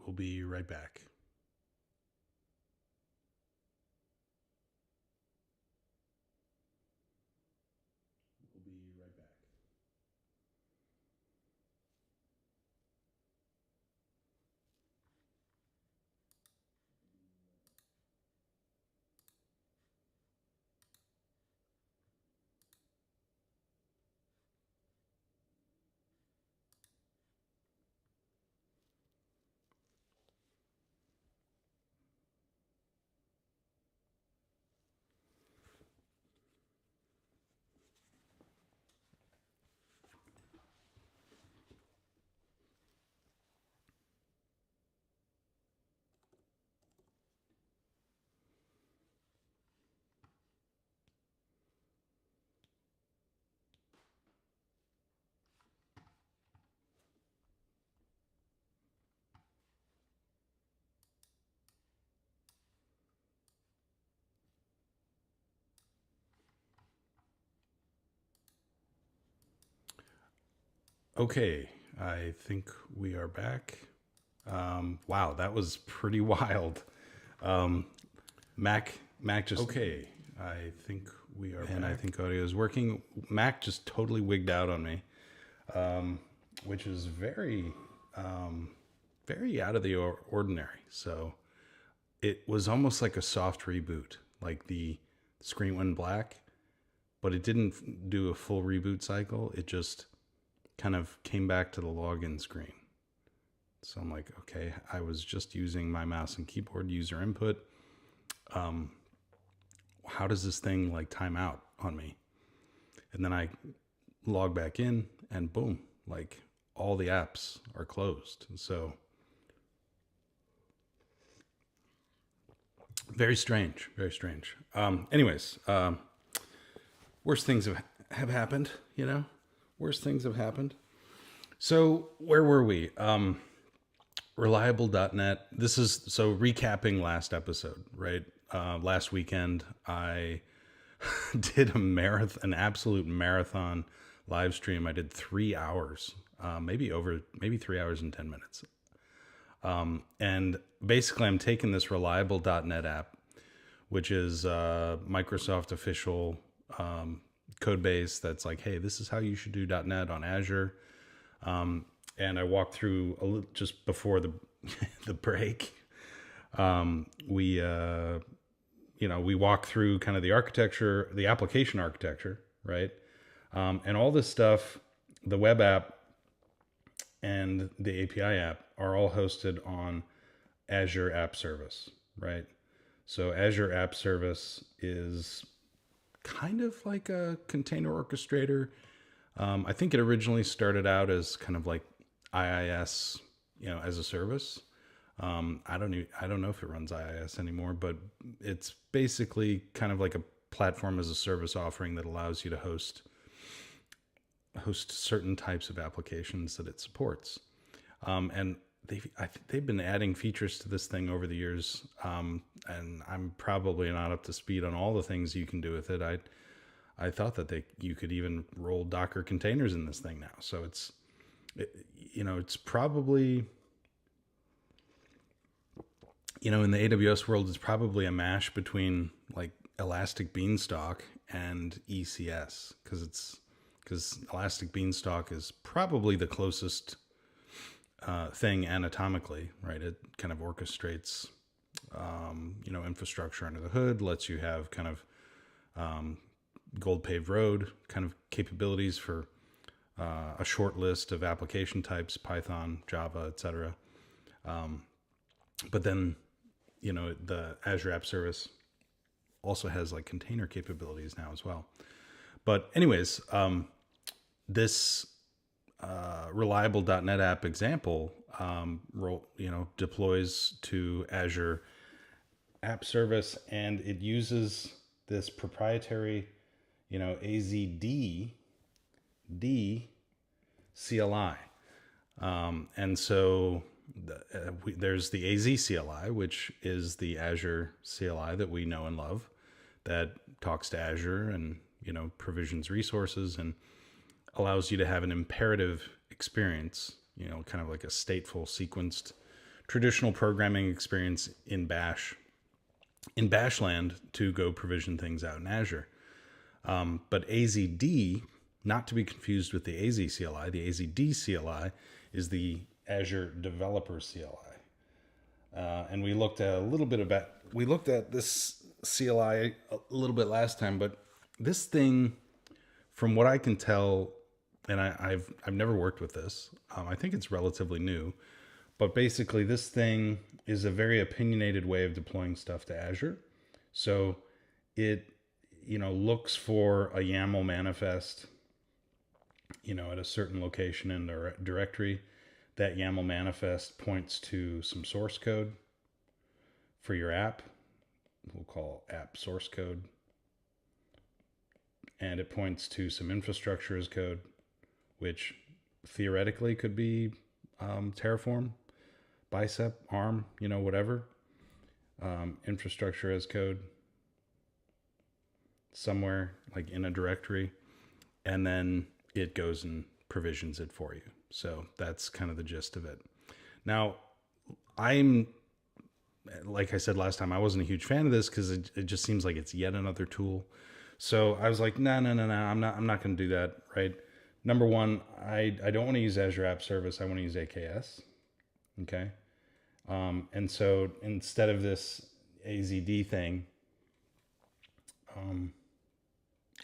We'll be right back. Okay, I think we are back. Wow, that was pretty wild. Mac just okay. I think we are, and back. I think audio is working. Mac just totally wigged out on me, which is very, very out of the ordinary. So it was almost like a soft reboot, like the screen went black, but it didn't do a full reboot cycle. It just kind of came back to the login screen. So I'm like, okay, I was just using my mouse and keyboard user input. How does this thing like time out on me? And then I log back in and boom, like all the apps are closed. So very strange, very strange. Anyways, worse things have happened, you know? Worse things have happened. So where were we? Reliable.net. This is, so recapping last episode, right? Last weekend, I did an absolute marathon live stream. I did 3 hours, maybe 3 hours and 10 minutes. And basically I'm taking this Reliable.net app, which is Microsoft official code base that's like, hey, this is how you should do .NET on Azure. And I walked through just before the the break. We walked through kind of the architecture, the application architecture, right? And all this stuff, the web app and the API app are all hosted on Azure App Service, right? So Azure App Service is kind of like a container orchestrator. I think it originally started out as kind of like IIS, as a service. I don't know if it runs IIS anymore, but it's basically kind of like a platform as a service offering that allows you to host certain types of applications that it supports. And they've been adding features to this thing over the years, and I'm probably not up to speed on all the things you can do with it. I thought that you could even roll Docker containers in this thing now. So it's probably, in the AWS world, it's probably a mash between like Elastic Beanstalk and ECS, because Elastic Beanstalk is probably the closest thing anatomically, right? It kind of orchestrates, infrastructure under the hood, lets you have kind of gold paved road kind of capabilities for a short list of application types, Python, Java, etc. But then, the Azure App Service also has like container capabilities now as well. But anyways, this Reliable.net app example deploys to Azure App Service, and it uses this proprietary, AZD CLI. And so there's the AZ CLI, which is the Azure CLI that we know and love, that talks to Azure and, provisions resources and allows you to have an imperative experience, kind of like a stateful sequenced traditional programming experience in Bash land to go provision things out in Azure. But AZD, not to be confused with the AZ CLI, the AZD CLI is the Azure Developer CLI. And we looked at this CLI a little bit last time, but this thing, from what I can tell, and I've never worked with this. I think it's relatively new, but basically this thing is a very opinionated way of deploying stuff to Azure. So it, looks for a YAML manifest, at a certain location in the directory. That YAML manifest points to some source code for your app. We'll call app source code. And it points to some infrastructure as code, which theoretically could be Terraform, Bicep, ARM, whatever. Infrastructure as code somewhere like in a directory. And then it goes and provisions it for you. So that's kind of the gist of it. Now, like I said last time, I wasn't a huge fan of this because it just seems like it's yet another tool. So I was like, no, I'm not going to do that, right? Number one, I don't want to use Azure App Service. I want to use AKS. Okay. And so instead of this AZD thing,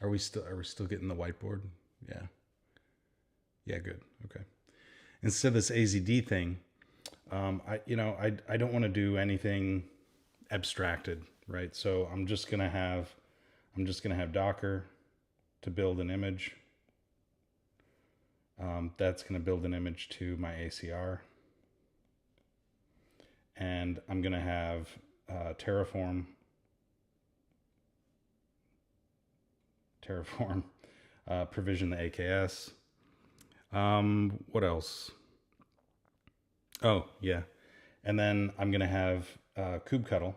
are we still getting the whiteboard? Yeah. Yeah, good. Okay. Instead of this AZD thing, I don't want to do anything abstracted, right? So I'm just going to have Docker to build an image. That's going to build an image to my ACR. And I'm going to have Terraform provision the AKS. What else? Oh, yeah. And then I'm going to have kubectl,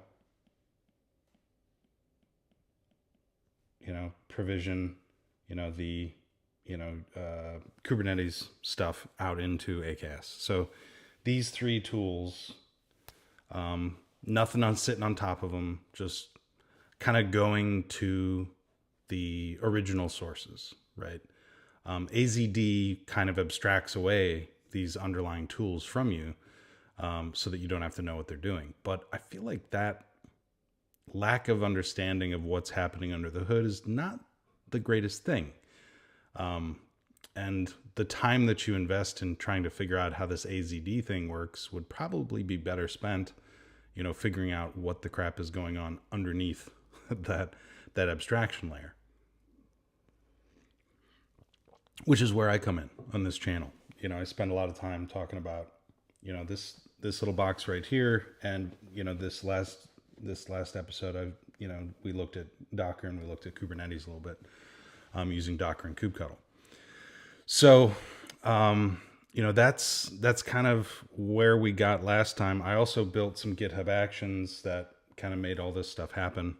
provision, the, Kubernetes stuff out into AKS. So these three tools, nothing on sitting on top of them, just kind of going to the original sources, right? AZD kind of abstracts away these underlying tools from you so that you don't have to know what they're doing. But I feel like that lack of understanding of what's happening under the hood is not the greatest thing. And the time that you invest in trying to figure out how this AZD thing works would probably be better spent, figuring out what the crap is going on underneath that abstraction layer. Which is where I come in on this channel. I spend a lot of time talking about, this little box right here. And, this last episode, we looked at Docker and we looked at Kubernetes a little bit, using Docker and kubectl. So, that's kind of where we got last time. I also built some GitHub Actions that kind of made all this stuff happen,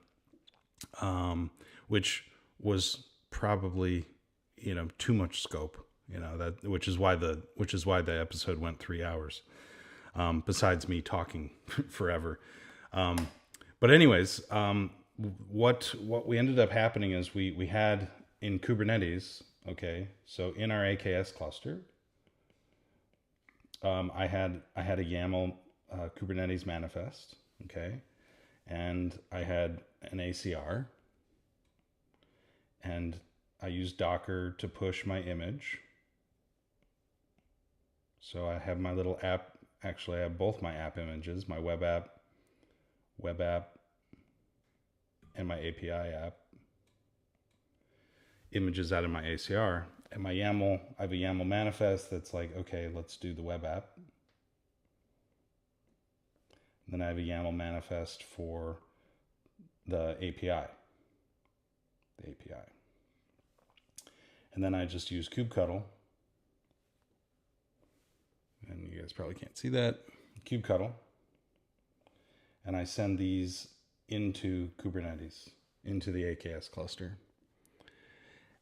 which was probably, too much scope, which is why the episode went 3 hours, besides me talking forever. But anyways, what we ended up happening is we had in Kubernetes, okay, so in our AKS cluster, I had a YAML Kubernetes manifest, okay, and I had an ACR, and I used Docker to push my image. So I have my little app. Actually, I have both my app images, my web app, and my API app images out of my ACR. And my YAML, I have a YAML manifest that's like, okay, let's do the web app. And then I have a YAML manifest for the API. And then I just use kubectl. And you guys probably can't see that. Kubectl. And I send these into Kubernetes, into the AKS cluster.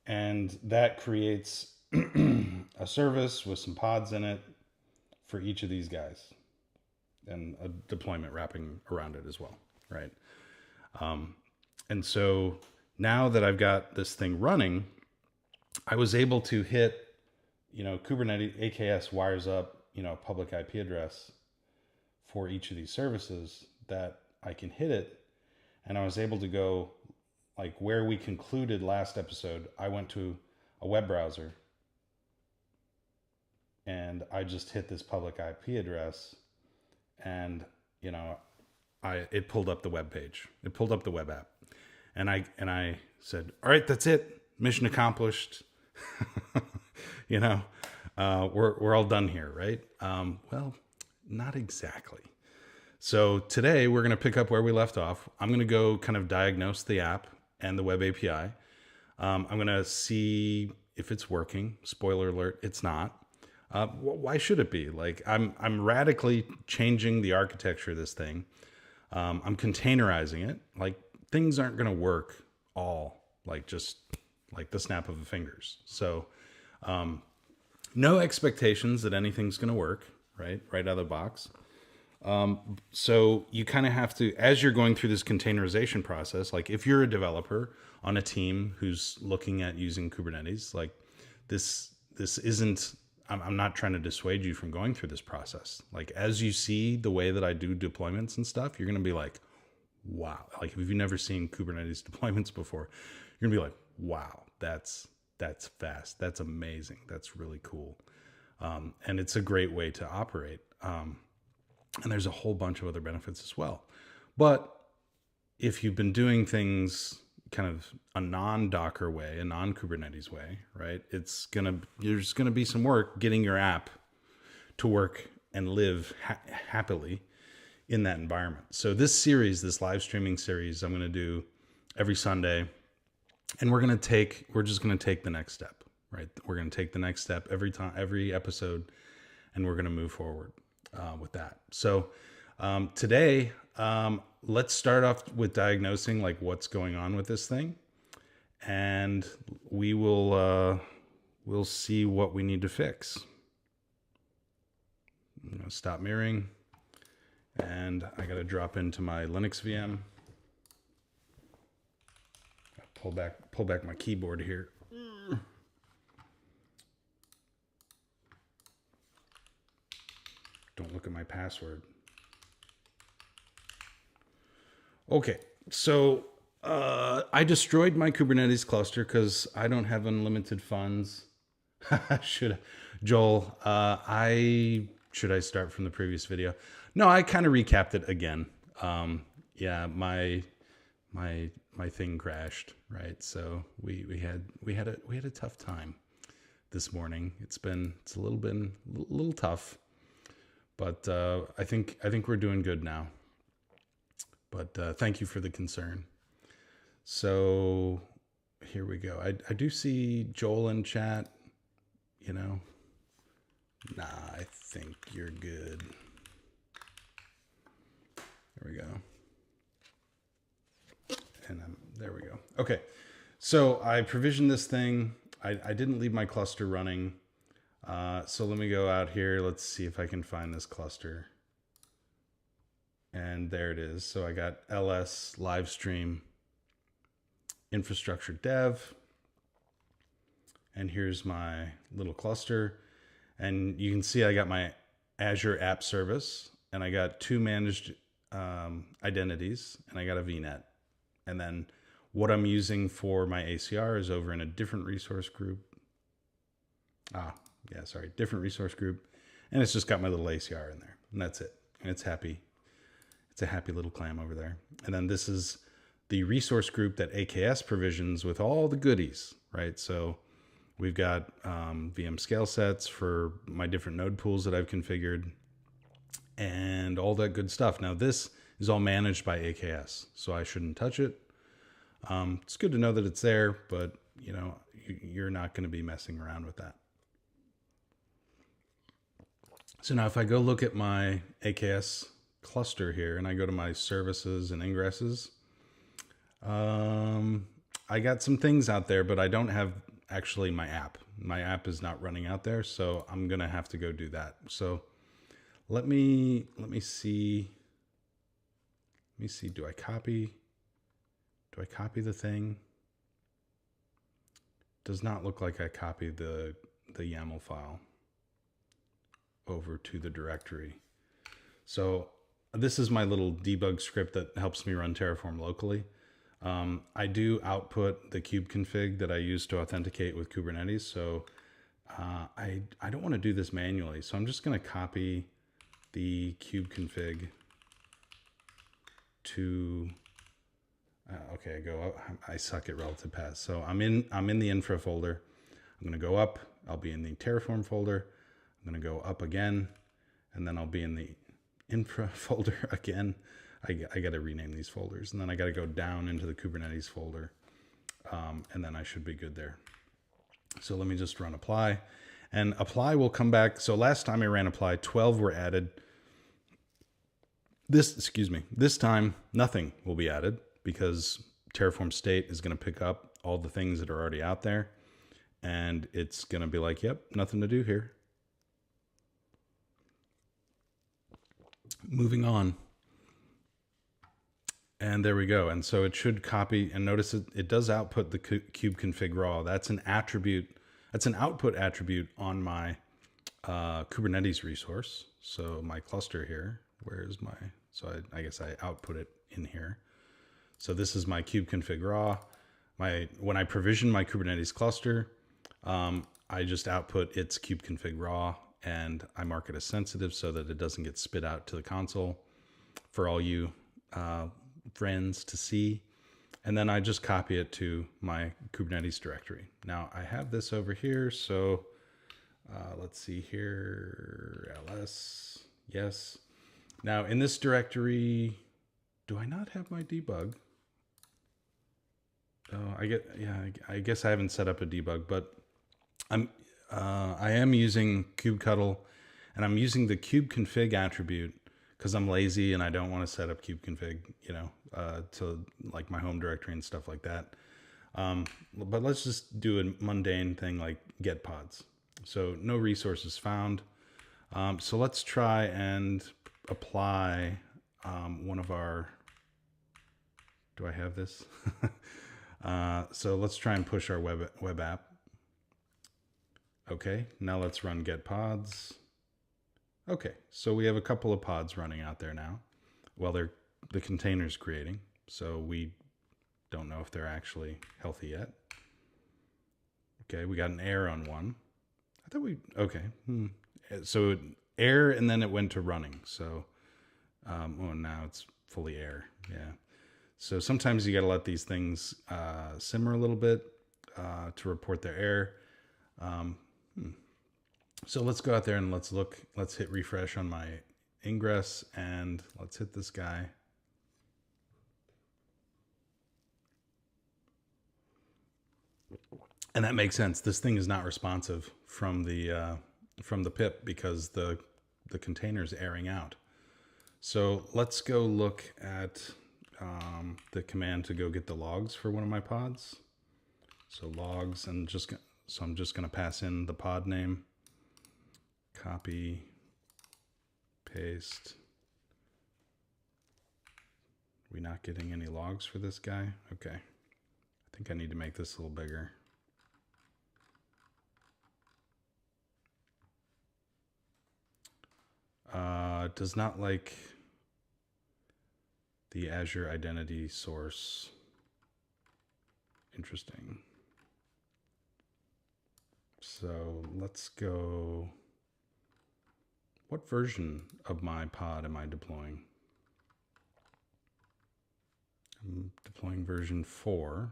And that creates a service with some pods in it for each of these guys. and a deployment wrapping around it as well, right? And so now that I've got this thing running, I was able to hit, Kubernetes AKS wires up, public IP address for each of these services that I can hit it. And I was able to go like where we concluded last episode. I went to a web browser and I just hit this public IP address and, it pulled up the web page. It pulled up the web app. And I said, all right, that's it. Mission accomplished. We're all done here, right? Well, not exactly. So today we're going to pick up where we left off. I'm going to go kind of diagnose the app and the web API. I'm going to see if it's working. Spoiler alert, it's not. Why should it be? Like I'm radically changing the architecture of this thing. I'm containerizing it. Like things aren't going to work all like just like the snap of the fingers. So no expectations that anything's going to work, right out of the box. So you kind of have to, as you're going through this containerization process, like if you're a developer on a team who's looking at using Kubernetes, like this isn't, I'm not trying to dissuade you from going through this process. Like as you see the way that I do deployments and stuff, you're going to be like, wow. Like if you've never seen Kubernetes deployments before, you're gonna be like, wow, that's fast. That's amazing. That's really cool. And it's a great way to operate. And there's a whole bunch of other benefits as well. But if you've been doing things kind of a non-Docker way, a non-Kubernetes way, right? There's gonna be some work getting your app to work and live happily in that environment. So this live streaming series, I'm going to do every Sunday, and we're just going to take the next step, right? We're going to take the next step every episode, and we're going to move forward with that. So today, let's start off with diagnosing like what's going on with this thing, and we'll see what we need to fix. I'm going to stop mirroring. And I got to drop into my Linux VM. Pull back my keyboard here. Don't look at my password. Okay, so I destroyed my Kubernetes cluster because I don't have unlimited funds. Should I start from the previous video? No, I kind of recapped it again. Yeah, my thing crashed, right? So we had a tough time this morning. It's a little tough, but I think we're doing good now. But thank you for the concern. So here we go. I do see Joel in chat. Nah, I think you're good. There we go. And there we go. Okay. So I provisioned this thing. I didn't leave my cluster running. So let me go out here. Let's see if I can find this cluster. And there it is. So I got ls live stream infrastructure dev. And here's my little cluster. And you can see I got my Azure App Service, and I got 2 managed identities, and I got a VNet. And then what I'm using for my ACR is over in a different resource group. Different resource group. And it's just got my little ACR in there, and that's it. And it's happy. It's a happy little clam over there. And then this is the resource group that AKS provisions with all the goodies, right? So we've got VM scale sets for my different node pools that I've configured and all that good stuff. Now this is all managed by AKS, so I shouldn't touch it. It's good to know that it's there, but you're not going to be messing around with that. So now if I go look at my AKS cluster here and I go to my services and ingresses, I got some things out there, but I don't have actually my app. My app is not running out there, so I'm going to have to go do that. So Let me see. Let me see. Do I copy the thing? Does not look like I copied the YAML file over to the directory. So this is my little debug script that helps me run Terraform locally. I do output the kubectl that I use to authenticate with Kubernetes. So I don't want to do this manually. So I'm just going to copy the kubectl to, okay, I suck at relative paths. So I'm in the infra folder. I'm going to go up. I'll be in the Terraform folder. I'm going to go up again, and then I'll be in the infra folder again. I got to rename these folders, and then I got to go down into the Kubernetes folder, and then I should be good there. So let me just run apply, and apply will come back. So last time I ran apply, 12 were added. This time nothing will be added because Terraform state is going to pick up all the things that are already out there, and it's going to be like, yep, nothing to do here. Moving on. And there we go. And so it should copy, and notice it does output the kubectl raw. That's an attribute. That's an output attribute on my Kubernetes resource. So my cluster here, where's my, so I guess I output it in here. So this is my kubectl raw. When I provision my Kubernetes cluster, I just output its kubectl raw, and I mark it as sensitive so that it doesn't get spit out to the console for all you friends to see. And then I just copy it to my Kubernetes directory. Now I have this over here. So let's see here, ls, yes. Now in this directory, do I not have my debug? Oh, I guess I haven't set up a debug, but I am using kubectl, and I'm using the kubectl attribute because I'm lazy and I don't want to set up kubectl, to like my home directory and stuff like that. But let's just do a mundane thing like get pods. So no resources found. So let's try and apply one of our, do I have this? So let's try and push our web app. Okay, now let's run get pods. Okay, so we have a couple of pods running out there now. Well, the container's creating, so we don't know if they're actually healthy yet. Okay, we got an error on one. I thought okay. So error, and then it went to running. So, oh, now it's fully error. Yeah. So sometimes you got to let these things simmer a little bit to report their error. So let's go out there and let's look. Let's hit refresh on my ingress, and let's hit this guy. And that makes sense. This thing is not responsive from the pip because the container's airing out. So let's go look at the command to go get the logs for one of my pods. So logs, and so I'm just going to pass in the pod name, copy, paste. We not getting any logs for this guy? Okay. I think I need to make this a little bigger. Does not like the Azure identity source. Interesting. So let's go. What version of my pod am I deploying? I'm deploying version 4.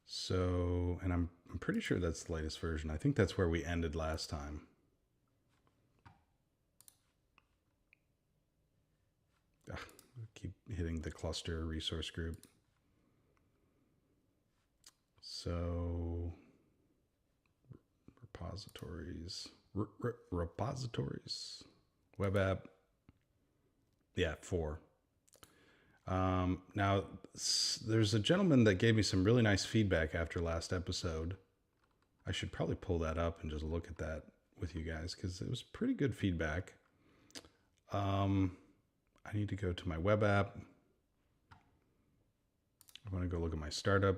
So, and I'm pretty sure that's the latest version. I think that's where we ended last time. Keep hitting the cluster resource group. So repositories, web app. Yeah, 4. Now there's a gentleman that gave me some really nice feedback after last episode. I should probably pull that up and just look at that with you guys because it was pretty good feedback. I need to go to my web app. I want to go look at my startup.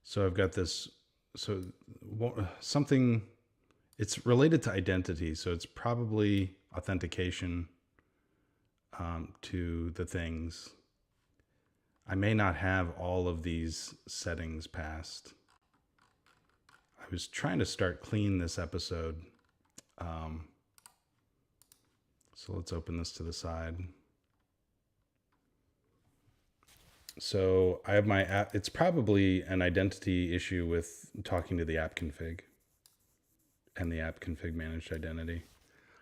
So I've got this, so something, it's related to identity. So it's probably authentication to the things. I may not have all of these settings passed. I was trying to start clean this episode. So let's open this to the side. So I have my app. It's probably an identity issue with talking to the app config and the app config managed identity.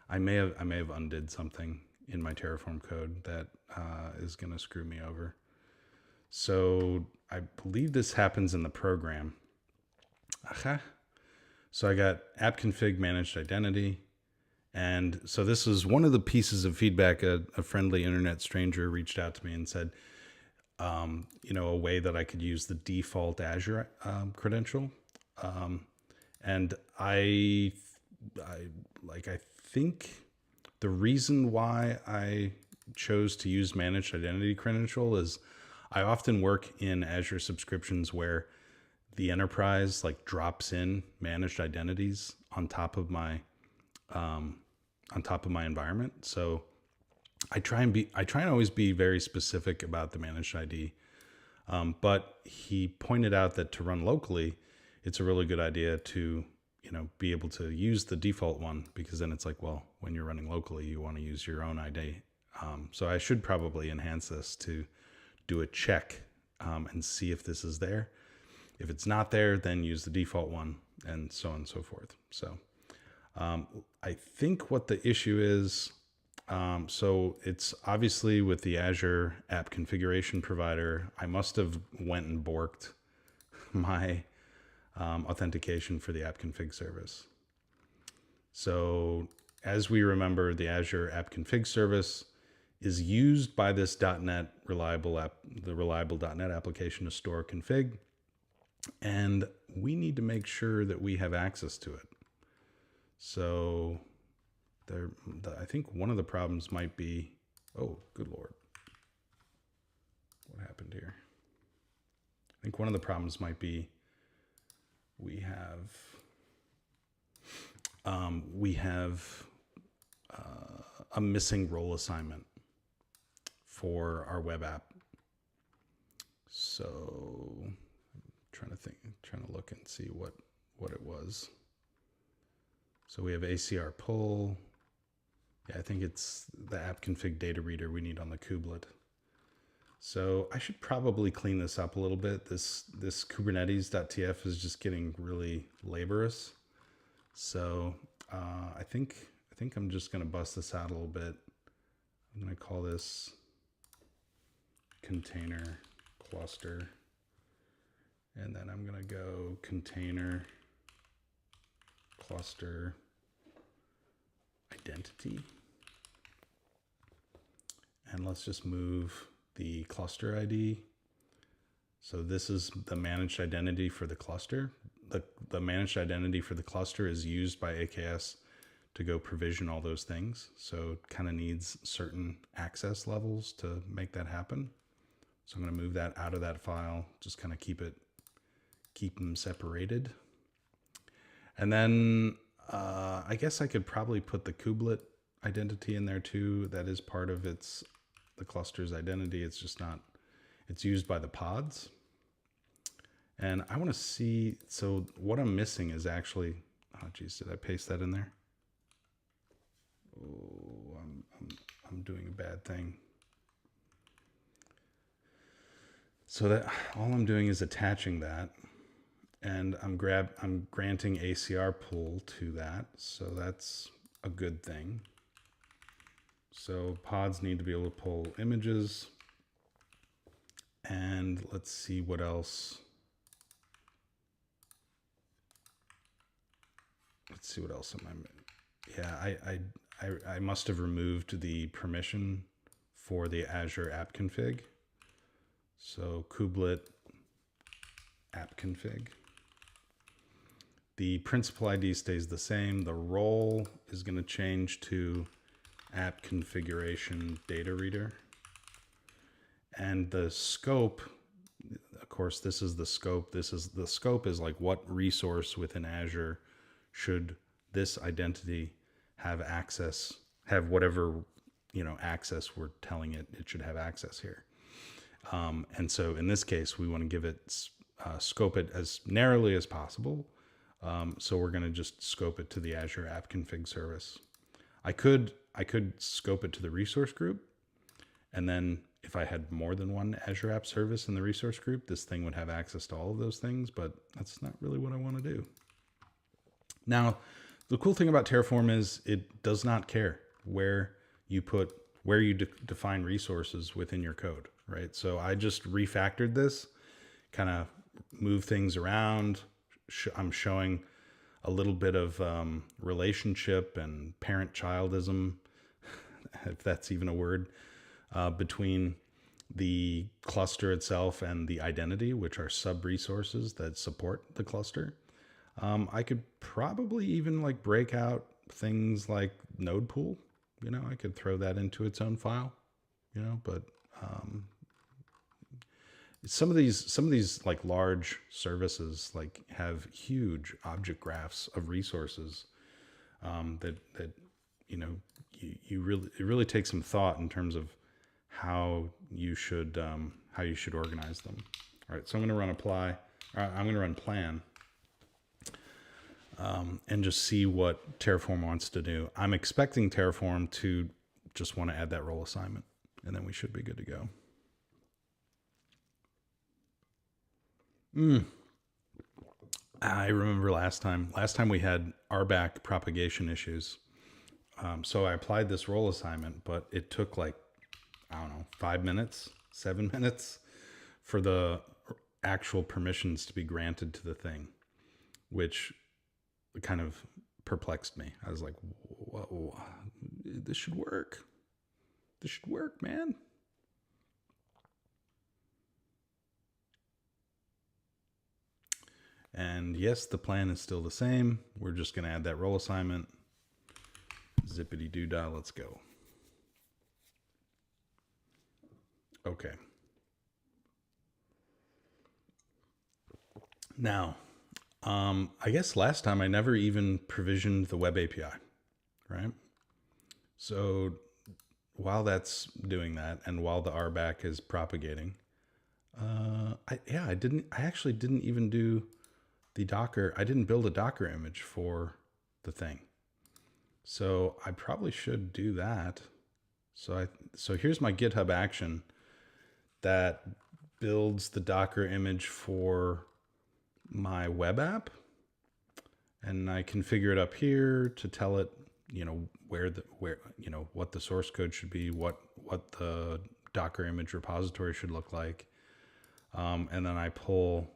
I may have undid something in my Terraform code that is going to screw me over. So I believe this happens in the program. Aha. So I got app config managed identity. And so this is one of the pieces of feedback. A friendly internet stranger reached out to me and said, a way that I could use the default Azure credential. And I think the reason why I chose to use managed identity credential is I often work in Azure subscriptions where the enterprise drops in managed identities on top of my environment. So I try and always be very specific about the managed ID. But he pointed out that to run locally, it's a really good idea to, be able to use the default one, because then it's when you're running locally, you want to use your own ID. So I should probably enhance this to do a check and see if this is there. If it's not there, then use the default one, and so on and so forth. So I think what the issue is, so it's obviously with the Azure App Configuration Provider. I must have went and borked my authentication for the App Config service. So as we remember, the Azure App Config service is used by this .NET reliable .NET application to store config, and we need to make sure that we have access to it. So I think one of the problems might be, oh, good Lord. What happened here? I think one of the problems might be we have a missing role assignment for our web app. So I'm trying to look and see what it was. So we have ACR pull. Yeah, I think it's the app config data reader we need on the kubelet. So I should probably clean this up a little bit. This Kubernetes.tf is just getting really laborious. So I think I'm just going to bust this out a little bit. I'm going to call this container cluster. And then I'm going to go container cluster identity. And let's just move the cluster ID. So this is the managed identity for the cluster. The managed identity for the cluster is used by AKS to go provision all those things. So it kind of needs certain access levels to make that happen. So I'm going to move that out of that file, just kind of keep them separated. And then I guess I could probably put the kubelet identity in there too. That is part of the cluster's identity. It's just not, it's used by the pods. And I want to see, so what I'm missing is actually, oh geez, did I paste that in there? Oh, I'm doing a bad thing. So that all I'm doing is attaching that, and I'm granting ACR pull to that. So that's a good thing. So pods need to be able to pull images. And let's see what else. Let's see what else am I. Yeah, I must have removed the permission for the Azure App Config. So kubelet app config. The principal ID stays the same. The role is going to change to app configuration data reader. And the scope, of course, this is the scope. The scope is like what resource within Azure should this identity have access, have whatever, access we're telling it should have access here. And so in this case, we want to give it, scope it as narrowly as possible. So we're going to just scope it to the Azure App Config service. I could scope it to the resource group, and then if I had more than one Azure App Service in the resource group, this thing would have access to all of those things, but that's not really what I want to do. Now, the cool thing about Terraform is it does not care where you define resources within your code, right? So I just refactored this, kind of move things around. I'm showing a little bit of relationship and parent-childism, if that's even a word, between the cluster itself and the identity, which are sub-resources that support the cluster. I could probably even like break out things like node pool. I could throw that into its own file, but some of these like large services like have huge object graphs of resources that it really takes some thought in terms of how you should organize them. All right, so I'm going to run apply. I'm going to run plan. And just see what Terraform wants to do. I'm expecting Terraform to just want to add that role assignment, and then we should be good to go. I remember last time we had RBAC propagation issues. So I applied this role assignment, but it took like, 5 minutes, 7 minutes for the actual permissions to be granted to the thing, which kind of perplexed me. I was like, whoa, this should work. This should work, man. And yes, the plan is still the same. We're just going to add that role assignment. Zippity doo dah, let's go. Okay. Now, I guess last time I never even provisioned the web API, right? So while that's doing that, and while the RBAC is propagating, I actually didn't even do the Docker. I didn't build a Docker image for the thing. So I probably should do that. So here's my GitHub action that builds the Docker image for my web app, and I configure it up here to tell it, what the source code should be, what the Docker image repository should look like, and then I pull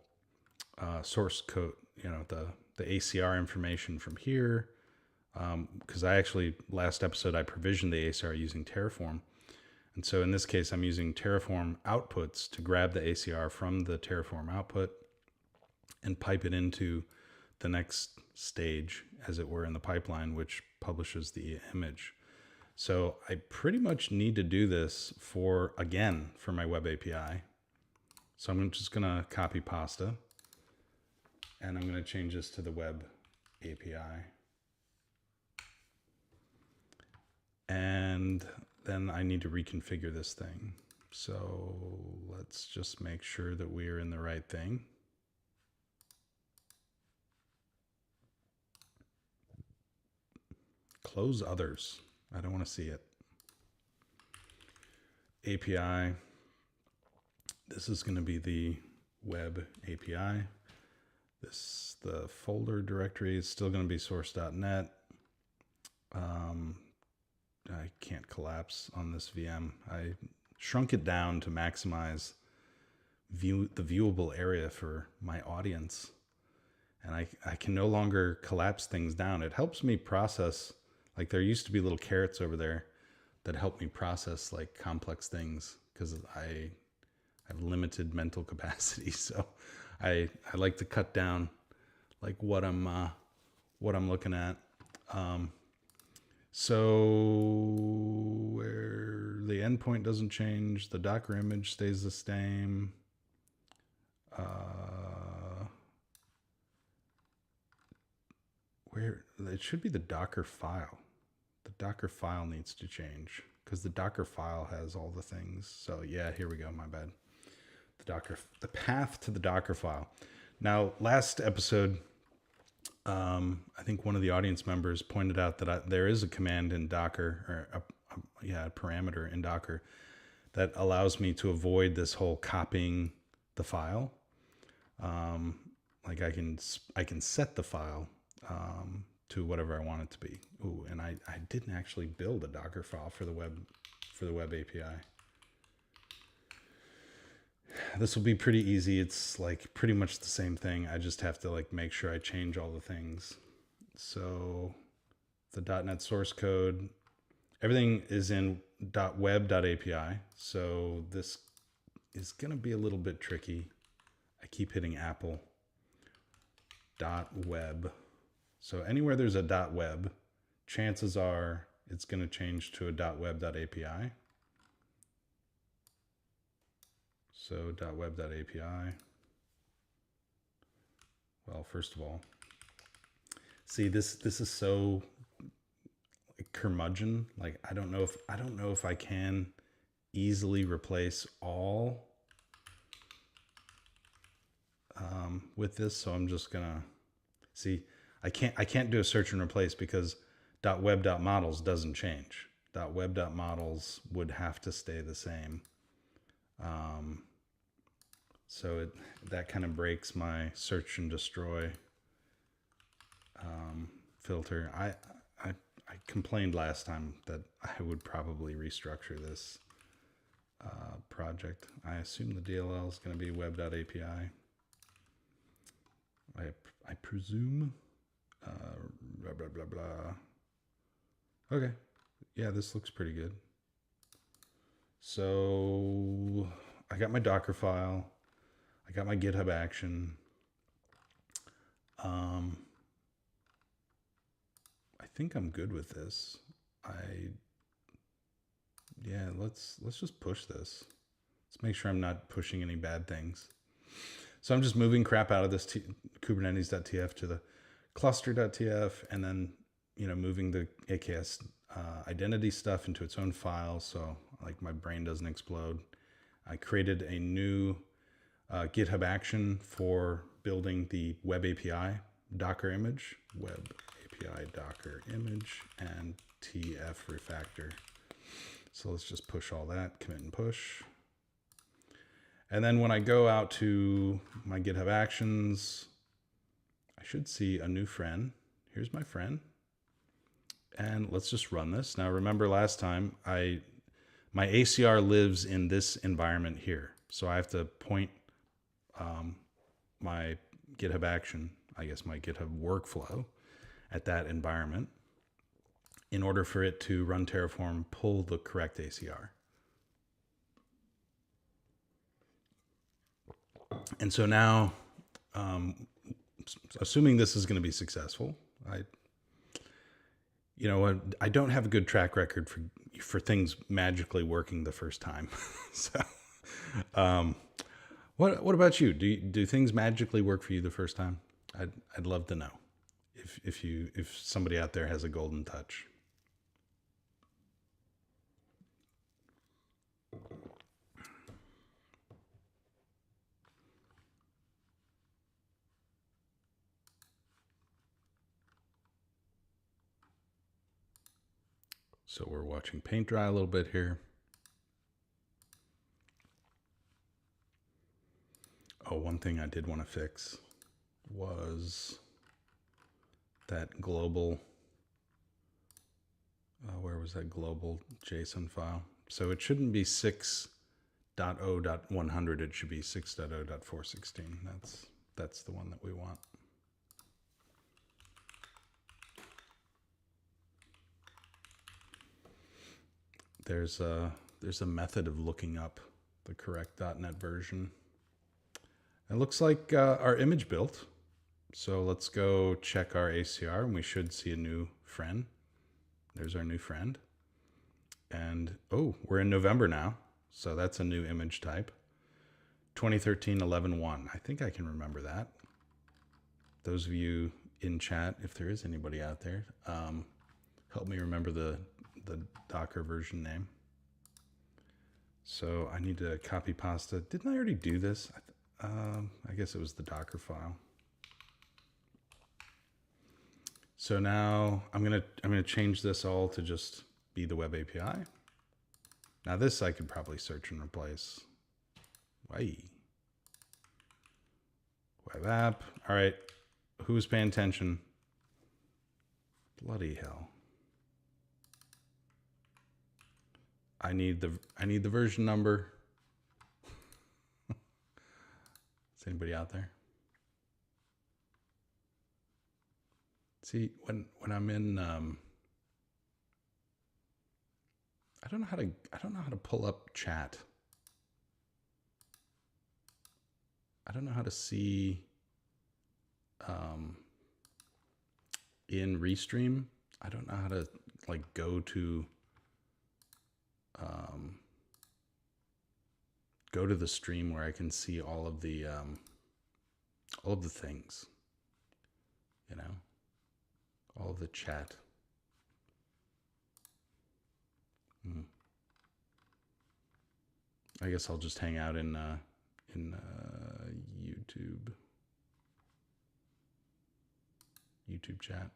source code, the ACR information from here, because I actually last episode I provisioned the ACR using Terraform. And so in this case, I'm using Terraform outputs to grab the ACR from the Terraform output and pipe it into the next stage, as it were, in the pipeline, which publishes the image. So I pretty much need to do this for my web API. So I'm just going to copy pasta, and I'm going to change this to the web API. And then I need to reconfigure this thing. So let's just make sure that we are in the right thing. Close others. I don't want to see it. API. This is going to be the web API. The folder directory is still going to be source.net. I can't collapse on this VM. I shrunk it down to maximize the viewable area for my audience. And I can no longer collapse things down. It helps me process, like there used to be little carrots over there that help me process like complex things, because I have limited mental capacity. So I like to cut down like what I'm looking at. So where the endpoint doesn't change, the Docker image stays the same. Where it should be the Docker file. The Docker file needs to change because the Docker file has all the things. So yeah, here we go. My bad. The path to the Docker file. Now, last episode, I think one of the audience members pointed out that there is a command in Docker, or a parameter in Docker that allows me to avoid this whole copying the file. Like I can set the file to whatever I want it to be. Ooh, and I didn't actually build a Docker file for the web API. This will be pretty easy. It's like pretty much the same thing. I just have to like make sure I change all the things. So the .NET source code, everything is in .web.api. So this is going to be a little bit tricky. I keep hitting Apple. .web. So anywhere there's a .web, chances are it's going to change to a .web.api. So .web.api. Well, first of all, see this is so curmudgeon. Like I don't know if I can easily replace all with this. So I'm just gonna see. I can't do a search and replace because .web.models doesn't change. .web.models would have to stay the same. So that kind of breaks my search and destroy filter. I complained last time that I would probably restructure this project. I assume the DLL is going to be web.api. I presume. Blah, blah, blah, blah. Okay. Yeah, this looks pretty good. So I got my Docker file. I got my GitHub action. I think I'm good with this. Let's just push this. Let's make sure I'm not pushing any bad things. So I'm just moving crap out of this Kubernetes.tf to the cluster.tf, and then moving the AKS identity stuff into its own file, so like my brain doesn't explode. I created a new GitHub action for building the web API Docker image, web API Docker image, and TF refactor. So let's just push all that, commit and push. And then when I go out to my GitHub Actions, I should see a new friend. Here's my friend. And let's just run this. Now remember last time, my ACR lives in this environment here. So I have to point my GitHub action, I guess my GitHub workflow at that environment in order for it to run Terraform, pull the correct ACR. And so now, assuming this is going to be successful, I don't have a good track record for things magically working the first time. So, what about you? Do things magically work for you the first time? I'd love to know if somebody out there has a golden touch. So we're watching paint dry a little bit here. Oh, one thing I did want to fix was that global, where was that global JSON file? So it shouldn't be 6.0.100, it should be 6.0.416. That's the one that we want. There's a method of looking up the correct .NET version. It looks like our image built. So let's go check our ACR and we should see a new friend. There's our new friend. And oh, we're in November now. So that's a new image type. 2013 11.1. I think I can remember that. Those of you in chat, if there is anybody out there, help me remember the Docker version name. So I need to copy pasta. Didn't I already do this? I guess it was the Docker file. So now I'm gonna change this all to just be the web API. Now this I could probably search and replace. Why? Web app. All right. Who's paying attention? Bloody hell. I need the version number. Is anybody out there? See, when I'm in I don't know how to pull up chat. I don't know how to see in Restream. I don't know how to like go to the stream where I can see all of the things, you know, all of the chat. I guess I'll just hang out in YouTube chat.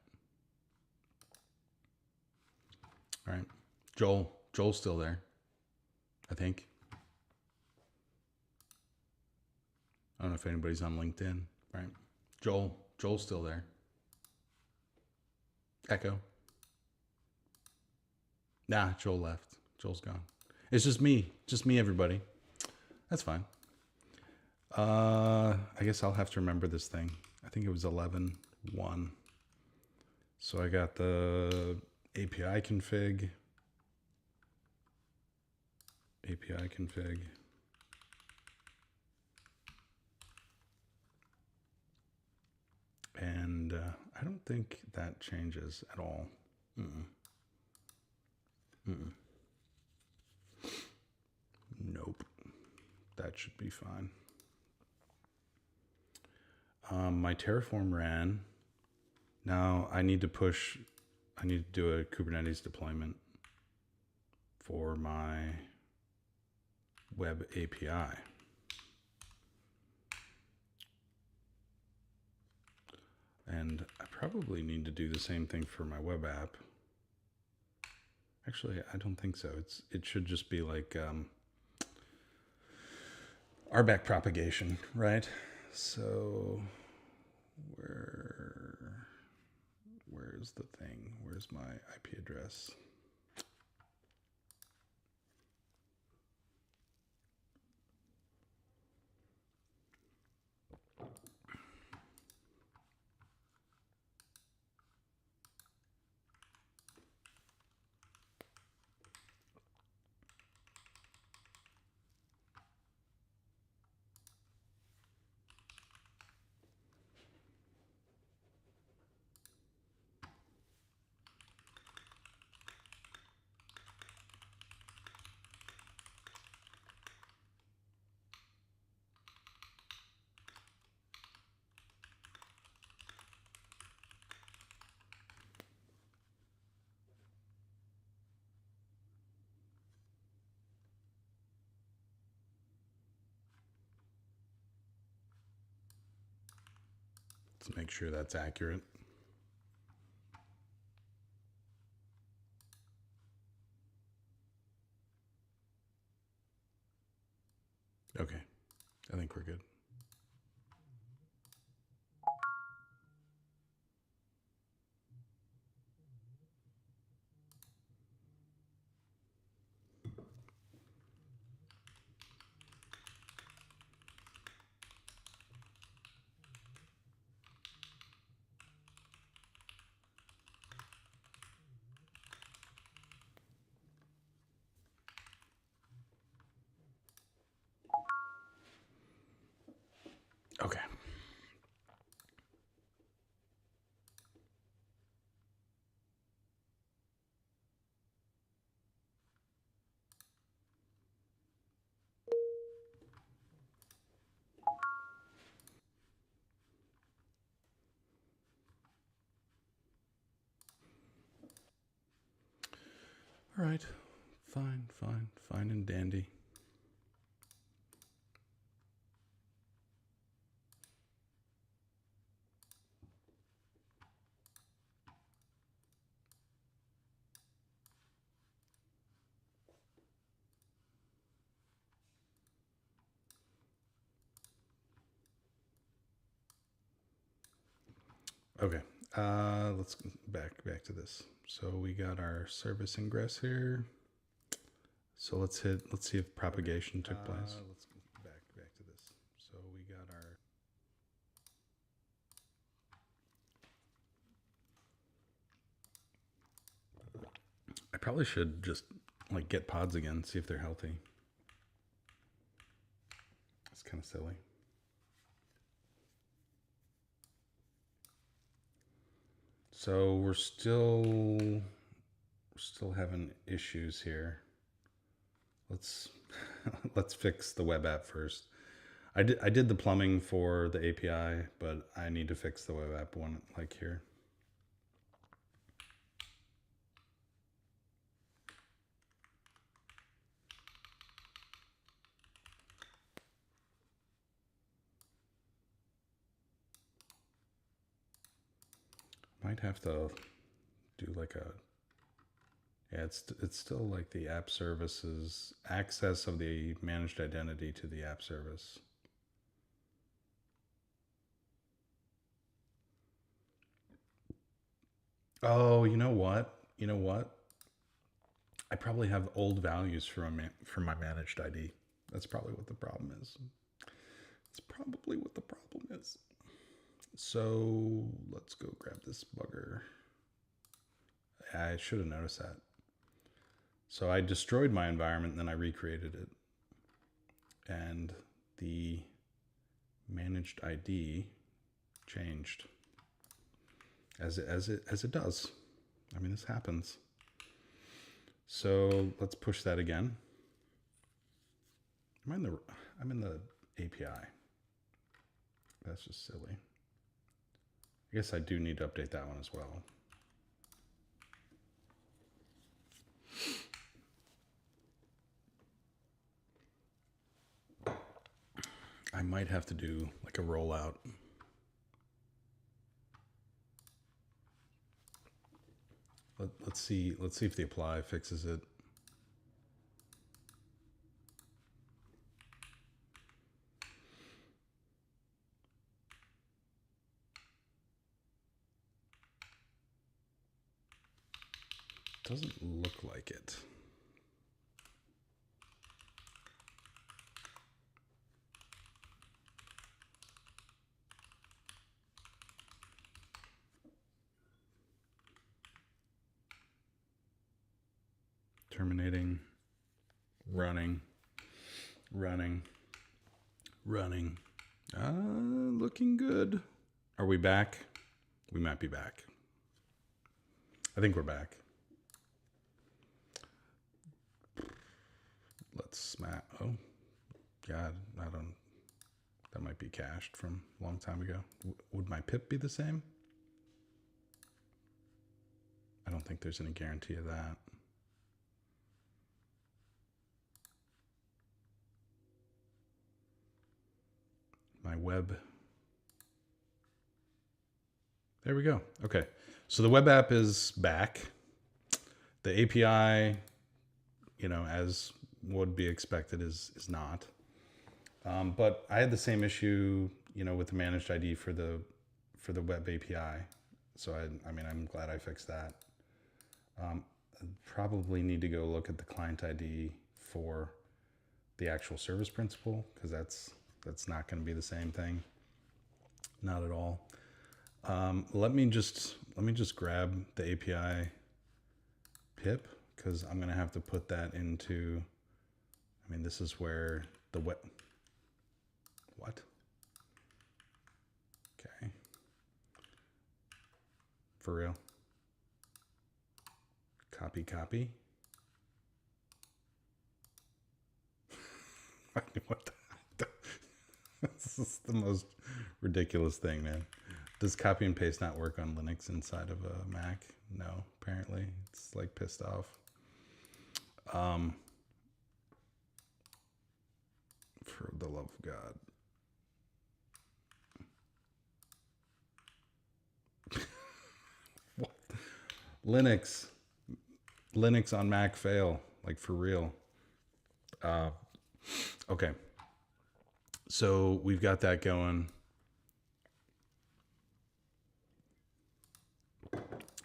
All right, Joel's still there, I think. I don't know if anybody's on LinkedIn, right? Joel's still there. Echo. Nah, Joel left. Joel's gone. It's just me, everybody. That's fine. I guess I'll have to remember this thing. I think it was 11.1. So I got the API config. And I don't think that changes at all. Nope. That should be fine. My Terraform ran. Now I need to do a Kubernetes deployment for my web API. And I probably need to do the same thing for my web app. Actually, I don't think so. It should just be like RBAC propagation, right? So where's the thing? Where's my IP address? Let's make sure that's accurate. Okay, I think we're good. All right, fine and dandy. Okay, let's back to this. So we got our service ingress here. So let's see if propagation took place. Let's back to this. So we got our I probably should just like get pods again, see if they're healthy. It's kind of silly. So we're still having issues here. Let's fix the web app first. I did the plumbing for the API, but I need to fix the web app one like here. Might have to do like a, yeah, it's still like the app services, access of the managed identity to the app service. Oh, you know what? I probably have old values for my managed ID. That's probably what the problem is. So let's go grab this bugger. I should have noticed that. So I destroyed my environment and then I recreated it. And the managed ID changed as it does. I mean, this happens. So let's push that again. I'm in the API. That's just silly. I guess I do need to update that one as well. I might have to do like a rollout. Let's see if the apply fixes it. Doesn't look like it. Terminating, running. Looking good. Are we back? We might be back. I think we're back. Let's smack. Oh, God, that might be cached from a long time ago. Would my pip be the same? I don't think there's any guarantee of that. My web. There we go. Okay. So the web app is back. The API, as would be expected, is not. But I had the same issue, with the managed ID for the web API. So I'm glad I fixed that. Probably need to go look at the client ID for the actual service principal, because that's not going to be the same thing. Not at all. Let me just grab the API pip, because I'm going to have to put that into, this is where the what? Okay. For real. Copy. What the? This is the most ridiculous thing, man. Does copy and paste not work on Linux inside of a Mac? No, apparently. It's like pissed off. For the love of God. What? Linux on Mac fail, like for real. Okay. So we've got that going.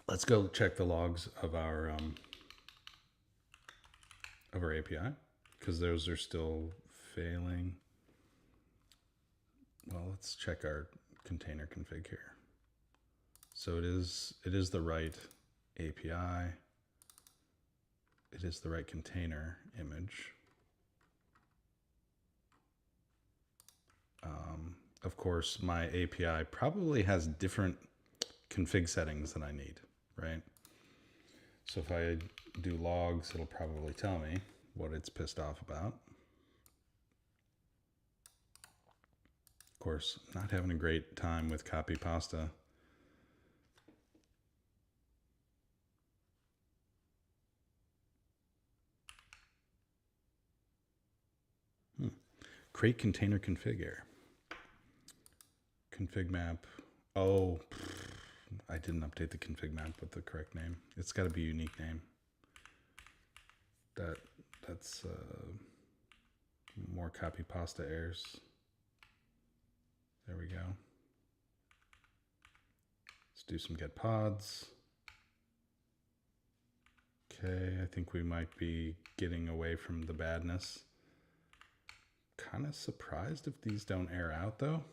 Let's go check the logs of our API, because those are still failing. Well, let's check our container config here. So it is the right API. It is the right container image. Of course, my API probably has different config settings than I need, right? So if I do logs, it'll probably tell me what it's pissed off about. Of course, not having a great time with copy pasta. Create container config error. Config map. Oh, I didn't update the config map with the correct name. It's got to be a unique name. That's more copy pasta errors. There we go. Let's do some get pods. Okay, I think we might be getting away from the badness. Kind of surprised if these don't error out though.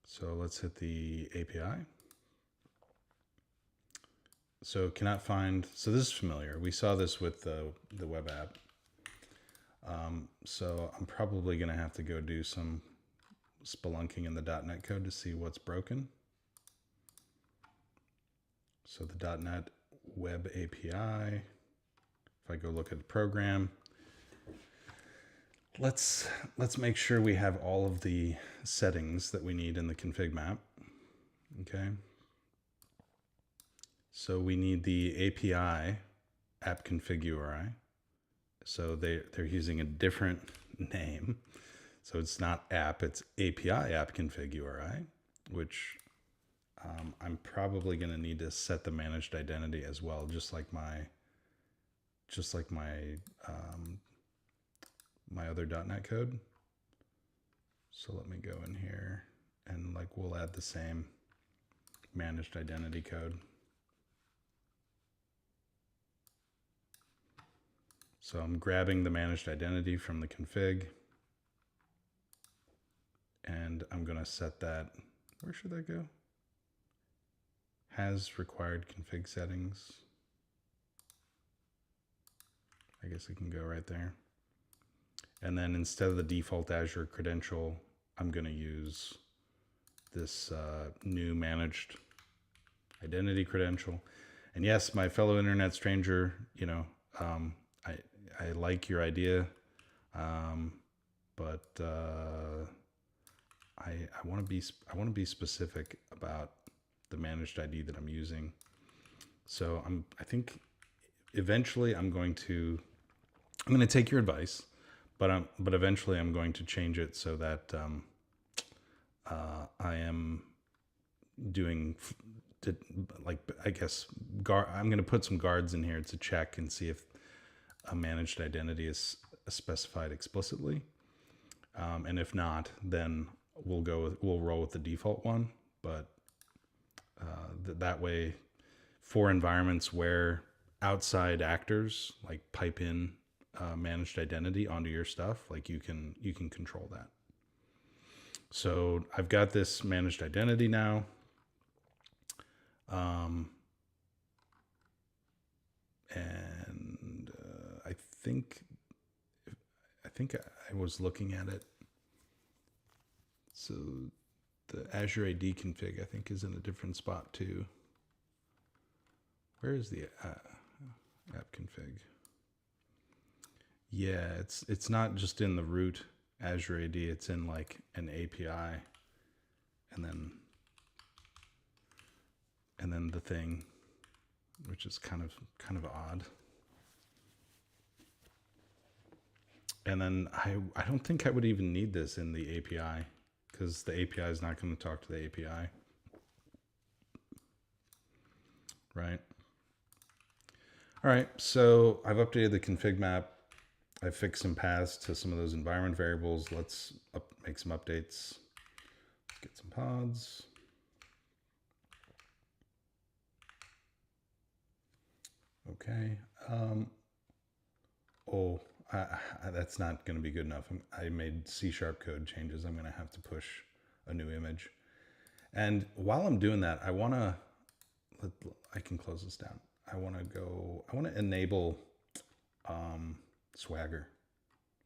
So let's hit the API. So cannot find, so this is familiar. We saw this with the web app. So I'm probably gonna have to go do some spelunking in the .NET code to see what's broken. So the .NET Web API, if I go look at the program, let's make sure we have all of the settings that we need in the config map. Okay. So we need the API app config URI. So they're using a different name. So it's not app, it's API app config URI, which I'm probably going to need to set the managed identity as well, just like my my other .NET code. So let me go in here and we'll add the same managed identity code. So I'm grabbing the managed identity from the config and I'm going to set that. Where should that go? Has required config settings. I guess it can go right there. And then instead of the default Azure credential, I'm going to use this new managed identity credential. And yes, my fellow internet stranger, you know, I like your idea, but I want to be specific about the managed ID that I'm using. So I think eventually I'm going to take your advice, but eventually I'm going to change it so that I am doing I guess I'm going to put some guards in here to check and see if a managed identity is specified explicitly, and if not, then we'll roll with the default one. But that way, for environments where outside actors pipe in managed identity onto your stuff, you can control that. So I've got this managed identity now. And I think I was looking at it. So the Azure AD config, I think, is in a different spot too. Where is the app config? Yeah, it's not just in the root Azure AD. It's in an API, and then the thing, which is kind of odd. And then I don't think I would even need this in the API, because the API is not going to talk to the API. Right. All right. So I've updated the config map. I fixed some paths to some of those environment variables. Let's make some updates. Let's get some pods. Okay. That's not going to be good enough. I made C# code changes. I'm going to have to push a new image. And while I'm doing that, I can close this down. I want to enable Swagger,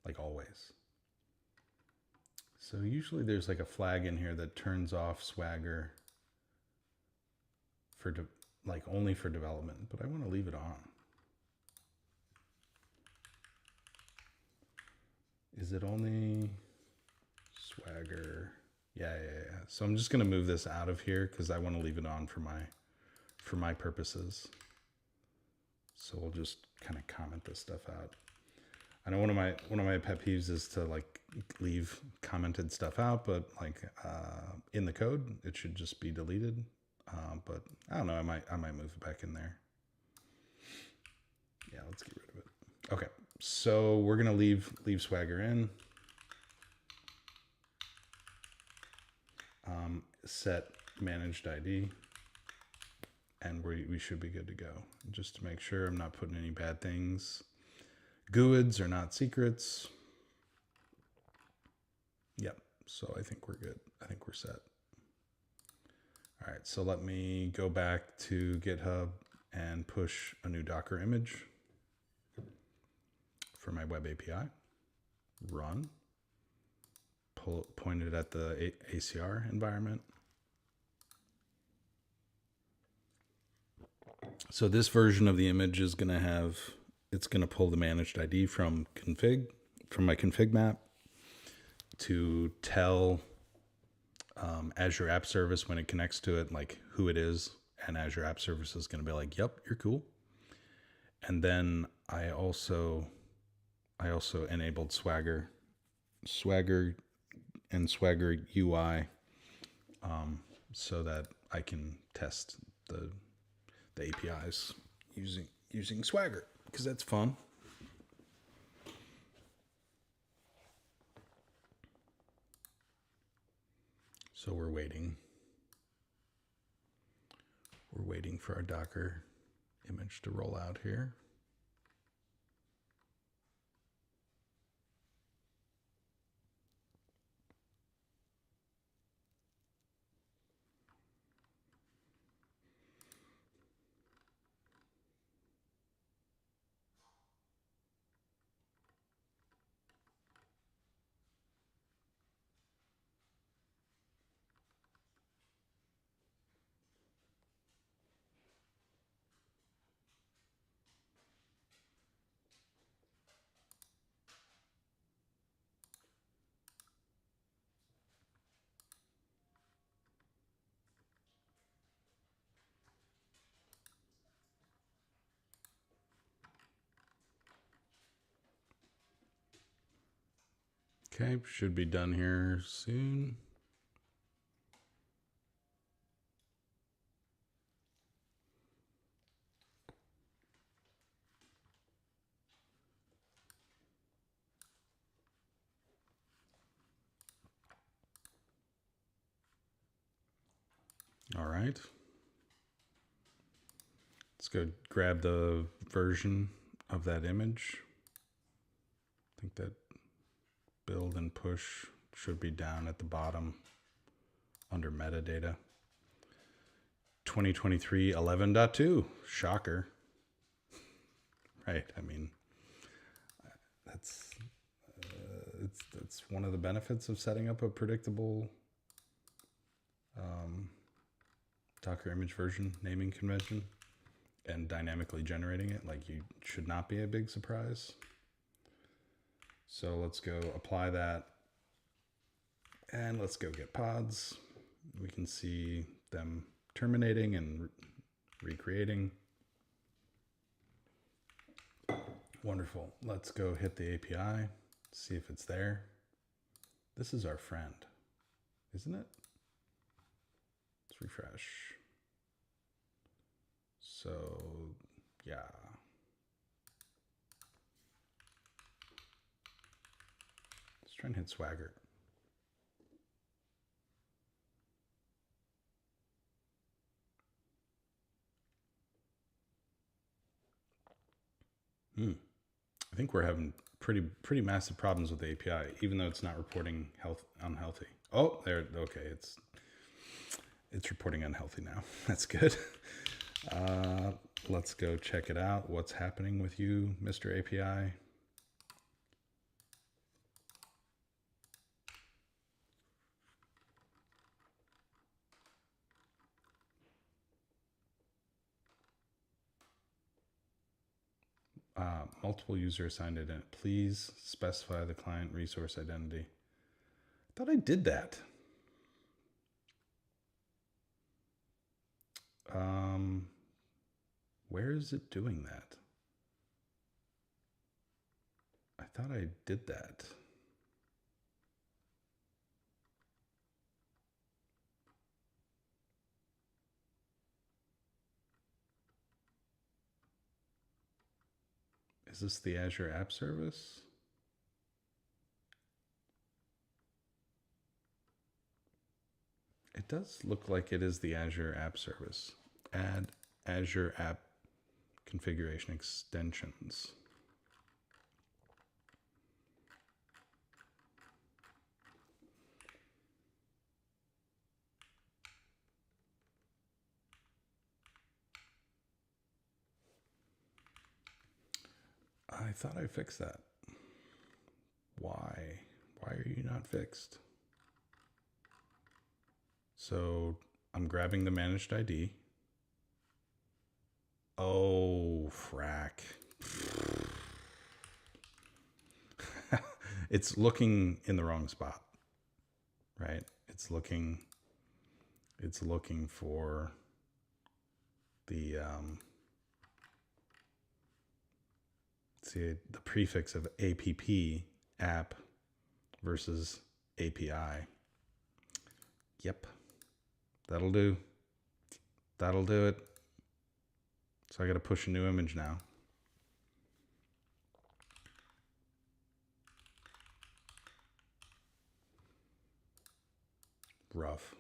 like always. So usually there's like a flag in here that turns off Swagger for only for development, but I want to leave it on. Is it only Swagger? Yeah. So I'm just going to move this out of here because I want to leave it on for my purposes. So we'll just kind of comment this stuff out. I know one of my pet peeves is to like leave commented stuff out, but like in the code it should just be deleted. But I don't know. I might move it back in there. Yeah, let's get rid of it. Okay, so we're gonna leave Swagger in. Set managed ID, and we should be good to go. Just to make sure I'm not putting any bad things. GUIDs are not secrets. Yep. So I think we're good. I think we're set. All right, so let me go back to GitHub and push a new Docker image for my web API. Run. Point it at the ACR environment. So this version of the image is going to it's going to pull the managed ID from my config map to tell Azure App Service when it connects to it, like who it is, and Azure App Service is going to be like, "Yep, you're cool." And then I also enabled Swagger and Swagger UI, so that I can test the APIs using Swagger, because that's fun. So we're waiting for our Docker image to roll out here. Okay, should be done here soon. All right. Let's go grab the version of that image. I think that build and push should be down at the bottom under metadata. 2023 11.2. Shocker. Right. I mean, that's one of the benefits of setting up a predictable Docker image version naming convention and dynamically generating it. Like, you should not be a big surprise. So let's go apply that, and let's go get pods. We can see them terminating and recreating. Wonderful. Let's go hit the API. See if it's there. This is our friend, isn't it? Let's refresh. So, yeah. Let's try and hit Swagger. I think we're having pretty massive problems with the API, even though it's not reporting unhealthy. Oh, there. Okay, it's reporting unhealthy now. That's good. Let's go check it out. What's happening with you, Mr. API? Multiple user assigned identity. Please specify the client resource identity. I thought I did that. Where is it doing that? I thought I did that. Is this the Azure App Service? It does look like it is the Azure App Service. Add Azure App Configuration Extensions. I thought I fixed that. Why? Why are you not fixed? So I'm grabbing the managed ID. Oh, frack. It's looking in the wrong spot, right? It's looking for the, see the prefix of app versus API. Yep. That'll do. That'll do it. So I got to push a new image now. Rough.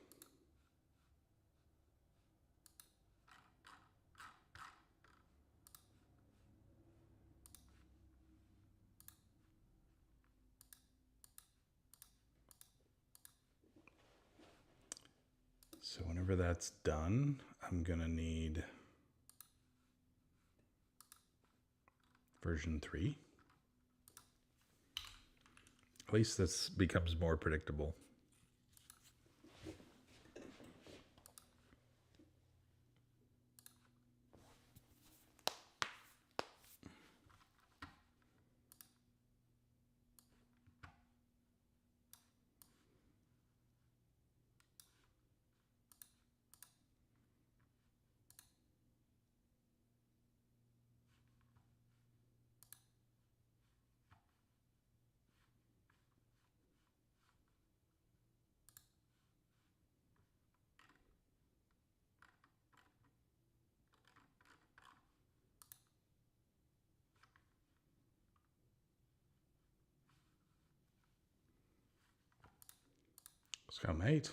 So whenever that's done, I'm going to need version 3. At least this becomes more predictable. Scum 8.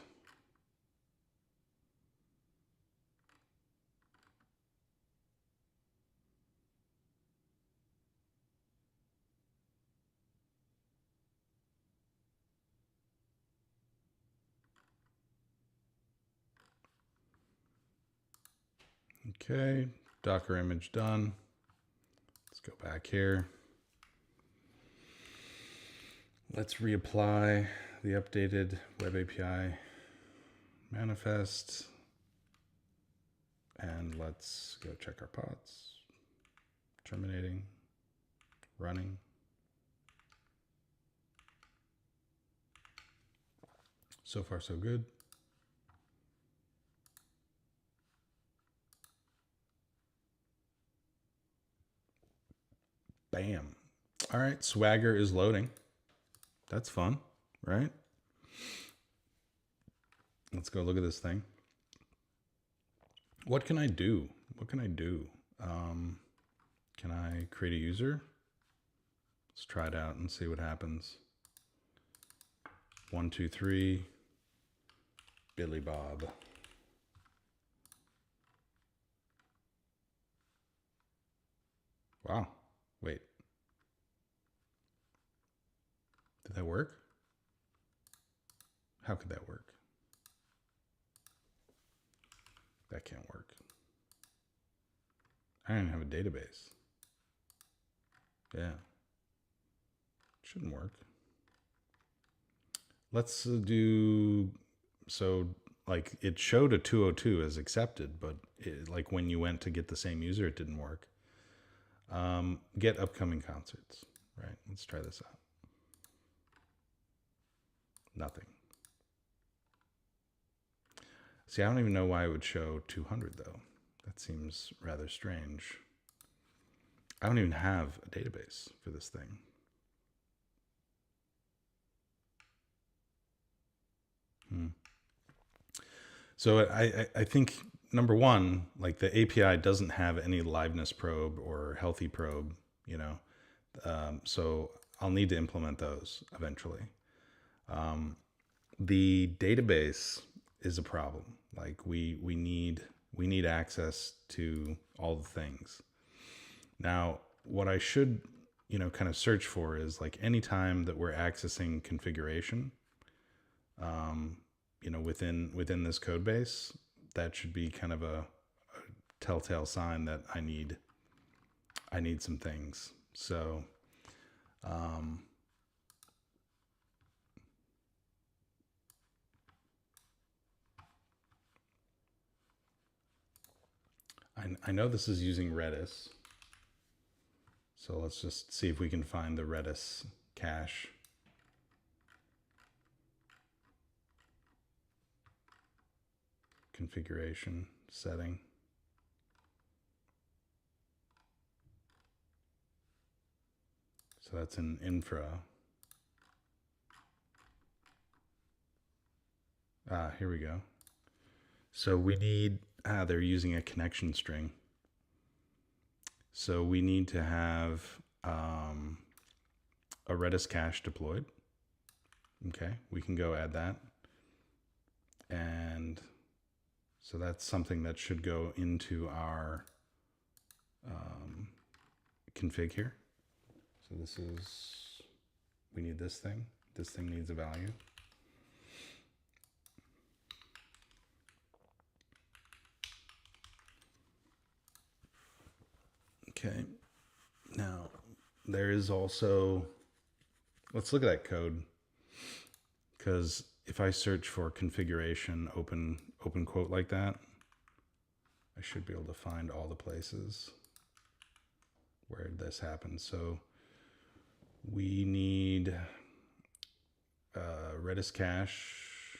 Okay, Docker image done. Let's go back here. Let's reapply the updated Web API manifest. And let's go check our pods. Terminating, running. So far, so good. Bam. All right, Swagger is loading. That's fun, right? Let's go look at this thing. What can I do? What can I do? Can I create a user? Let's try it out and see what happens. 1, 2, 3, Billy Bob. Wow, wait. Did that work? How could that work? That can't work. I don't even have a database. Yeah. Shouldn't work. Let's do, so like it showed a 202 as accepted, but like when you went to get the same user, it didn't work. Get upcoming concerts, right? Let's try this out. Nothing. See, I don't even know why it would show 200 though. That seems rather strange. I don't even have a database for this thing. So I think number one, like the API doesn't have any liveness probe or healthy probe, you know. So I'll need to implement those eventually. The database is a problem. Like we need access to all the things. Now, what I should, you know, kind of search for is like anytime that we're accessing configuration, you know, within this code base, that should be kind of a telltale sign that I need some things. So, I know this is using Redis. So let's just see if we can find the Redis cache. Configuration setting. So that's in infra. Here we go. So we need, they're using a connection string. So we need to have a Redis cache deployed. Okay, we can go add that. And so that's something that should go into our config here. So this is, we need this thing. This thing needs a value. Okay, now there is also, let's look at that code, because if I search for configuration, open quote like that, I should be able to find all the places where this happens. So we need Redis Cache.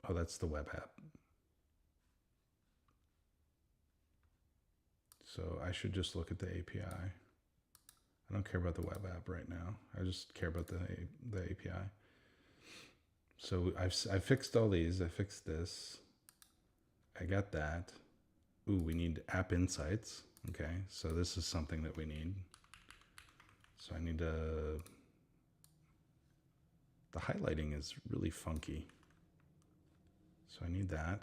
Oh, that's the web app. So I should just look at the API. I don't care about the web app right now. I just care about the API. So I've fixed all these. I fixed this. I got that. Ooh, we need app insights. Okay, so this is something that we need. So I need to, the highlighting is really funky. So I need that.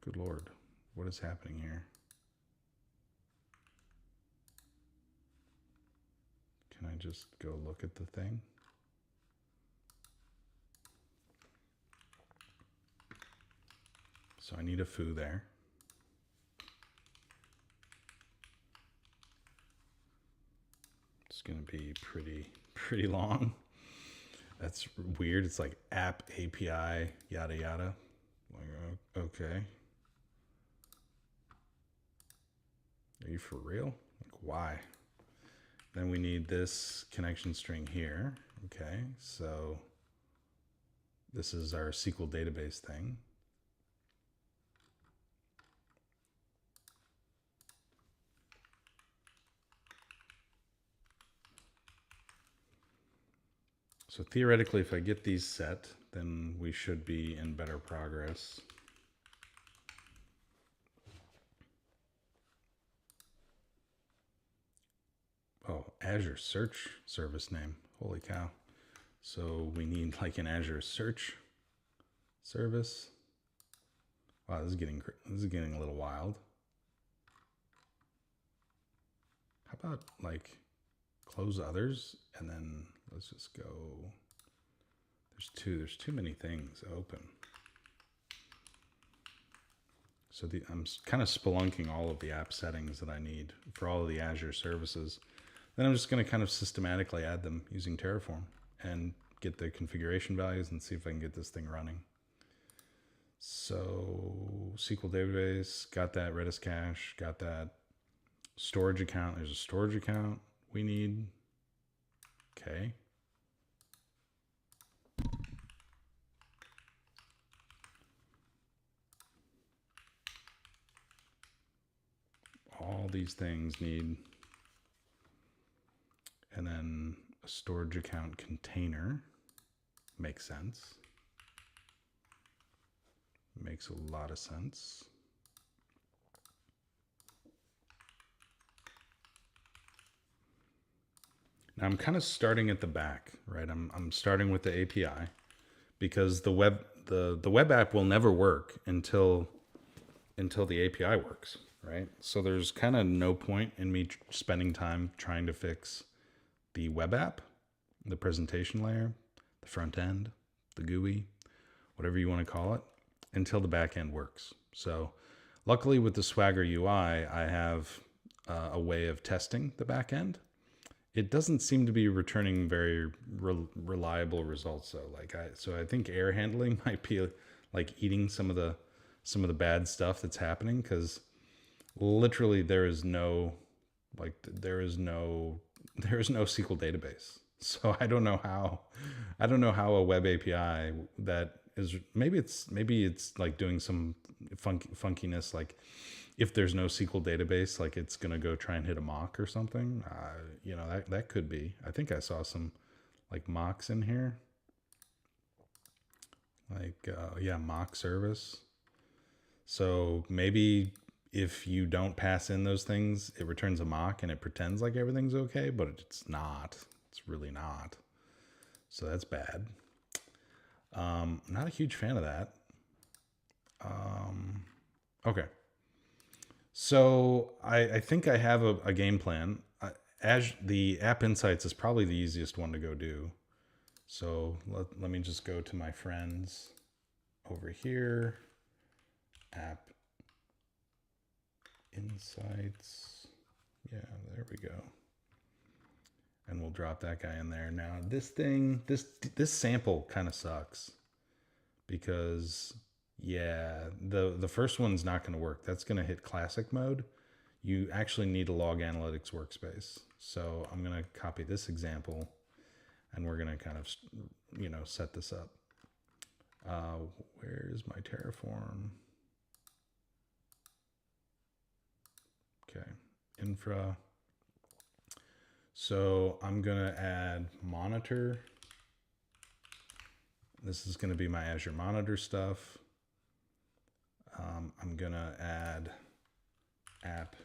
Good Lord, what is happening here? Can I just go look at the thing? So I need a foo there. It's gonna be pretty long. That's weird. It's like app API, yada yada. Like, okay. Are you for real? Like, why? Then we need this connection string here. Okay, so this is our SQL database thing. So theoretically, if I get these set, then we should be in better progress. Oh, Azure Search Service name. Holy cow. So we need like an Azure Search Service. Wow, this is getting a little wild. How about like close others and then let's just go. There's too many things open. So I'm kind of spelunking all of the app settings that I need for all of the Azure services. Then I'm just going to kind of systematically add them using Terraform and get the configuration values and see if I can get this thing running. So SQL database, got that. Redis Cache, got that. Storage account, there's a storage account we need. Okay. All these things need, and then a storage account container makes sense. Makes a lot of sense. Now I'm kind of starting at the back, right? I'm starting with the API because the web app will never work until the API works, right? So there's kind of no point in me spending time trying to fix the web app, the presentation layer, the front end, the GUI, whatever you want to call it, until the back end works. So luckily with the Swagger UI, I have a way of testing the back end. It doesn't seem to be returning very reliable results though. So I think error handling might be like eating some of the bad stuff that's happening, because literally there is no SQL database. So I don't know how a web API that is maybe it's like doing some funkiness, like if there's no SQL database, like it's gonna go try and hit a mock or something. That could be. I think I saw some like mocks in here. Mock service. So maybe if you don't pass in those things, it returns a mock and it pretends like everything's okay, but it's not. It's really not. So that's bad. Not a huge fan of that. Okay. So I think I have a game plan. The App Insights is probably the easiest one to go do. So let me just go to my friends over here. App Insights. Yeah, there we go. And we'll drop that guy in there. Now this sample kind of sucks because the first one's not going to work. That's going to hit classic mode. You actually need a log analytics workspace. So I'm going to copy this example and we're going to kind of, set this up. Where's my Terraform? Okay, infra. So I'm going to add monitor. This is going to be my Azure Monitor stuff. I'm going to add app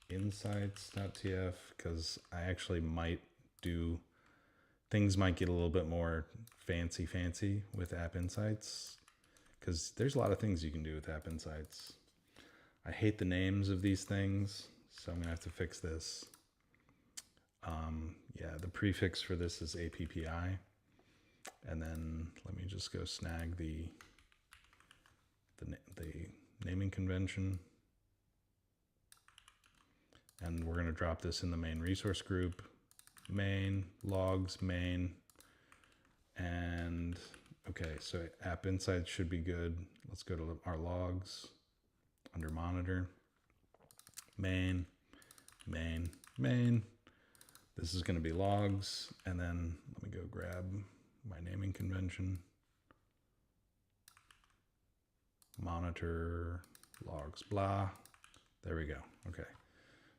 insights.tf because I actually things might get a little bit more fancy with App Insights, because there's a lot of things you can do with App Insights. I hate the names of these things, so I'm going to have to fix this. The prefix for this is APPI. And then let me just go snag the naming convention. And we're going to drop this in the main resource group. Main, logs, main. And okay, so App Insights should be good. Let's go to our logs under monitor. Main. This is going to be logs. And then let me go grab my naming convention. Monitor, logs, blah. There we go. Okay.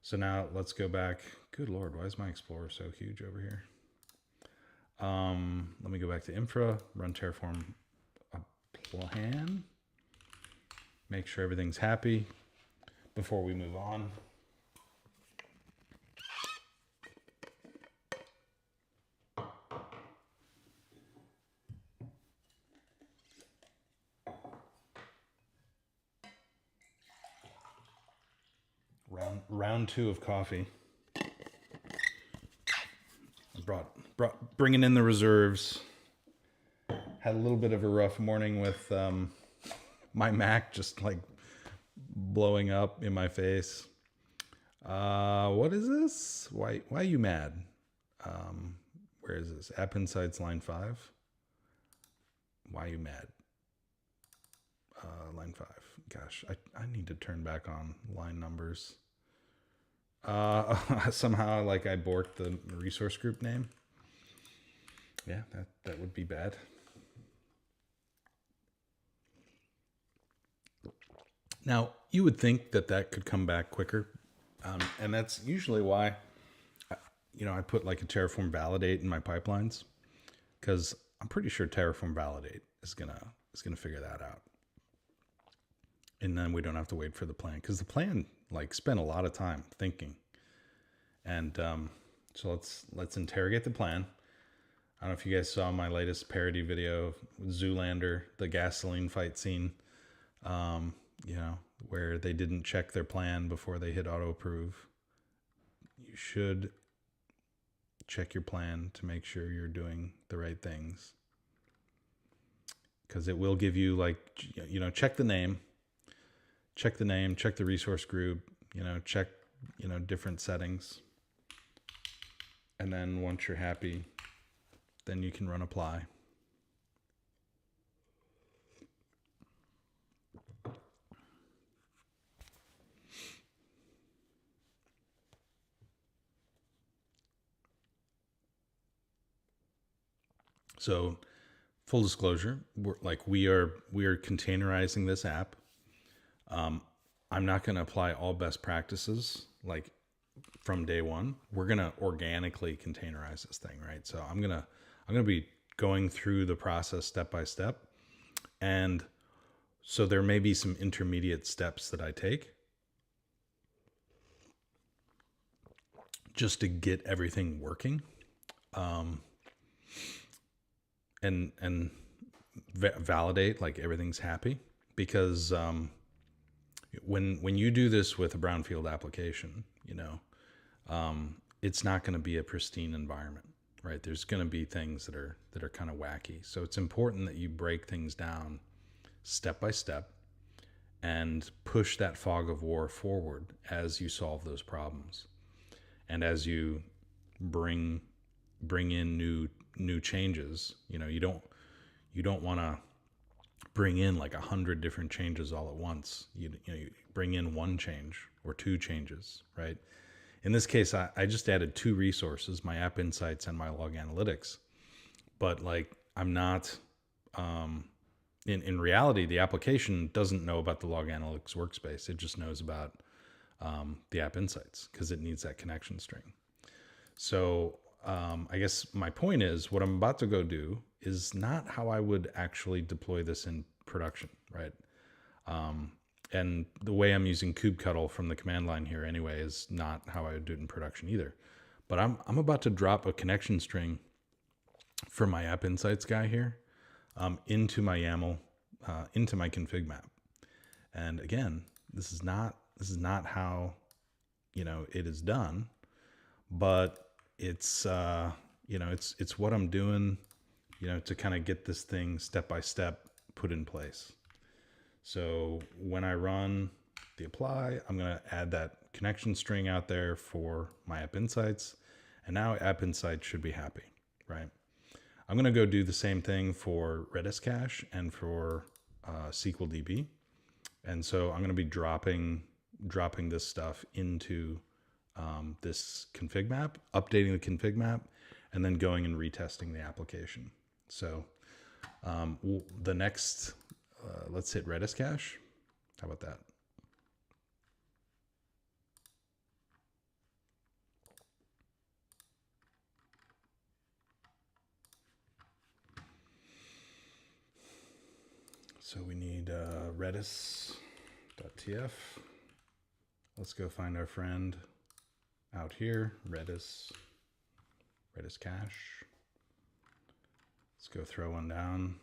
So now let's go back. Good Lord, why is my Explorer so huge over here? Let me go back to infra, run Terraform plan, make sure everything's happy before we move on. Round two of coffee. Bringing in the reserves. Had a little bit of a rough morning with my Mac just like blowing up in my face. What is this? Why are you mad? Where is this? App Insights line 5. Why are you mad? Line 5. Gosh, I need to turn back on line numbers. Somehow like I borked the resource group name. Yeah, that would be bad. Now, you would think that could come back quicker. And that's usually why, I put like a Terraform validate in my pipelines, because I'm pretty sure Terraform validate is gonna figure that out. And then we don't have to wait for the plan, because the plan like spent a lot of time thinking. And so let's interrogate the plan. I don't know if you guys saw my latest parody video, Zoolander, the gasoline fight scene, where they didn't check their plan before they hit auto approve. You should check your plan to make sure you're doing the right things, because it will give you check the name, check the resource group, check, different settings. And then once you're happy, then you can run apply. So full disclosure, we are containerizing this app. I'm not going to apply all best practices like from day one. We're going to organically containerize this thing, right? So I'm going to be going through the process step by step. And so there may be some intermediate steps that I take just to get everything working. And validate like everything's happy, because when you do this with a brownfield application, it's not going to be a pristine environment, right? There's going to be things that are kind of wacky. So it's important that you break things down step by step and push that fog of war forward as you solve those problems, and as you bring in new changes. You don't want to bring in like 100 different changes all at once. You bring in one change or two changes, right? In this case, I just added 2 resources, my App Insights and my Log Analytics. But like, I'm not, in reality, the application doesn't know about the Log Analytics workspace. It just knows about the App Insights, because it needs that connection string. So I guess my point is, what I'm about to go do is not how I would actually deploy this in production, right? And the way I'm using kubectl from the command line here anyway is not how I would do it in production either. But I'm about to drop a connection string for my App Insights guy here into my YAML, into my config map. And again, this is not how it is done, but it's it's what I'm doing, to kind of get this thing step by step put in place. So when I run the apply, I'm going to add that connection string out there for my App Insights, and now App Insights should be happy, right? I'm going to go do the same thing for Redis Cache and for SQL DB. And so I'm going to be dropping this stuff into this config map, updating the config map, and then going and retesting the application. So the next, let's hit Redis Cache. How about that? So we need redis.tf. Let's go find our friend out here, Redis Cache. Let's go throw one down.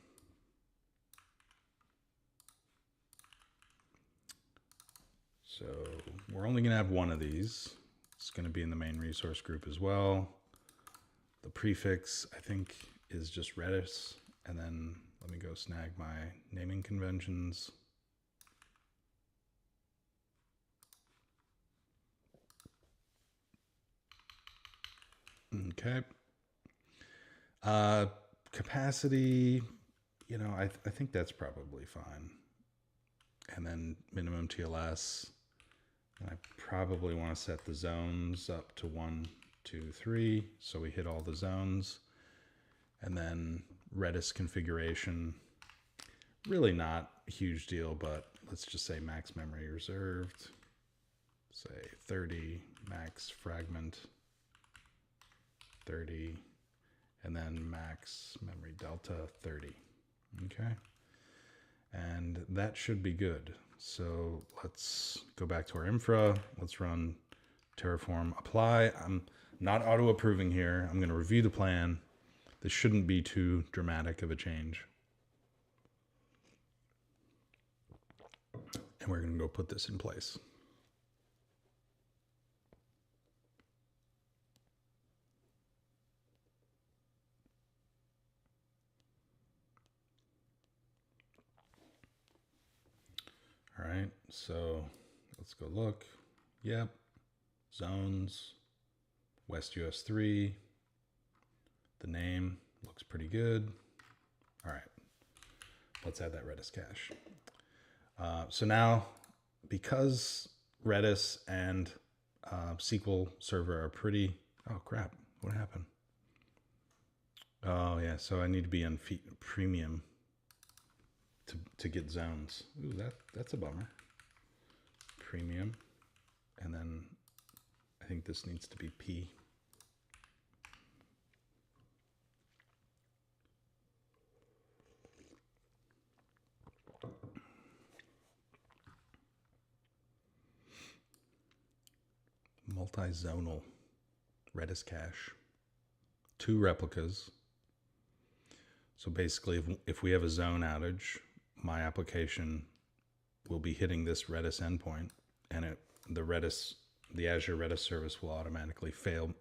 So we're only going to have one of these. It's going to be in the main resource group as well. The prefix, I think, is just Redis. And then let me go snag my naming conventions. Okay. Capacity, you know, I think that's probably fine. And then minimum TLS. And I probably want to set the zones up to 1, 2, 3. So we hit all the zones. And then Redis configuration, really not a huge deal, but let's just say max memory reserved. Say 30, max fragment 30, and then max memory delta 30. Okay. And that should be good. So let's go back to our infra. Let's run Terraform apply. I'm not auto approving here. I'm going to review the plan. This shouldn't be too dramatic of a change. And we're going to go put this in place. All right, so let's go look. Yep, zones, West US 3. The name looks pretty good. All right, let's add that Redis cache. So now, because Redis and SQL Server are pretty, oh crap, what happened? Oh yeah, so I need to be on premium to get zones. Ooh, that's a bummer. Premium, and then I think this needs to be P. Multi-zonal Redis cache. 2 replicas. So basically, if we have a zone outage, my application will be hitting this Redis endpoint, and the Azure Redis service will automatically fail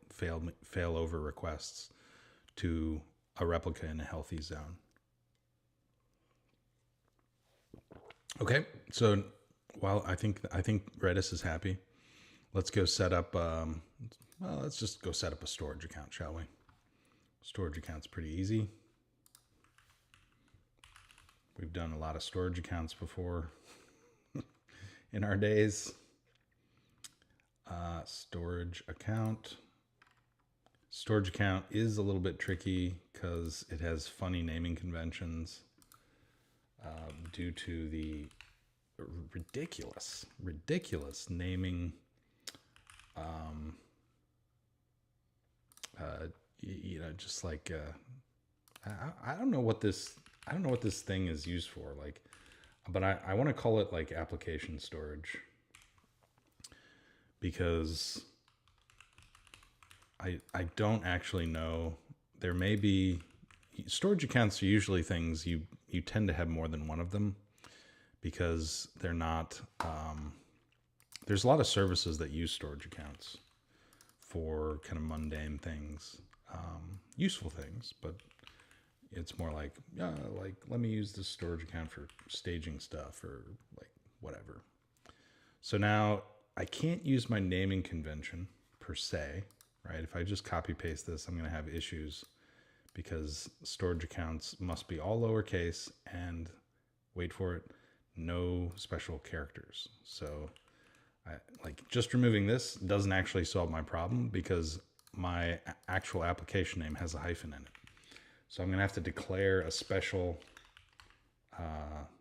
over requests to a replica in a healthy zone. Okay, so while I think Redis is happy, let's go set up. Well, let's just go set up a storage account, shall we? Storage account's pretty easy. We've done a lot of storage accounts before in our days. Storage account. Storage account is a little bit tricky because it has funny naming conventions due to the ridiculous naming. You know, just like I don't know what this thing is used for, like, but I want to call it like application storage, because I don't actually know. There may be storage accounts are usually things you tend to have more than one of them, because they're not there's a lot of services that use storage accounts for kind of mundane things, useful things, but it's more like, like, let me use this storage account for staging stuff or like whatever. So now I can't use my naming convention per se, right? If I just copy paste this, I'm going to have issues because storage accounts must be all lowercase and, wait for it, no special characters. So just removing this doesn't actually solve my problem because my actual application name has a hyphen in it. So I'm going to have to declare a special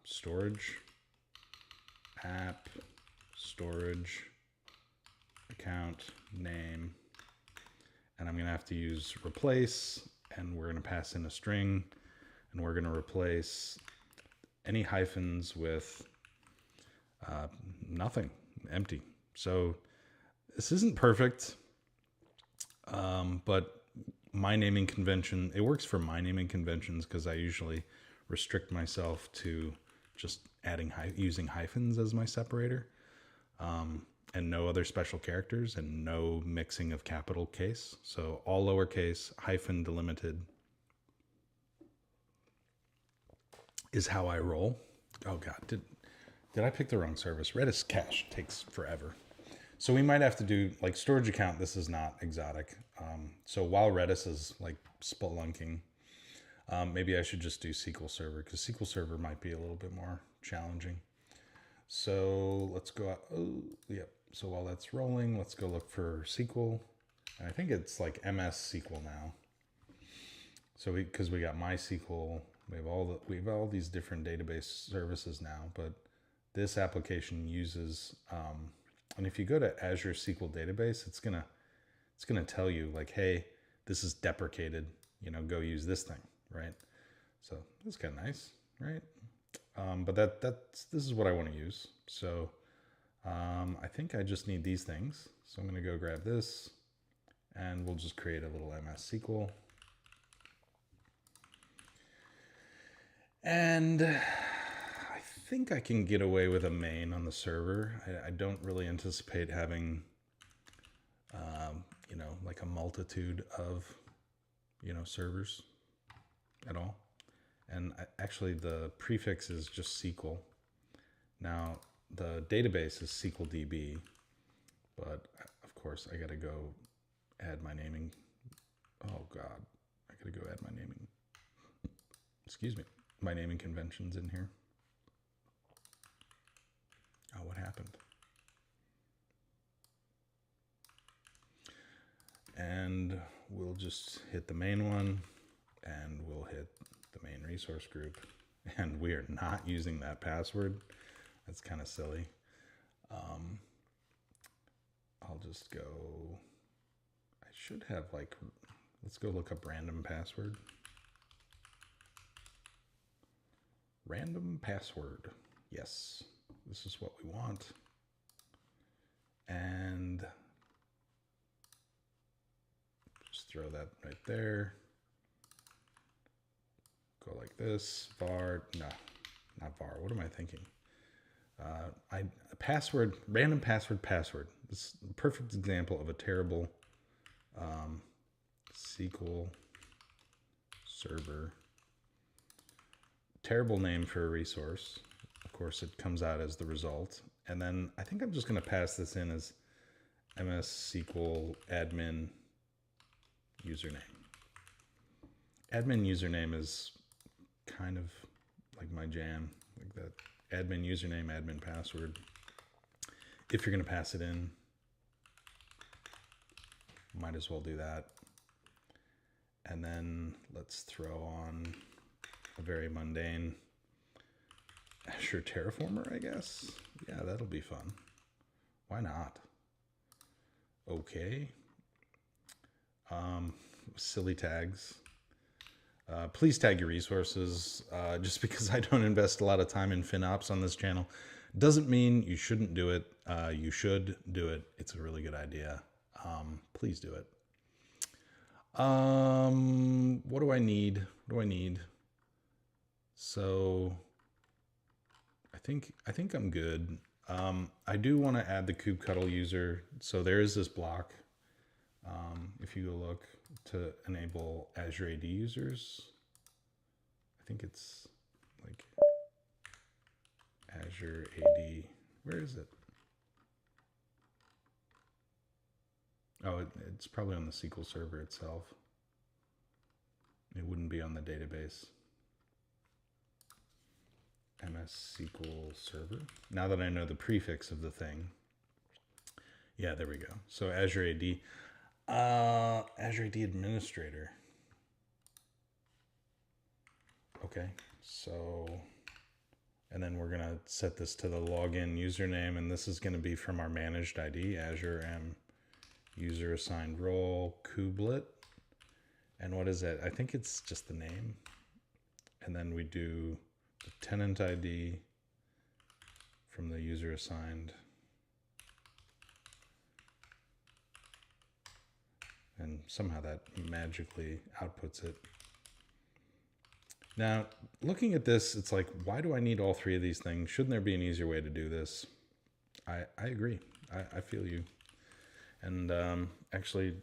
storage app storage account name. And I'm going to have to use replace, and we're going to pass in a string, and we're going to replace any hyphens with nothing, empty. So this isn't perfect, but my naming convention, it works for my naming conventions because I usually restrict myself to just using hyphens as my separator, and no other special characters and no mixing of capital case. So all lowercase, hyphen delimited is how I roll. Oh God, did I pick the wrong service? Redis Cache takes forever. So we might have to do like storage account. This is not exotic. So while Redis is like spelunking, maybe I should just do SQL Server because SQL Server might be a little bit more challenging. So let's go out. Oh, yep. So while that's rolling, let's go look for SQL. And I think it's like MS SQL now. So because we got MySQL, we have all these different database services now, but this application uses, and if you go to Azure SQL Database, it's gonna tell you like, hey, this is deprecated. You know, go use this thing, right? So that's kind of nice, right? But this is what I want to use. So I think I just need these things. So I'm going to go grab this, and we'll just create a little MS SQL. And I think I can get away with a main on the server. I don't really anticipate having, you know, like a multitude of, you know, servers at all. And actually the prefix is just SQL. Now the database is SQL DB, but of course I got to go add my naming. Oh God, I got to go add my naming. Excuse me. My naming conventions in here. Oh, what happened? And we'll just hit the main one, and we'll hit the main resource group. And we are not using that password. That's kind of silly. I'll just go, I should have like, let's go look up random password. Random password. Yes, this is what we want. And just throw that right there. Go like this. Var, no, not var. What am I thinking? Password, random password. This is a perfect example of a terrible SQL server. Terrible name for a resource. Of course, it comes out as the result. And then I think I'm just going to pass this in as MS SQL admin username. Admin username is kind of like my jam, like that. Admin username, admin password. If you're going to pass it in, might as well do that. And then let's throw on a very mundane Azure Terraformer, I guess. Yeah, that'll be fun. Why not? Okay. Silly tags. Please tag your resources. Just because I don't invest a lot of time in FinOps on this channel doesn't mean you shouldn't do it. You should do it. It's a really good idea. Please do it. What do I need? So I think I'm good. I do want to add the kubectl user. So there is this block. If you go look to enable Azure AD users, I think it's like Azure AD. Where is it? Oh, it's probably on the SQL server itself. It wouldn't be on the database. MS SQL server. Now that I know the prefix of the thing. Yeah, there we go. So Azure AD. Azure AD administrator. Okay, so, and then we're gonna set this to the login username, and this is gonna be from our managed ID, Azure M user assigned role, kubelet. And what is it? I think it's just the name. And then we do the tenant ID from the user assigned. And somehow that magically outputs it. Now, looking at this, it's like, why do I need all three of these things? Shouldn't there be an easier way to do this? I agree. I feel you. And actually,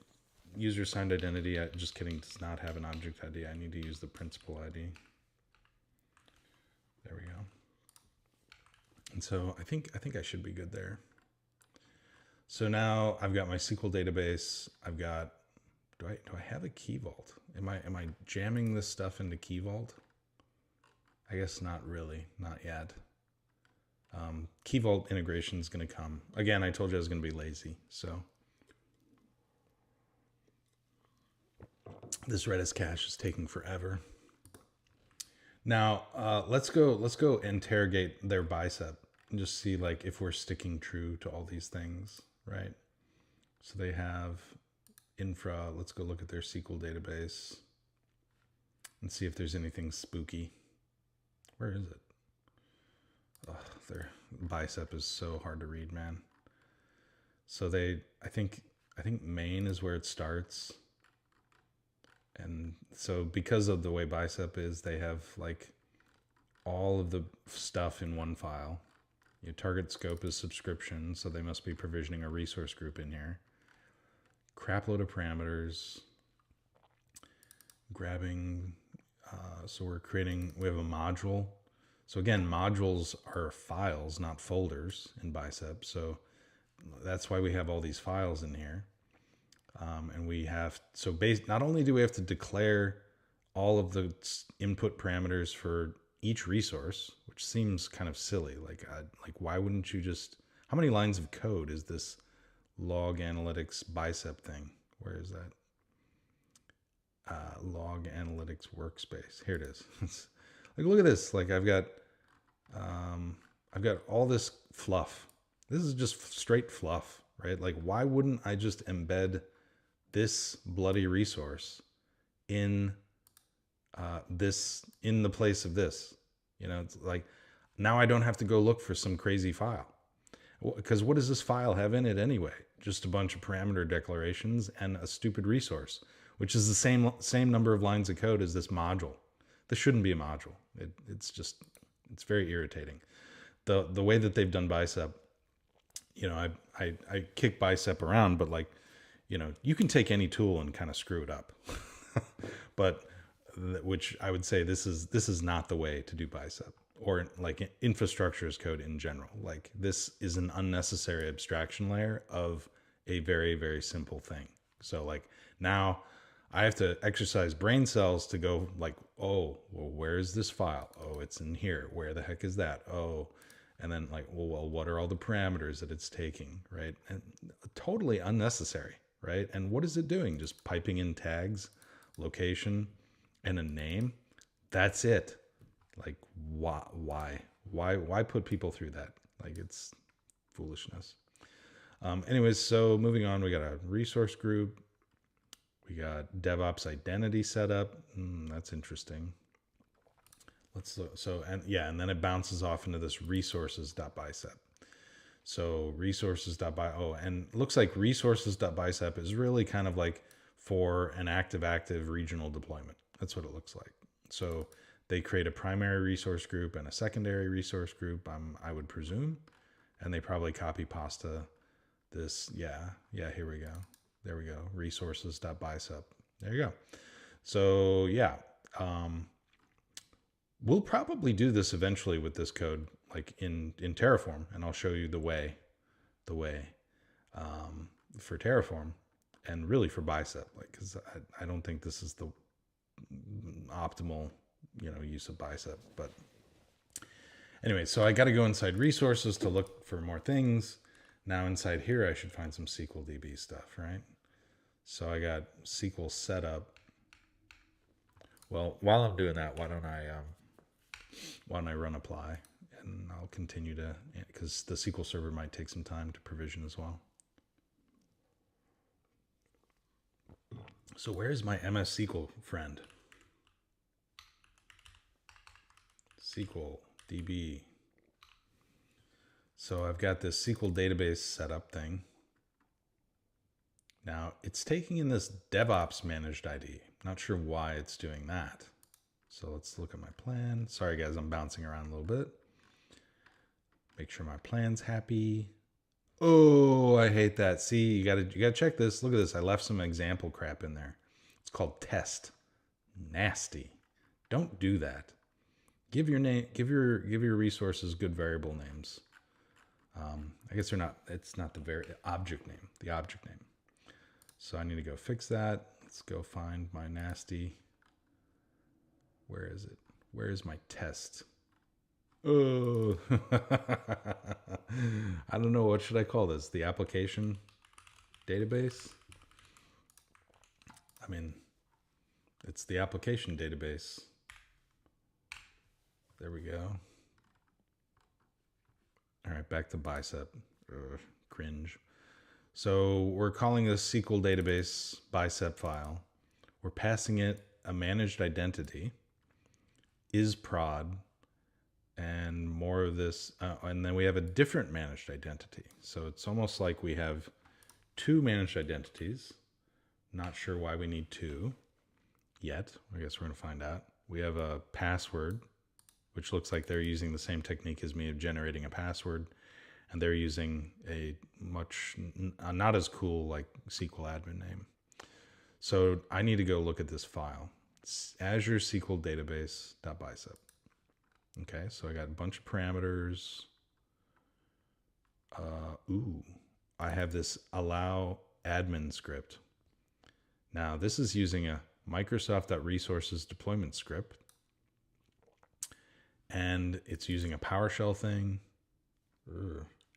user-assigned identity, just kidding, does not have an object ID. I need to use the principal ID. There we go. And so I think I should be good there. So now I've got my SQL database. I've got, do I have a key vault? Am I jamming this stuff into key vault? I guess not really, not yet. Key vault integration is going to come. Again, I told you I was going to be lazy, so. This Redis cache is taking forever. Now, let's go interrogate their Bicep and just see like if we're sticking true to all these things, right? So they have infra. Let's go look at their SQL database and see if there's anything spooky. Where is it? Oh, their Bicep is so hard to read, man. So I think main is where it starts. And so because of the way Bicep is, they have like all of the stuff in one file. Your target scope is subscription, so they must be provisioning a resource group in here. Crap load of parameters. Grabbing, so we have a module. So again, modules are files, not folders in Bicep. So that's why we have all these files in here. And we have, so not only do we have to declare all of the input parameters for each resource, which seems kind of silly. Like why wouldn't you just, how many lines of code is this log analytics Bicep thing? Where is that? Log analytics workspace. Here it is. Like, look at this. Like I've got all this fluff. This is just straight fluff, right? Like, why wouldn't I just embed this bloody resource in the place of this? You know, it's like, now I don't have to go look for some crazy file. Because what does this file have in it anyway? Just a bunch of parameter declarations and a stupid resource, which is the same number of lines of code as this module. This shouldn't be a module. It's very irritating. The way that they've done Bicep, you know, I kick Bicep around, but like, you know, you can take any tool and kind of screw it up. But which I would say this is not the way to do Bicep, or like infrastructure as code in general. Like, this is an unnecessary abstraction layer of a very, very simple thing. So like, now I have to exercise brain cells to go like, oh, well, where is this file? Oh, it's in here. Where the heck is that? Oh, and then like, well, what are all the parameters that it's taking, right? And totally unnecessary, right? And what is it doing? Just piping in tags, location, and a name. That's it. Like, why put people through that? Like, it's foolishness. Anyways, so moving on, we got a resource group. We got DevOps identity set up. That's interesting. And then it bounces off into this resources.bicep. So resources.bicep. And it looks like resources.bicep is really kind of like for an active regional deployment. That's what it looks like. So they create a primary resource group and a secondary resource group, I would presume. And they probably copy pasta this. Yeah, here we go. There we go. Resources.bicep. There you go. So yeah, we'll probably do this eventually with this code, like in Terraform, and I'll show you the way for Terraform, and really for Bicep, like, because I don't think this is the optimal, you know, use of Bicep. But anyway, so I got to go inside resources to look for more things. Now inside here, I should find some SQL DB stuff, right? So I got SQL setup. Well, while I'm doing that, why don't I run apply, and I'll continue to, because the SQL server might take some time to provision as well. So where's my MS SQL friend? SQL DB. So I've got this SQL database setup thing. Now it's taking in this DevOps managed ID. Not sure why it's doing that. So let's look at my plan. Sorry guys, I'm bouncing around a little bit. Make sure my plan's happy. Oh, I hate that. See, you gotta check this. Look at this. I left some example crap in there. It's called test. Nasty. Don't do that. Give your name, give your resources good variable names. I guess they're not. It's not the object name. The object name. So I need to go fix that. Let's go find my nasty. Where is it? Where is my test? Oh, I don't know. What should I call this? The application database? I mean, it's the application database. There we go. All right, back to Bicep. Cringe. So we're calling this SQL database Bicep file. We're passing it a managed identity, is prod, and more of this, and then we have a different managed identity. So it's almost like we have two managed identities. Not sure why we need two yet. I guess we're going to find out. We have a password, which looks like they're using the same technique as me of generating a password, and they're using a much not as cool like SQL admin name. So I need to go look at this file. It's Azure SQL database.bicep. Okay, so I got a bunch of parameters. I have this allow admin script. Now this is using a Microsoft.resources deployment script, and it's using a PowerShell thing.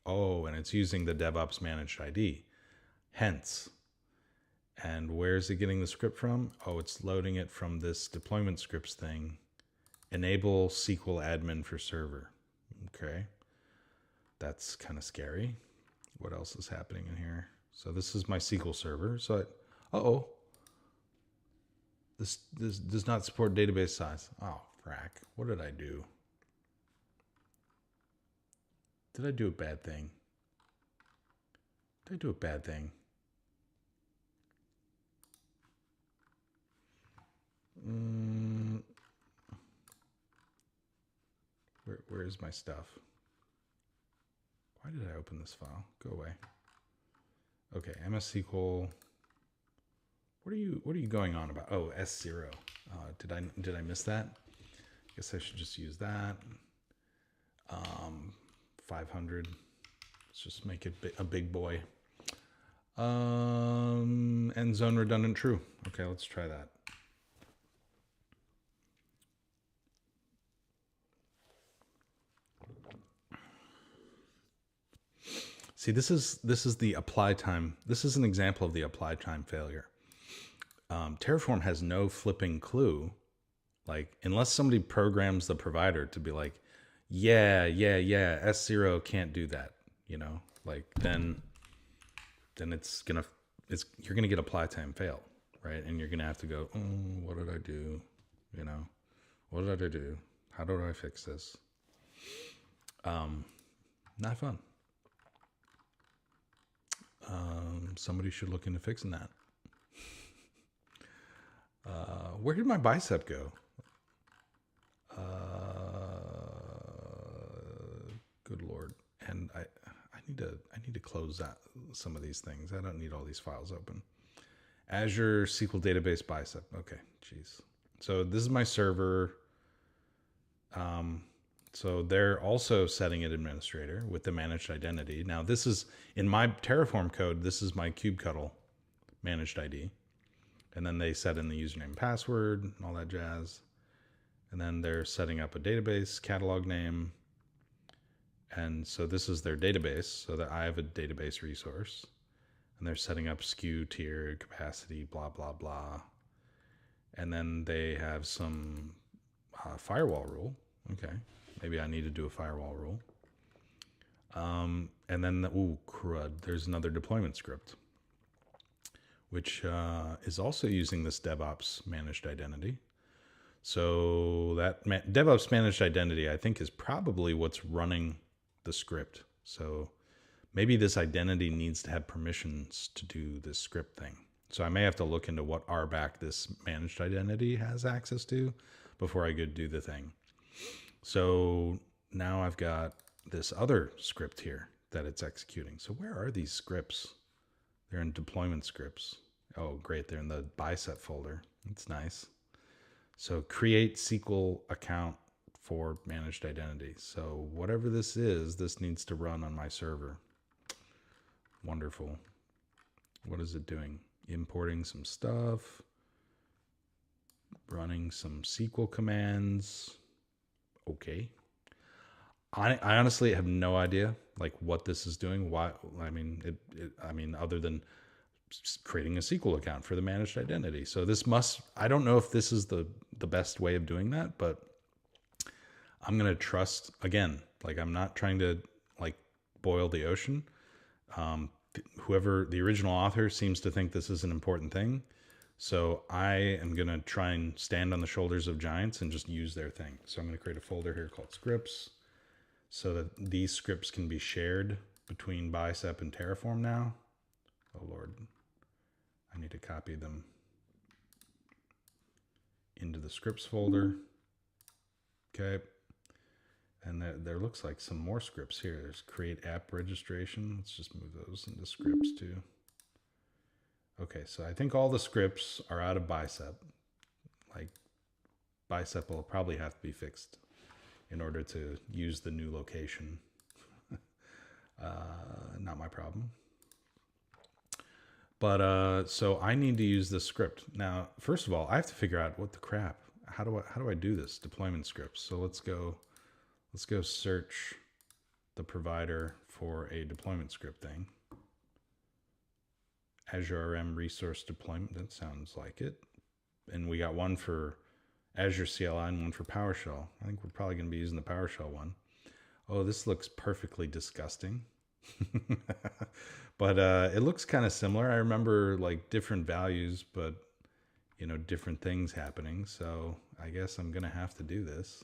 Oh, and it's using the DevOps managed ID. Hence, and where's it getting the script from? Oh, it's loading it from this deployment scripts thing. Enable SQL admin for server. Okay, that's kind of scary. What else is happening in here? So this is my SQL server. So this does not support database size. Oh, frack. What did I do? Did I do a bad thing? Did I do a bad thing? Where is my stuff? Why did I open this file? Go away. Okay, MS SQL. What are you going on about? Oh, S0. Did I miss that? I guess I should just use that. 500. Let's just make it a big boy. End zone redundant true. Okay, let's try that. See, this is the apply time. This is an example of the apply time failure. Terraform has no flipping clue. Like, unless somebody programs the provider to be like, yeah, S0 can't do that, you know, like then you're gonna get apply time fail, right? And you're gonna have to go, what did I do? You know, what did I do? How do I fix this? Not fun. Somebody should look into fixing that. Where did my Bicep go? Good Lord. And I need to close out some of these things. I don't need all these files open. Azure SQL Database Bicep. Okay, geez. So this is my server. So they're also setting an administrator with the managed identity. Now this is, in my Terraform code, this is my kubectl managed ID. And then they set in the username and password and all that jazz. And then they're setting up a database catalog name. And so this is their database, so that I have a database resource. And they're setting up SKU, tier, capacity, blah, blah, blah. And then they have some firewall rule. Okay, maybe I need to do a firewall rule. And then, crud, there's another deployment script, which is also using this DevOps managed identity. So that DevOps managed identity, I think, is probably what's running the script. So maybe this identity needs to have permissions to do this script thing. So I may have to look into what RBAC this managed identity has access to before I could do the thing. So now I've got this other script here that it's executing. So where are these scripts? They're in deployment scripts. Oh, great. They're in the Bicep folder. It's nice. So create SQL account for managed identity. So whatever this is, this needs to run on my server. Wonderful. What is it doing? Importing some stuff, running some SQL commands. Okay. I honestly have no idea like what this is doing. Why? I mean, other than creating a SQL account for the managed identity. So this must, I don't know if this is the best way of doing that, but I'm going to trust, again, like I'm not trying to like boil the ocean. Whoever the original author seems to think this is an important thing. So I am going to try and stand on the shoulders of giants and just use their thing. So I'm going to create a folder here called scripts so that these scripts can be shared between Bicep and Terraform now. Oh, Lord. I need to copy them into the scripts folder. Okay. And there looks like some more scripts here. There's create app registration. Let's just move those into scripts too. Okay, so I think all the scripts are out of Bicep. Like Bicep will probably have to be fixed in order to use the new location. Not my problem. But so I need to use this script. Now, first of all, I have to figure out what the crap. How do I do this deployment scripts? So let's go search the provider for a deployment script thing. Azure RM resource deployment, that sounds like it. And we got one for Azure CLI and one for PowerShell. I think we're probably going to be using the PowerShell one. Oh, this looks perfectly disgusting. But it looks kind of similar. I remember like different values, but you know, different things happening. So I guess I'm going to have to do this.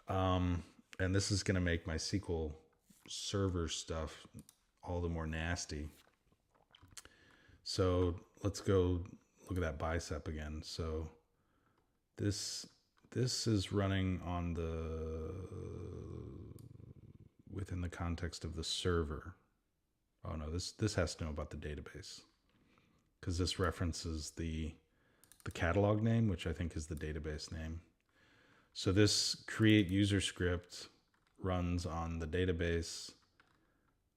And this is going to make my SQL server stuff all the more nasty. So let's go look at that Bicep again. So this is running on within the context of the server. Oh no, this has to know about the database because this references the catalog name, which I think is the database name. So this create user script runs on the database,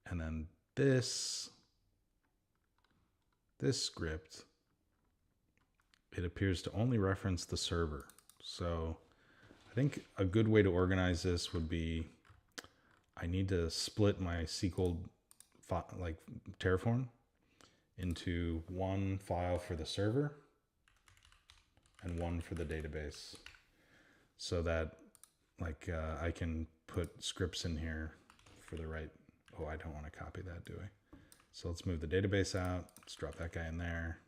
and then this script, it appears to only reference the server. So I think a good way to organize this would be I need to split my SQL like Terraform into one file for the server and one for the database so that like I can put scripts in here for the right. Oh, I don't want to copy that, do I? So let's move the database out. Let's drop that guy in there.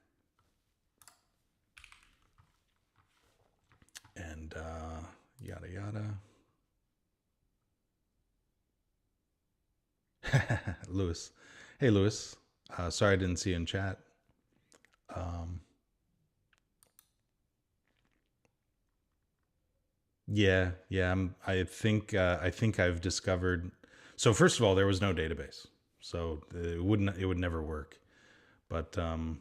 And yada, yada. Lewis. Hey, Lewis. Sorry I didn't see you in chat. Yeah. I think I've discovered. So first of all, there was no database, so it would never work. But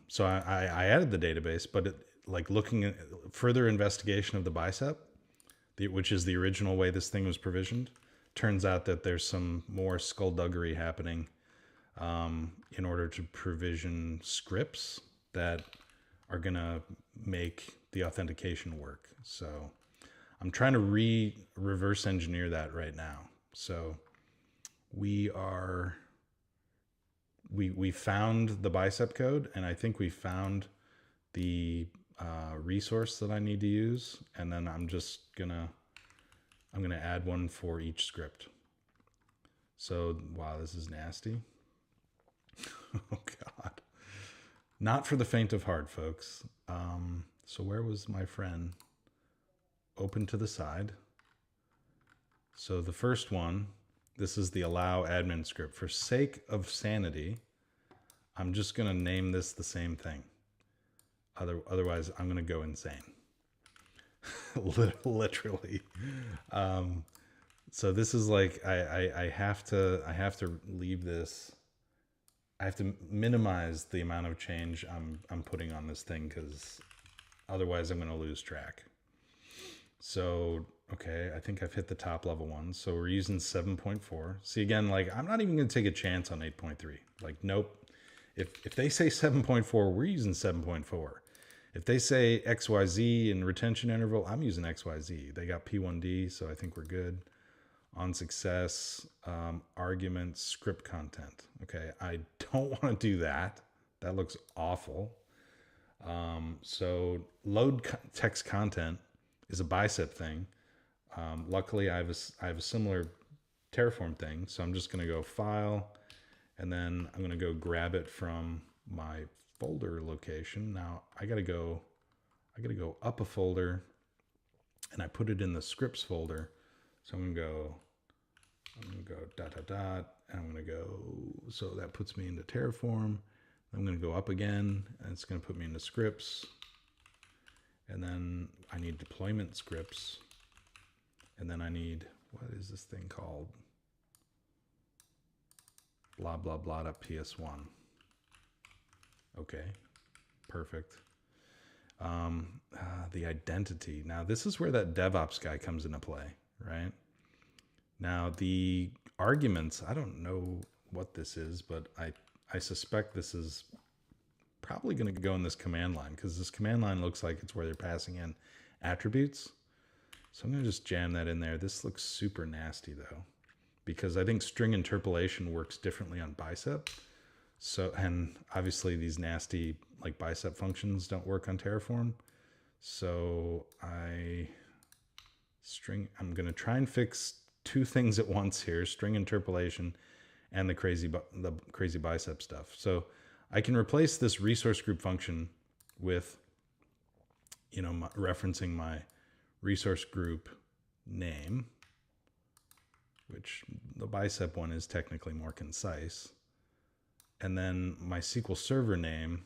so I added the database, but like looking at further investigation of the Bicep, which is the original way this thing was provisioned, turns out that there's some more skullduggery happening in order to provision scripts that are going to make the authentication work. So I'm trying to reverse engineer that right now. So we found the Bicep code, and I think we found the resource that I need to use, and then I'm gonna add one for each script. So wow, this is nasty. Oh God, not for the faint of heart, folks. So where was my friend? open to the side. So the first one, this is the allow admin script. For sake of sanity, I'm just going to name this the same thing. Otherwise, I'm going to go insane. Literally. So this is like, I have to leave this. I have to minimize the amount of change I'm putting on this thing, because otherwise I'm going to lose track. So, okay, I think I've hit the top level one. So we're using 7.4. See, again, like, I'm not even going to take a chance on 8.3. Like, nope. If they say 7.4, we're using 7.4. If they say XYZ in retention interval, I'm using XYZ. They got P1D, so I think we're good. On success, arguments, script content. Okay, I don't want to do that. That looks awful. So load text content is a Bicep thing. Luckily, I have a similar Terraform thing, so I'm just going to go File, and then I'm going to go grab it from my folder location. Now I got to go up a folder, and I put it in the scripts folder. So I'm gonna go dot dot dot, and I'm gonna go. So that puts me into Terraform. I'm gonna go up again, and it's gonna put me into scripts. And then I need deployment scripts. And then I need, what is this thing called? Blah, blah, blah, .ps1. Okay, perfect. The identity. Now this is where that DevOps guy comes into play, right? Now the arguments, I don't know what this is, but I suspect this is probably going to go in this command line, because this command line looks like it's where they're passing in attributes. So I'm going to just jam that in there. This looks super nasty though, because I think string interpolation works differently on Bicep. So, and obviously these nasty like Bicep functions don't work on Terraform. So I'm going to try and fix two things at once here: string interpolation and the crazy Bicep stuff. So I can replace this resource group function with, you know, referencing my resource group name, which the Bicep one is technically more concise. And then my SQL Server name,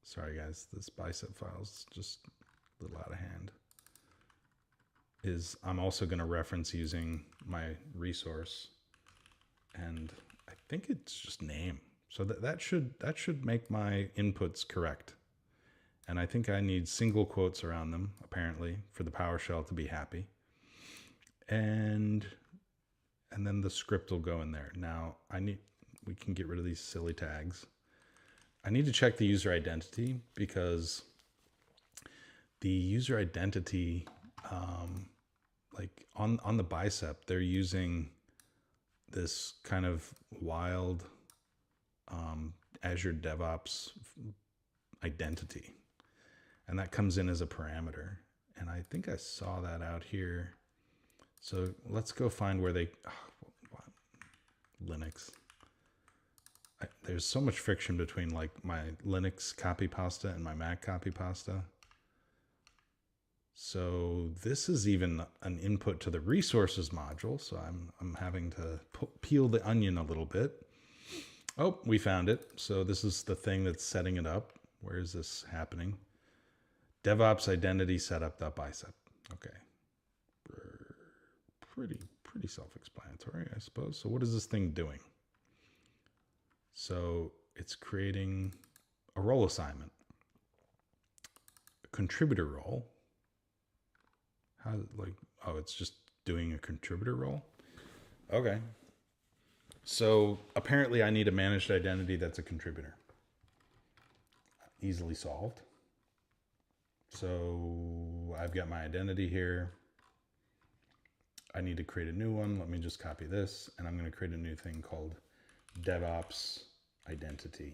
sorry guys, this Bicep file's just a little out of hand, is I'm also going to reference using my resource, and I think it's just name. So that should make my inputs correct. And I think I need single quotes around them, apparently, for the PowerShell to be happy. And then the script will go in there. Now we can get rid of these silly tags. I need to check the user identity, because the user identity, like on the Bicep, they're using this kind of wild Azure DevOps identity, and that comes in as a parameter. And I think I saw that out here. So let's go find where they, Linux. There's so much friction between like my Linux copy pasta and my Mac copy pasta. So this is even an input to the resources module. So I'm having to peel the onion a little bit. Oh, we found it. So this is the thing that's setting it up. Where is this happening? DevOps identity setup.bicep. Okay. Pretty self-explanatory, I suppose. So what is this thing doing? So it's creating a role assignment, a contributor role. How, like, oh, it's just doing a contributor role? Okay. So apparently I need a managed identity that's a contributor. Easily solved. So I've got my identity here. I need to create a new one. Let me just copy this, and I'm going to create a new thing called DevOps identity.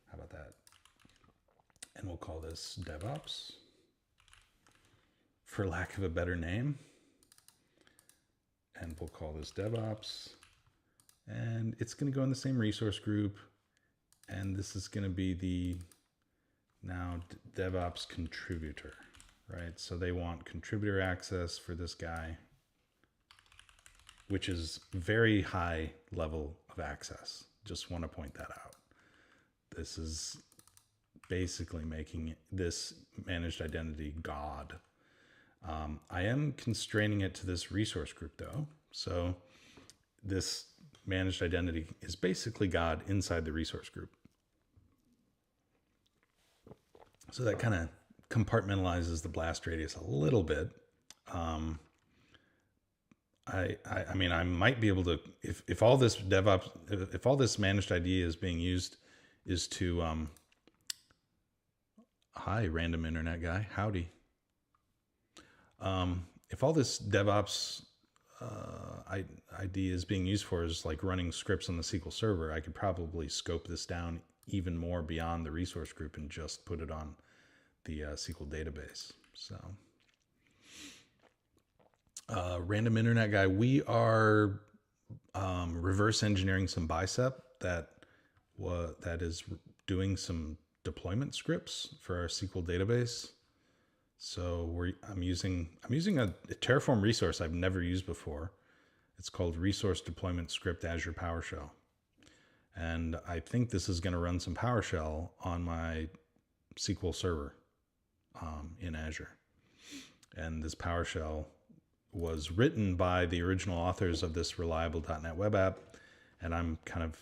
How about that? And we'll call this DevOps, for lack of a better name. And we'll call this DevOps, and it's going to go in the same resource group. And this is going to be the now DevOps contributor. right? So they want contributor access for this guy, which is very high level of access. Just want to point that out. This is basically making this managed identity God. I am constraining it to this resource group though. So this managed identity is basically God inside the resource group. So that kind of compartmentalizes the blast radius a little bit. I mean, I might be able to, if all this DevOps, if all this managed ID is being used is to, hi, random internet guy, howdy. If all this DevOps ID is being used for is like running scripts on the SQL Server, I could probably scope this down even more beyond the resource group and just put it on the SQL database. So, random internet guy, we are reverse engineering some Bicep that is doing some deployment scripts for our SQL database. So I'm using a Terraform resource I've never used before. It's called Resource Deployment Script Azure PowerShell. And I think this is going to run some PowerShell on my SQL server in Azure. And this PowerShell was written by the original authors of this reliable .NET web app. And I'm kind of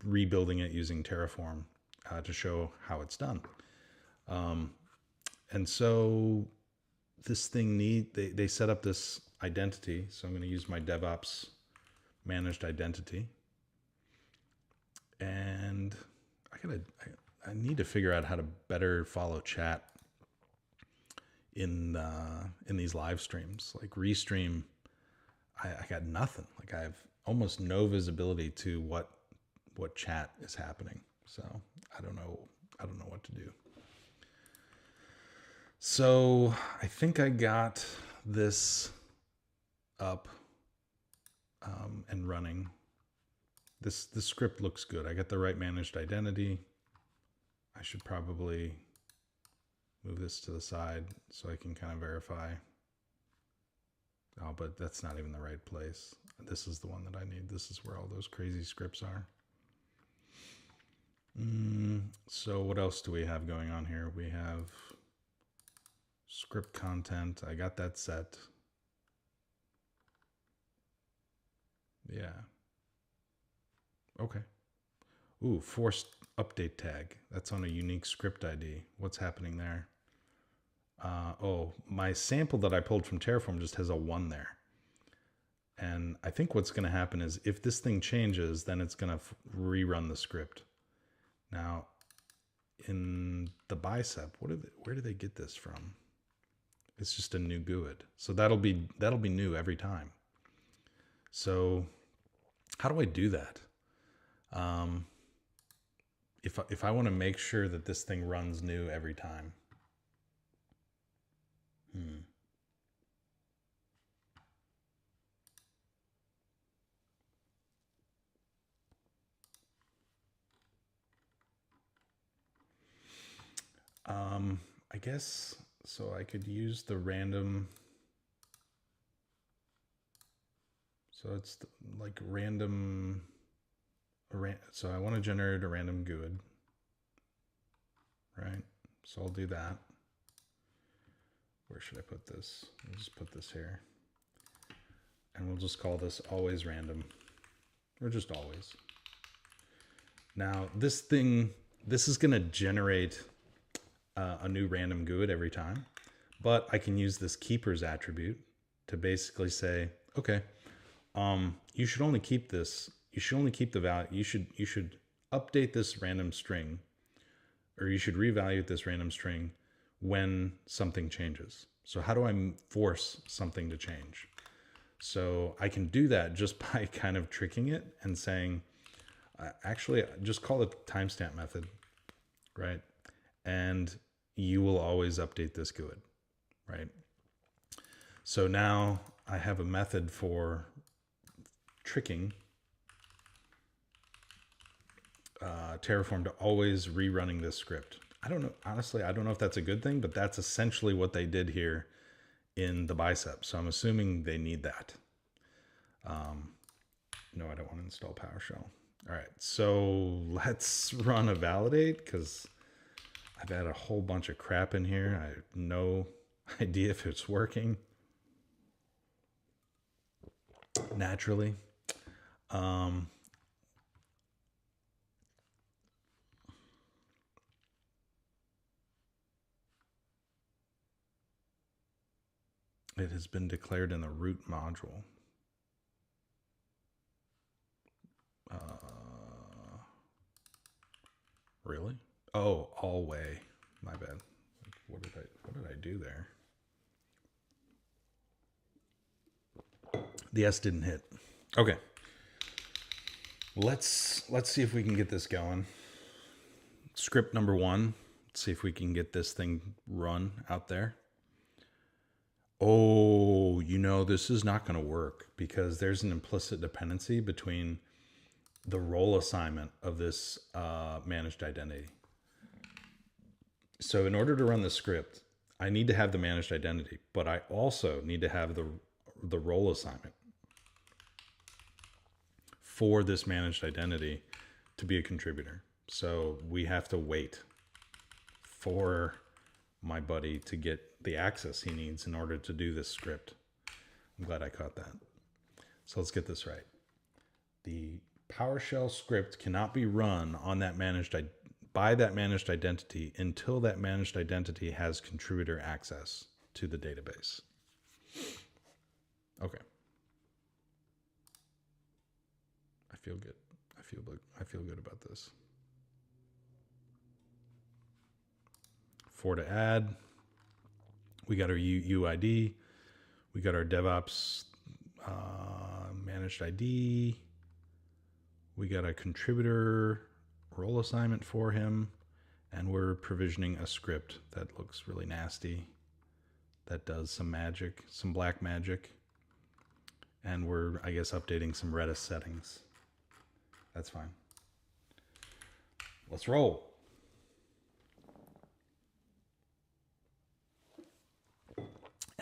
rebuilding it using Terraform to show how it's done. And so this thing they set up this identity. So I'm going to use my DevOps managed identity. And I need to figure out how to better follow chat in these live streams. Like Restream, I got nothing. Like I have almost no visibility to what chat is happening. So I don't know what to do. So I think I got this up and running. This script looks good. I got the right managed identity. I should probably move this to the side so I can kind of verify. Oh, but that's not even the right place. This is the one that I need. This is where all those crazy scripts are. So what else do we have going on here? We have script content. I got that set. Yeah. Okay. Ooh, forced update tag. That's on a unique script ID. What's happening there? Oh, my sample that I pulled from Terraform just has a 1 there. And I think what's going to happen is if this thing changes, then it's going to rerun the script. Now, in the Bicep, where do they get this from? It's just a new GUID. So that'll be new every time. So how do I do that? If I want to make sure that this thing runs new every time. I guess, so I could use the random. So it's like random. So I want to generate a random GUID, right? So I'll do that. Where should I put this? I'll just put this here. And we'll just call this always random, or just always. Now this is going to generate a new random GUID every time, but I can use this keepers attribute to basically say, okay, you should only keep this. You should only keep the value. You should update this random string, or you should reevaluate this random string when something changes. So how do I force something to change? So I can do that just by kind of tricking it and saying, actually, just call it timestamp method, right? And you will always update this GUID, right? So now I have a method for tricking Terraform to always rerunning this script. I don't know. Honestly, I don't know if that's a good thing, but that's essentially what they did here in the Bicep. So I'm assuming they need that. No, I don't want to install PowerShell. All right, so let's run a validate because I've had a whole bunch of crap in here. I have no idea if it's working. Naturally. It has been declared in the root module. Really? Oh, all way. My bad. What did I do there? The S didn't hit. Okay. Let's see if we can get this going. Script number 1. Let's see if we can get this thing run out there. Oh, you know, this is not going to work because there's an implicit dependency between the role assignment of this managed identity. So in order to run the script, I need to have the managed identity, but I also need to have the role assignment for this managed identity to be a contributor. So we have to wait for my buddy to get the access he needs in order to do this script. I'm glad I caught that. So let's get this right. The PowerShell script cannot be run on that by that managed identity until that managed identity has contributor access to the database. Okay. I feel good. I feel good about this. For to add, we got our UID, we got our DevOps managed ID, we got a contributor role assignment for him, and we're provisioning a script that looks really nasty, that does some magic, some black magic, and we're, I guess, updating some Redis settings. That's fine. Let's roll.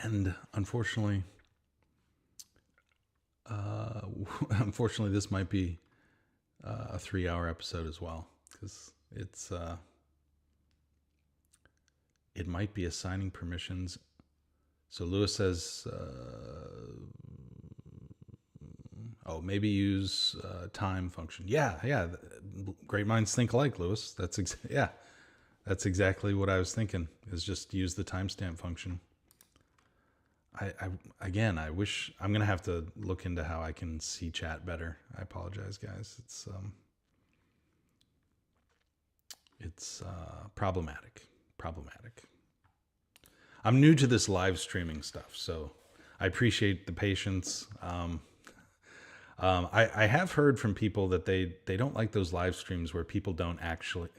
And unfortunately, this might be a 3-hour episode as well, because it might be assigning permissions. So Lewis says, maybe use time function. Yeah. Great minds think alike, Lewis. That's exactly what I was thinking. Is just use the timestamp function. I wish I'm gonna have to look into how I can see chat better. I apologize, guys. It's problematic. I'm new to this live streaming stuff, so I appreciate the patience. I have heard from people that they don't like those live streams where people don't actually.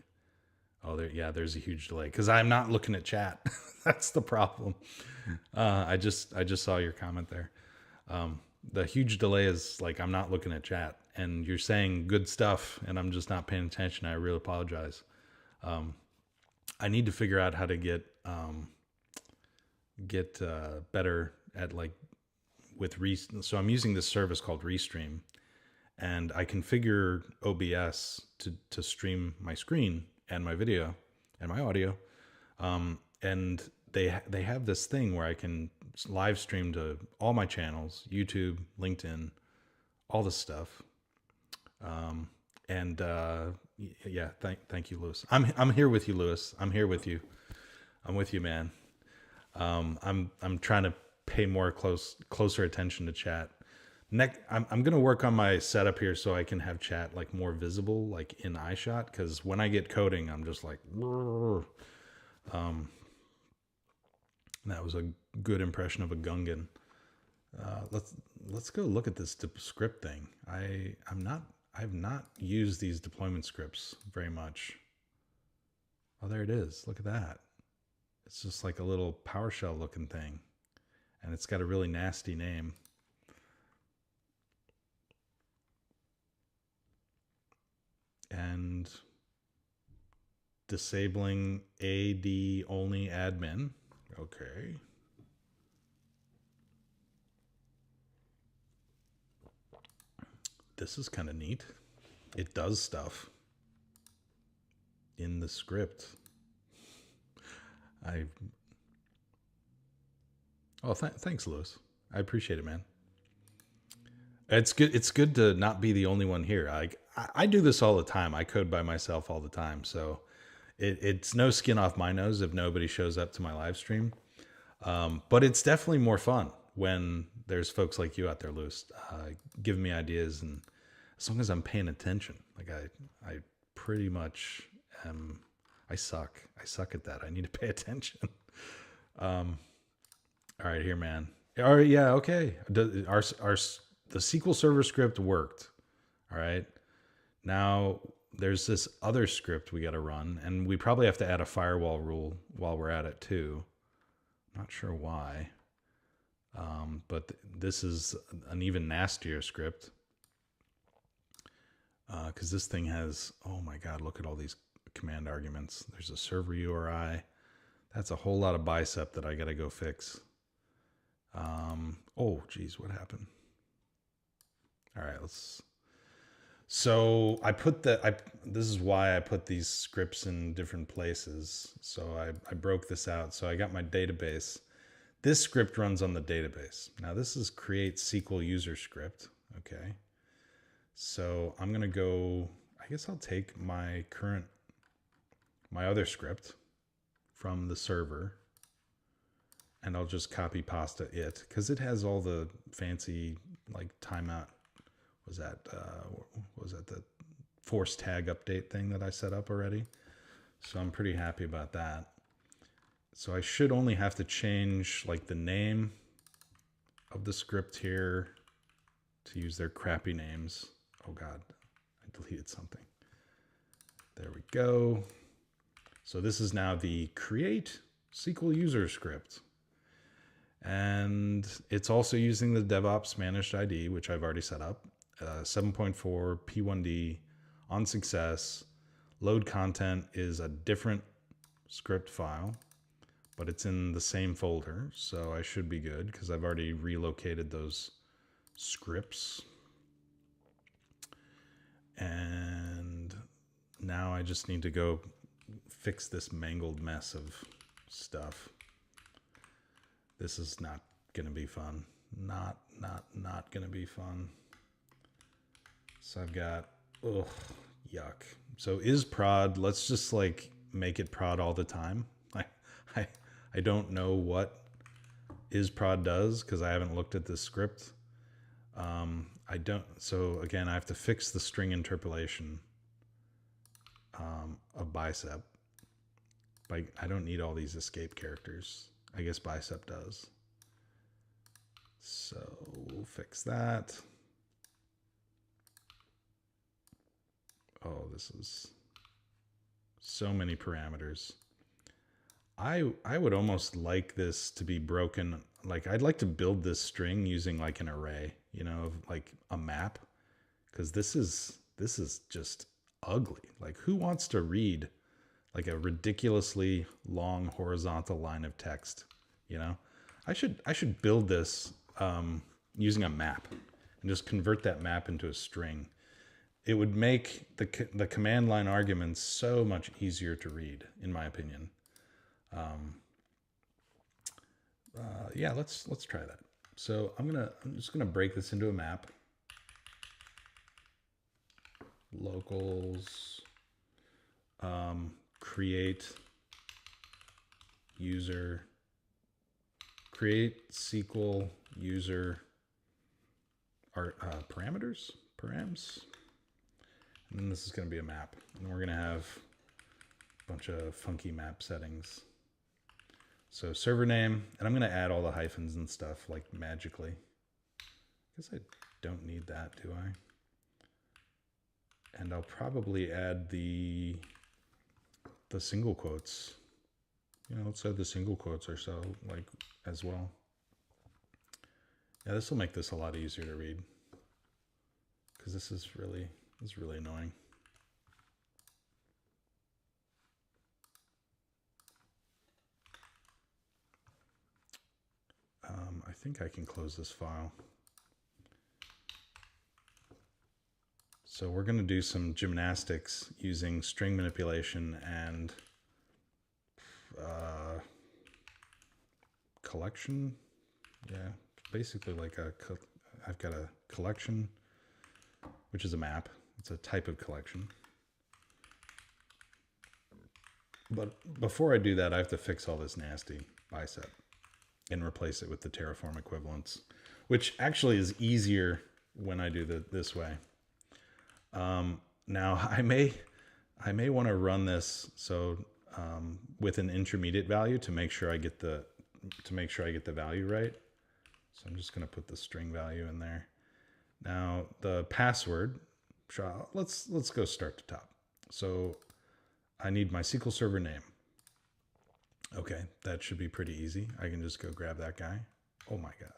Oh, there's a huge delay because I'm not looking at chat. That's the problem. I just saw your comment there. The huge delay is like I'm not looking at chat, and you're saying good stuff, and I'm just not paying attention. I really apologize. I need to figure out how to get better at so I'm using this service called Restream, and I configure OBS to stream my screen and my video and my audio. And they have this thing where I can live stream to all my channels, YouTube, LinkedIn, all this stuff. Thank you, Lewis. I'm here with you, Lewis. I'm here with you. I'm with you, man. I'm trying to pay more closer attention to chat. I'm going to work on my setup here so I can have chat like more visible, like in iShot. Because when I get coding, I'm just like, that was a good impression of a Gungan. Let's go look at this script thing. I've not used these deployment scripts very much. Oh, there it is. Look at that. It's just like a little PowerShell looking thing, and it's got a really nasty name. And disabling AD only admin. Okay. This is kind of neat. It does stuff in the script. Thanks, Lewis. I appreciate it, man. It's good. It's good to not be the only one here. I do this all the time. I code by myself all the time. So it's no skin off my nose if nobody shows up to my live stream. But it's definitely more fun when there's folks like you out there, Lewis, giving me ideas. And as long as I'm paying attention, like I pretty much am. I suck at that. I need to pay attention. All right, here, man. All right, yeah, okay. The SQL Server script worked. All right. Now there's this other script we got to run, and we probably have to add a firewall rule while we're at it too. Not sure why, but this is an even nastier script because this thing has, oh my God, look at all these command arguments. There's a server URI. That's a whole lot of Bicep that I got to go fix. Oh, geez, what happened? All right, so I put this is why I put these scripts in different places. So I broke this out. So I got my database. This script runs on the database. Now this is create SQL user script. Okay. So I'm going to go, I guess I'll take my other script from the server, and I'll just copy pasta it because it has all the fancy like timeout. Was that the force tag update thing that I set up already? So I'm pretty happy about that. So I should only have to change like the name of the script here to use their crappy names. Oh God, I deleted something. There we go. So this is now the create SQL user script. And it's also using the DevOps managed ID, which I've already set up. 7.4 P1D on success. Load content is a different script file, but it's in the same folder. So I should be good because I've already relocated those scripts. And now I just need to go fix this mangled mess of stuff. This is not going to be fun. Not going to be fun. So I've got, ugh, yuck. So is prod, let's just like make it prod all the time. I don't know what is prod does because I haven't looked at this script. So again, I have to fix the string interpolation of Bicep. I don't need all these escape characters. I guess Bicep does. So we'll fix that. Oh, this is so many parameters. I would almost like this to be broken. Like I'd like to build this string using like an array, you know, of like a map, because this is just ugly. Like who wants to read like a ridiculously long horizontal line of text? You know, I should build this using a map and just convert that map into a string. It would make the command line arguments so much easier to read, in my opinion. Yeah, let's try that. So I'm just gonna break this into a map. Locals, create user, create SQL user parameters, params. And then this is going to be a map. And we're going to have a bunch of funky map settings. So server name, and I'm going to add all the hyphens and stuff like magically. I guess I don't need that, do I? And I'll probably add the single quotes. You know, let's add the single quotes or so, like, as well. Yeah, this will make this a lot easier to read. Because this is really annoying. think I can close this file. So we're going to do some gymnastics using string manipulation and collection. Yeah, basically like I've got a collection, which is a map. It's a type of collection. But before I do that, I have to fix all this nasty Bicep and replace it with the Terraform equivalents, which actually is easier when I do this way. Now I may want to run this with an intermediate value to make sure I get the value right. So I'm just going to put the string value in there. Now the password, let's go start to top. So I need my SQL Server name. Okay, that should be pretty easy. I can just go grab that guy. Oh my God.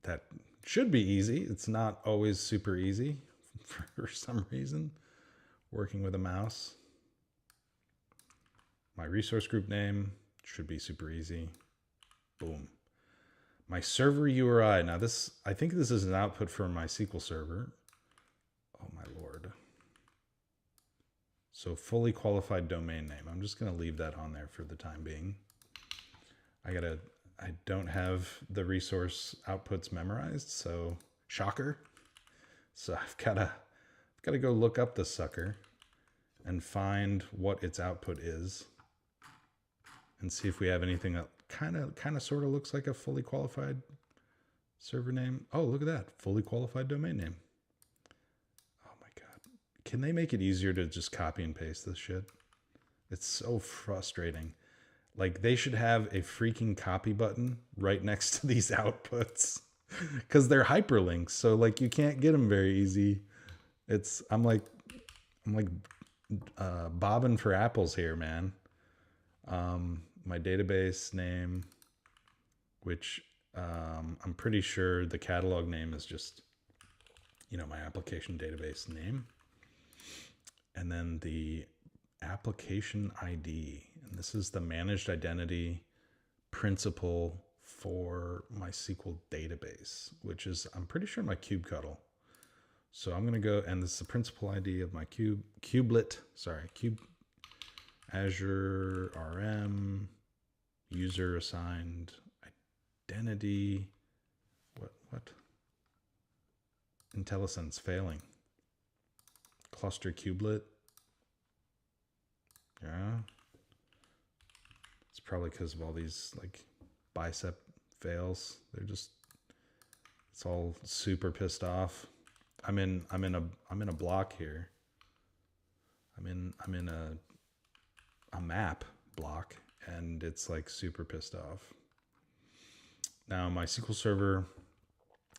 That should be easy. It's not always super easy for some reason. Working with a mouse. My resource group name should be super easy. Boom. My server URI. Now this, I think this is an output for my SQL Server. Oh my Lord. So fully qualified domain name. I'm just going to leave that on there for the time being. I don't have the resource outputs memorized, so shocker. So I've got to go look up the sucker and find what its output is and see if we have anything that kind of sort of looks like a fully qualified server name. Oh, look at that. Fully qualified domain name. Oh my God. Can they make it easier to just copy and paste this shit? It's so frustrating. Like they should have a freaking copy button right next to these outputs because they're hyperlinks. So like you can't get them very easy. I'm like bobbing for apples here, man. My database name, which I'm pretty sure the catalog name is just, my application database name. And then the application ID. And this is the managed identity principal for my SQL database, which is, I'm pretty sure, my kubectl. So I'm going to go, and this is the principal ID of my Azure RM, user assigned identity. What? IntelliSense failing. Cluster kubelet. Yeah. It's probably because of all these like Bicep fails. It's all super pissed off. I'm in a block here. I'm in a map block, and it's like super pissed off. Now my SQL Server,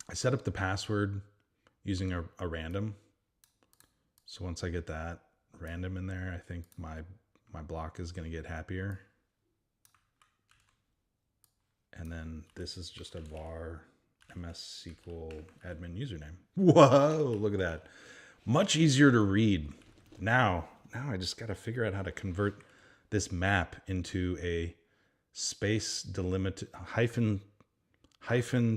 I set up the password using a random. So once I get that random in there, I think my block is going to get happier. And then this is just a var MS SQL admin username. Whoa, look at that. Much easier to read. Now I just got to figure out how to convert this map into a space delimited hyphen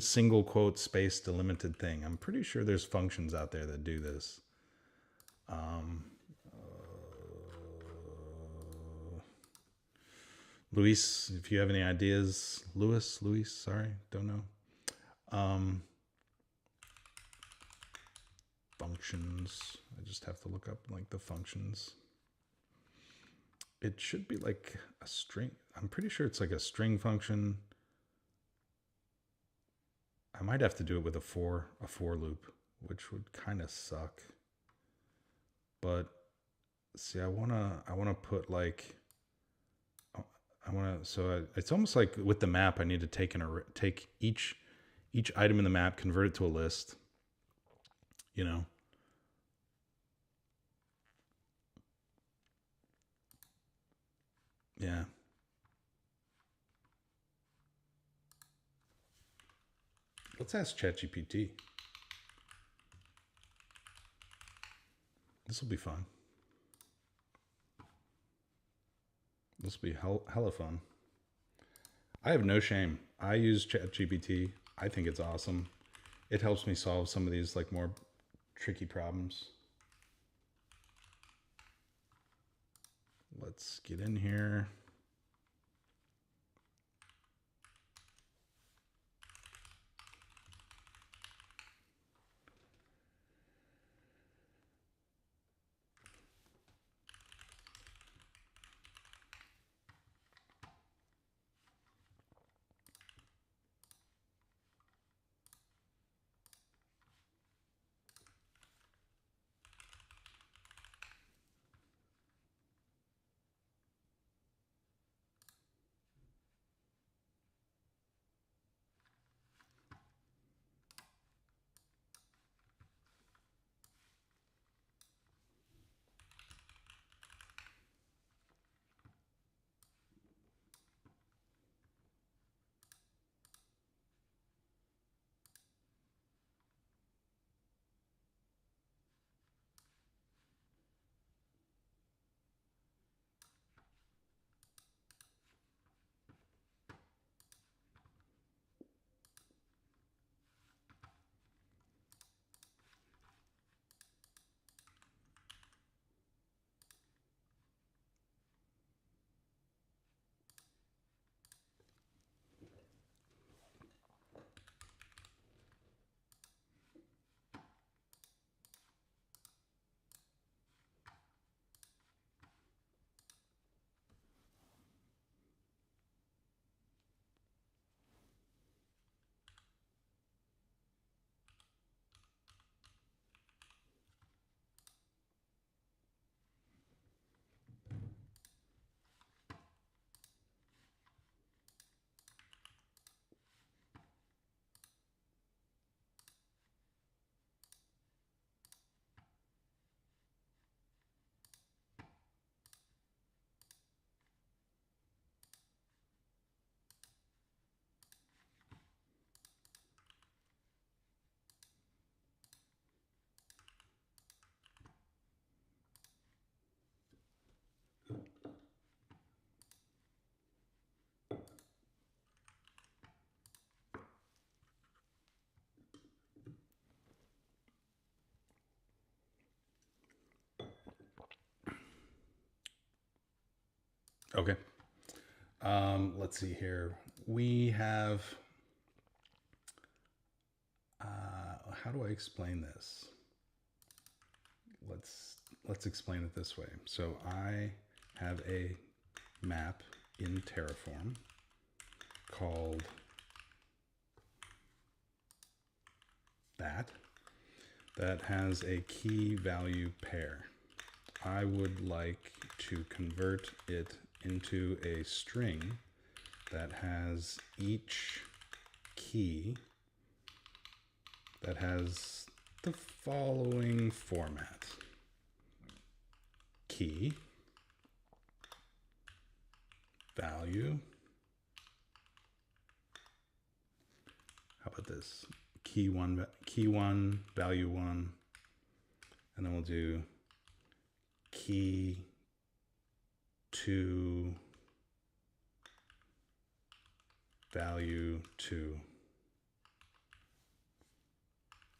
single quote space delimited thing. I'm pretty sure there's functions out there that do this. Luis, if you have any ideas, Luis, sorry, don't know. Functions. I just have to look up like the functions. It should be like a string. I'm pretty sure it's like a string function. I might have to do it with a for loop, which would kind of suck. But see, I wanna put like, so it's almost like with the map, I need to take each item in the map, convert it to a list, Yeah. Let's ask ChatGPT. This will be fun. This will be hella fun. I have no shame. I use ChatGPT. I think it's awesome. It helps me solve some of these like more tricky problems. Let's get in here. Okay. Let's see here. We have, how do I explain this? Let's explain it this way. So I have a map in Terraform called that has a key value pair. I would like to convert it into a string that has each key that has the following format. Key, value, how about this? Key one, value one, and then we'll do key 2, value 2.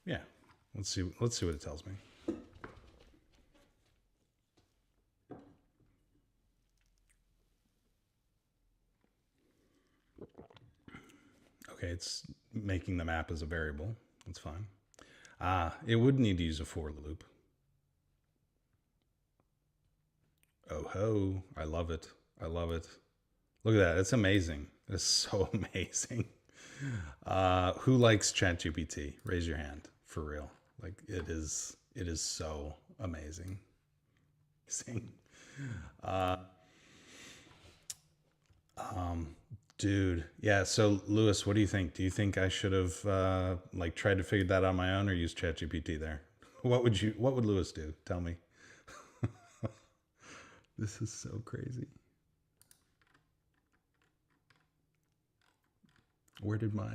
Yeah, let's see what it tells me. Okay, it's making the map as a variable. That's fine. It would need to use a for loop. Oh ho, I love it. I love it. Look at that. It's amazing. It's so amazing. Who likes ChatGPT? Raise your hand, for real. Like it is so amazing. Dude, yeah. So Lewis, what do you think? Do you think I should have like tried to figure that out on my own or use ChatGPT there? What would Lewis do? Tell me. This is so crazy. Where did my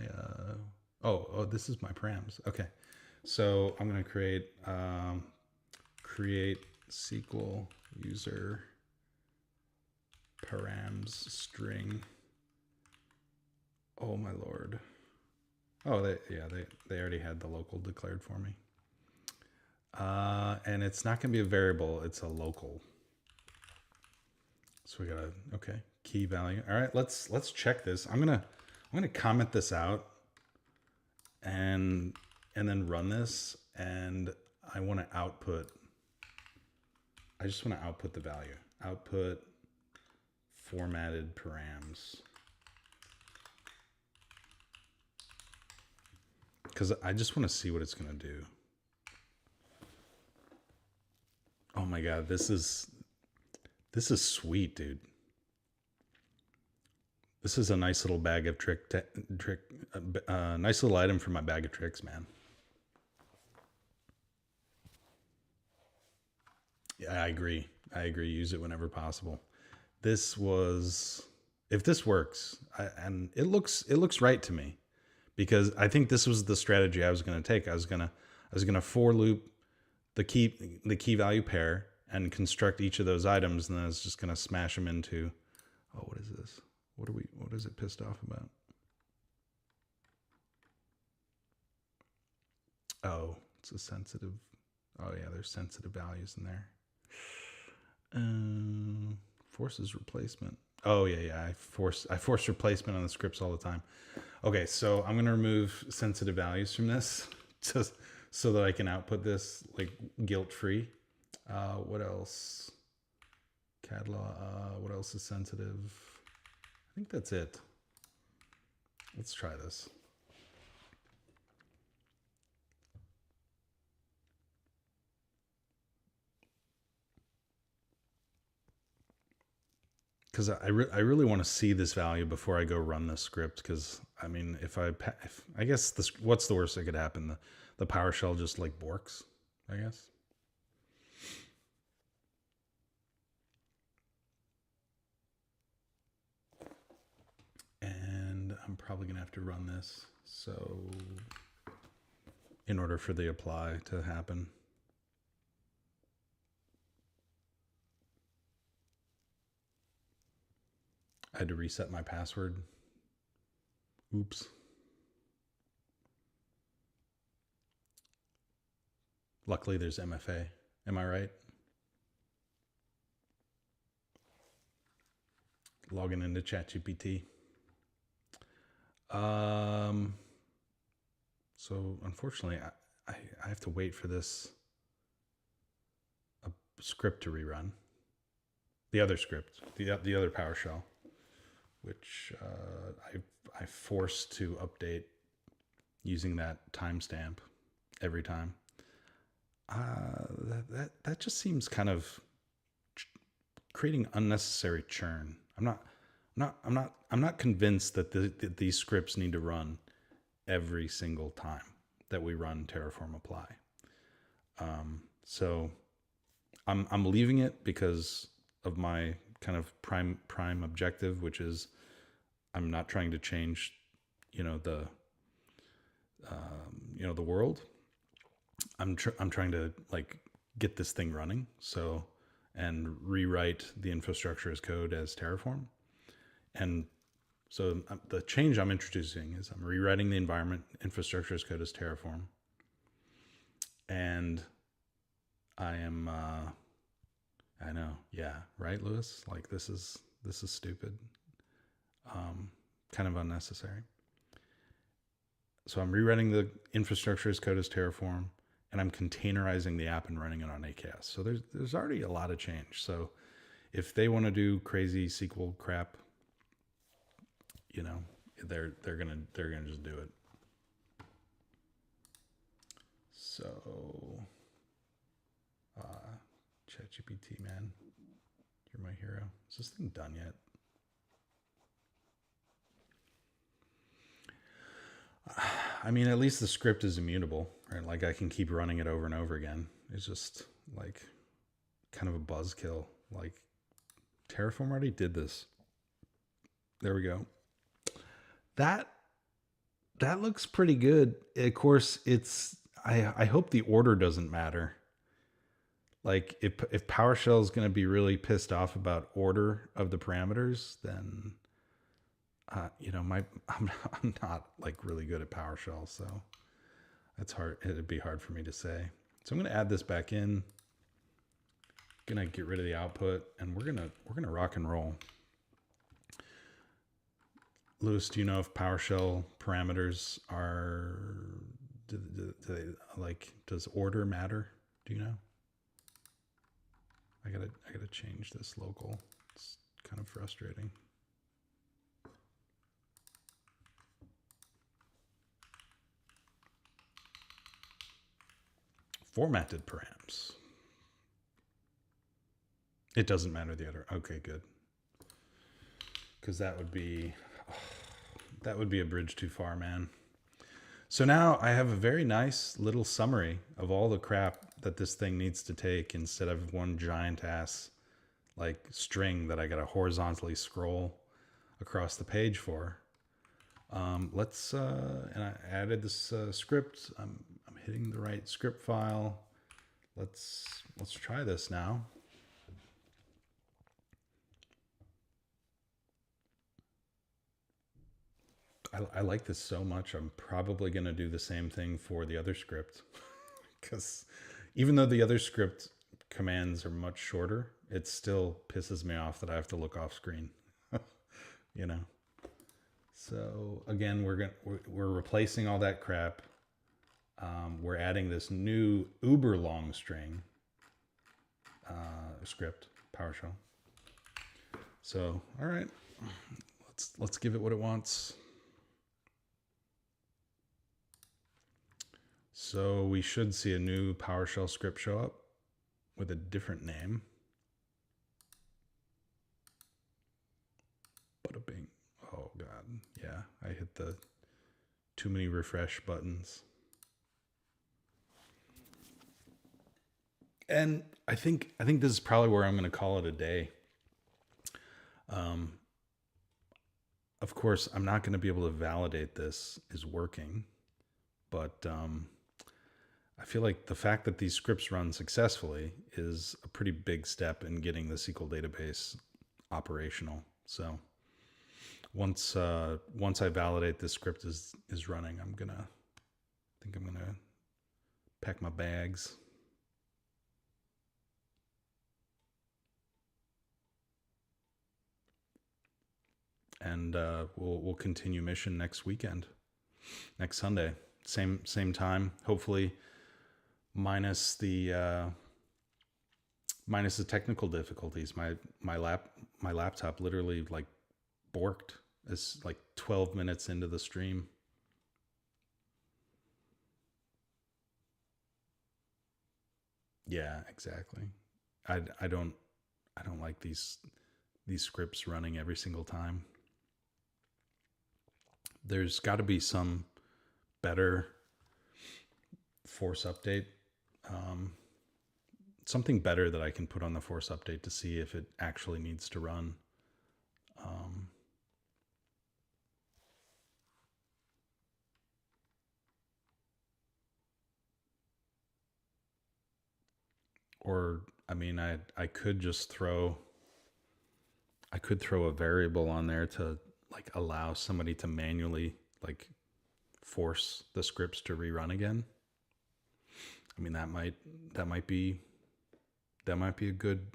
oh, this is my params. Okay. So I'm going to create SQL user params string. Oh my lord. Oh, they already had the local declared for me. And it's not going to be a variable, it's a local. So we gotta, okay, key value. All right, let's check this. I'm gonna comment this out and then run this, and I want to output. I just want to output the value. Output formatted params. Because I just want to see what it's going to do. Oh my God, this is sweet, dude. This is a nice little bag of nice little item for my bag of tricks, man. Yeah, I agree. Use it whenever possible. This was, if this works, and it looks right to me, because I think this was the strategy I was going to take. I was going to for loop the key value pair and construct each of those items, and then I was just going to smash them into, oh, what is this? What is it pissed off about? Oh, it's a sensitive. Oh yeah, there's sensitive values in there. Forces replacement. Oh yeah. I force replacement on the scripts all the time. Okay, so I'm gonna remove sensitive values from this just so that I can output this like guilt-free. What else? Catalog. What else is sensitive? I think that's it. Let's try this. Because I really want to see this value before I go run this script. Because I mean, if I guess this, what's the worst that could happen? The PowerShell just like borks, I guess. And I'm probably gonna have to run this. So in order for the apply to happen. I had to reset my password. Oops. Luckily there's MFA. Am I right? Logging into ChatGPT. So unfortunately, I have to wait for this script to rerun. The other script, the other PowerShell, which I forced to update using that timestamp every time. That just seems kind of creating unnecessary churn. I'm not convinced that these scripts need to run every single time that we run Terraform apply. So I'm leaving it because of my kind of prime objective, which is I'm not trying to change, the world. I'm trying to like get this thing running. So, and rewrite the infrastructure as code as Terraform. And so the change I'm introducing is I'm rewriting the environment infrastructure as code as Terraform. And I am, I know, yeah, right, Lewis? Like this is stupid, kind of unnecessary. So I'm rewriting the infrastructure as code as Terraform, and I'm containerizing the app and running it on AKS. So there's already a lot of change. So if they want to do crazy SQL crap, they're gonna just do it. So ChatGPT, man, you're my hero. Is this thing done yet? I mean, at least the script is immutable, right? Like I can keep running it over and over again. It's just like kind of a buzzkill. Like Terraform already did this. There we go. That looks pretty good. Of course, I hope the order doesn't matter. Like if PowerShell is going to be really pissed off about order of the parameters, then you know, I'm not like really good at PowerShell, so that's hard. It'd be hard for me to say. So I'm going to add this back in. Gonna get rid of the output, and we're gonna rock and roll. Lewis, do you know if PowerShell parameters are do they, like, does order matter? Do you know? I gotta change this local. It's kind of frustrating. Formatted params. It doesn't matter the other. Okay, good. Because that would be a bridge too far, man. So now I have a very nice little summary of all the crap that this thing needs to take instead of one giant ass like string that I got to horizontally scroll across the page for. Let's and I added this script. I'm hitting the right script file. Let's try this now. I like this so much. I'm probably going to do the same thing for the other script, because even though the other script commands are much shorter, it still pisses me off that I have to look off screen. You know. So again, we're replacing all that crap. We're adding this new uber long string script, PowerShell. So all right, let's give it what it wants. So we should see a new PowerShell script show up with a different name. Bada bing. Oh God, yeah, I hit the too many refresh buttons. And I think this is probably where I'm going to call it a day. Of course, I'm not going to be able to validate this is working, but I feel like the fact that these scripts run successfully is a pretty big step in getting the SQL database operational. So once I validate this script is running, I think I'm gonna pack my bags. And we'll continue mission next weekend, next Sunday, same time, hopefully minus the technical difficulties. My laptop literally like borked. It's like 12 minutes into the stream. Yeah, exactly. I don't like these scripts running every single time. There's got to be some better force update, something better that I can put on the force update to see if it actually needs to run. Or I mean, I could just throw a variable on there to like allow somebody to manually like force the scripts to rerun again. I mean, that might be a good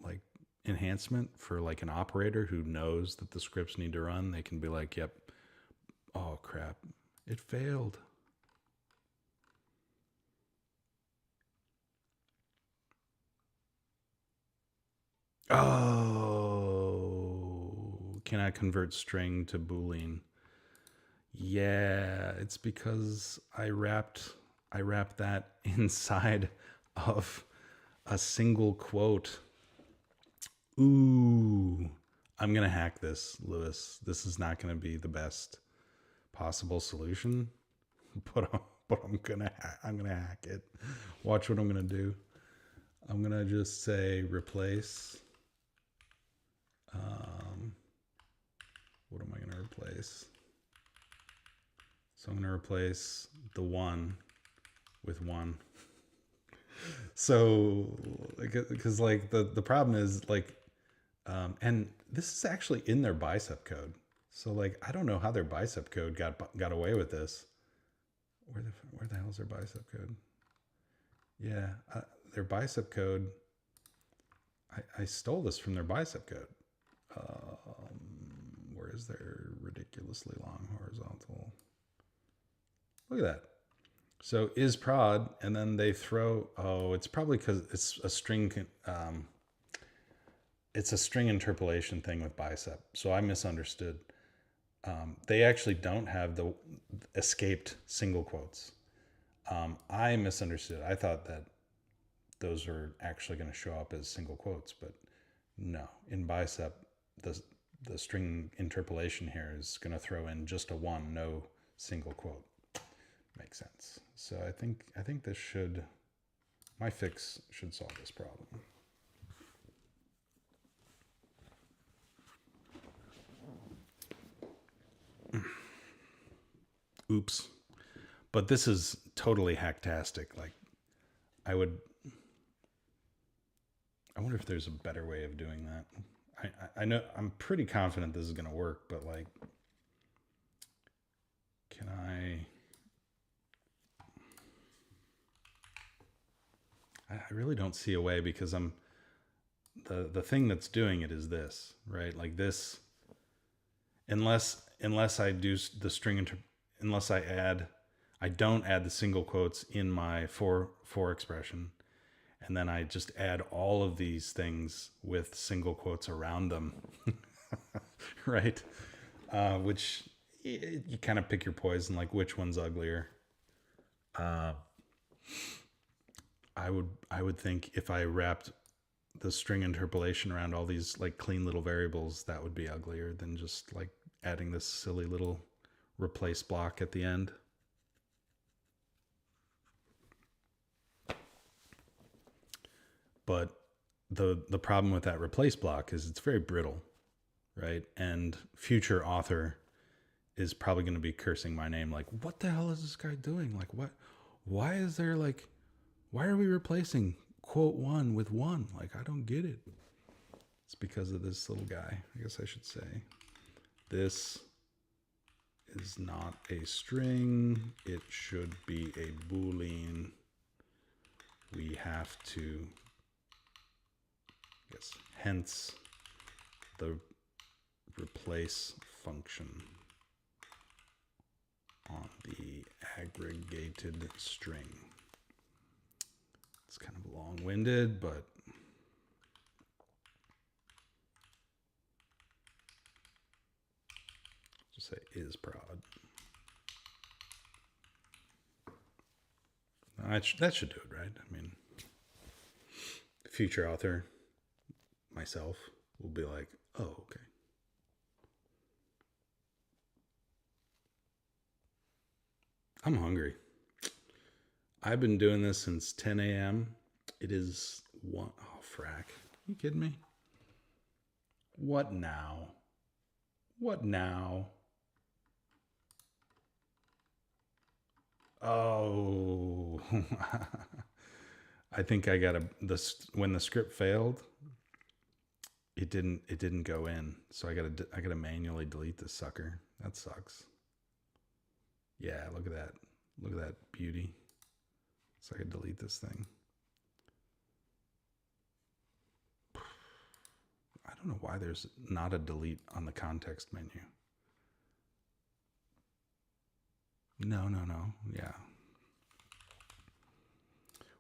like enhancement for like an operator who knows that the scripts need to run. They can be like, yep, oh crap, it failed. Oh, can I convert string to Boolean? Yeah, it's because I wrapped that inside of a single quote. Ooh, I'm going to hack this, Lewis. This is not going to be the best possible solution, but I'm going to hack it. Watch what I'm going to do. I'm going to just say replace. What am I going to replace? So I'm going to replace the 1 with 1. So, because like the problem is like, and this is actually in their Bicep code. So like, I don't know how their Bicep code got away with this. Where the hell is their Bicep code? Yeah, their Bicep code. I stole this from their Bicep code. Where is their ridiculously long horizontal? Look at that. So is prod, and then they throw. Oh, it's probably because it's a string. It's a string interpolation thing with Bicep. So I misunderstood. They actually don't have the escaped single quotes. I misunderstood. I thought that those are actually going to show up as single quotes, but no. In Bicep, the string interpolation here is going to throw in just a one, no single quote. Makes sense. So I think this should, my fix should solve this problem. Oops. But this is totally hacktastic. Like, I wonder if there's a better way of doing that. I know, I'm pretty confident this is going to work, but like, can I really don't see a way, because the thing that's doing it is this, right? Like this, unless I do the string, unless I don't add the single quotes in my for expression, and then I just add all of these things with single quotes around them, right? Which you kind of pick your poison, like which one's uglier. I would think if I wrapped the string interpolation around all these like clean little variables, that would be uglier than just like adding this silly little replace block at the end. But the problem with that replace block is it's very brittle, right? And future author is probably going to be cursing my name, like, what the hell is this guy doing? Like, what? Why is there like, why are we replacing quote one with one? Like, I don't get it. It's because of this little guy. I guess I should say this is not a string. It should be a Boolean. We have to, yes, hence the replace function on the aggregated string. It's kind of long-winded, but just say is prod. That should do it, right? I mean, future author, myself, will be like, oh, okay. I'm hungry. I've been doing this since 10 a.m. It is one. Oh, frack. You kidding me? What now? What now? Oh. I think I got when the script failed, it didn't go in. So I gotta manually delete this sucker. That sucks. Yeah, look at that. Look at that beauty. So I could delete this thing. I don't know why there's not a delete on the context menu. No. Yeah.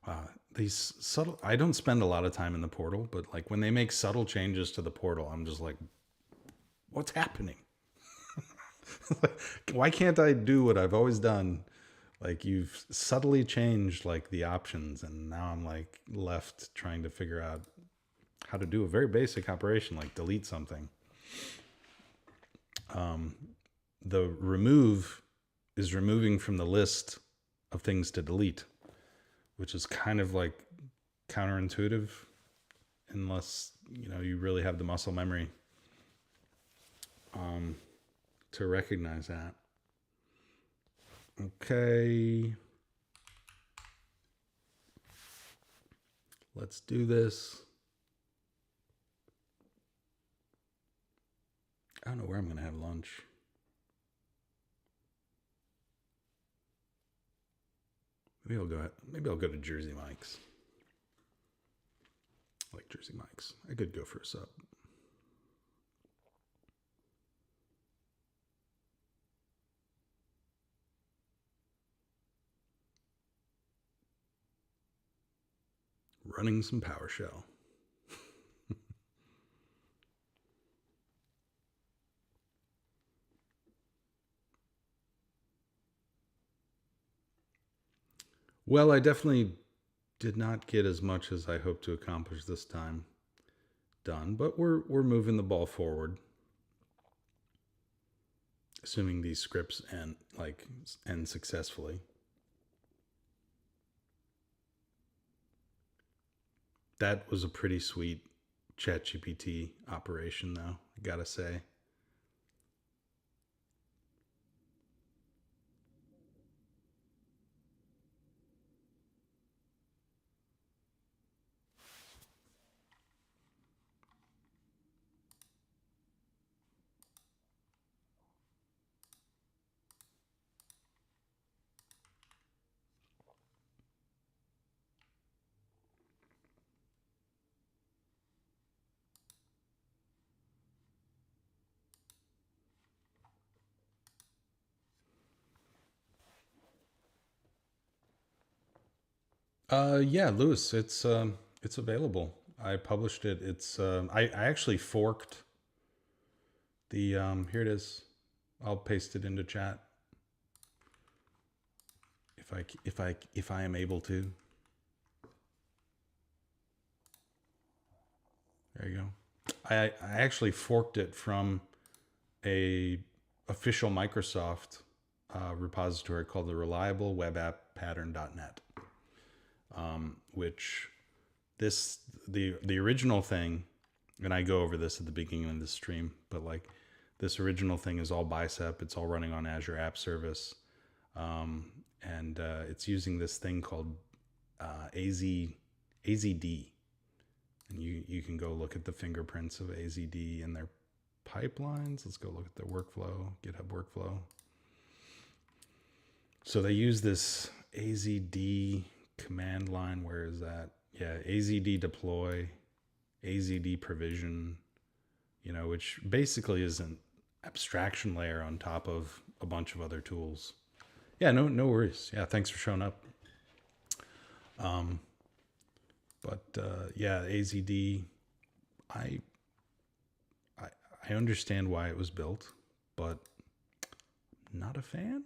Wow. These subtle, I don't spend a lot of time in the portal, but like when they make subtle changes to the portal, I'm just like, what's happening? Why can't I do what I've always done? Like, you've subtly changed like the options, and now I'm like left trying to figure out how to do a very basic operation like delete something. The remove is removing from the list of things to delete, which is kind of like counterintuitive unless you really have the muscle memory to recognize that. Okay. Let's do this. I don't know where I'm going to have lunch. Maybe I'll go to Jersey Mike's. I like Jersey Mike's. I could go for a sub. Running some PowerShell. Well, I definitely did not get as much as I hoped to accomplish this time done, but we're moving the ball forward. Assuming these scripts end successfully. That was a pretty sweet ChatGPT operation, though, I gotta say. Yeah, Lewis, it's available. I published it. It's I actually forked the here it is. I'll paste it into chat if I am able to. There you go. I actually forked it from a official Microsoft repository called the Reliable Web App Pattern.net. Which the original thing, and I go over this at the beginning of the stream, but like this original thing is all Bicep. It's all running on Azure App Service, and it's using this thing called AZD, and you can go look at the fingerprints of AZD and their pipelines. Let's go look at their workflow, GitHub workflow. So they use this AZD command line. Where is that? Yeah, AZD deploy, AZD provision, which basically is an abstraction layer on top of a bunch of other tools. Yeah, no worries. Yeah, thanks for showing up. Yeah, AZD, I understand why it was built, but not a fan.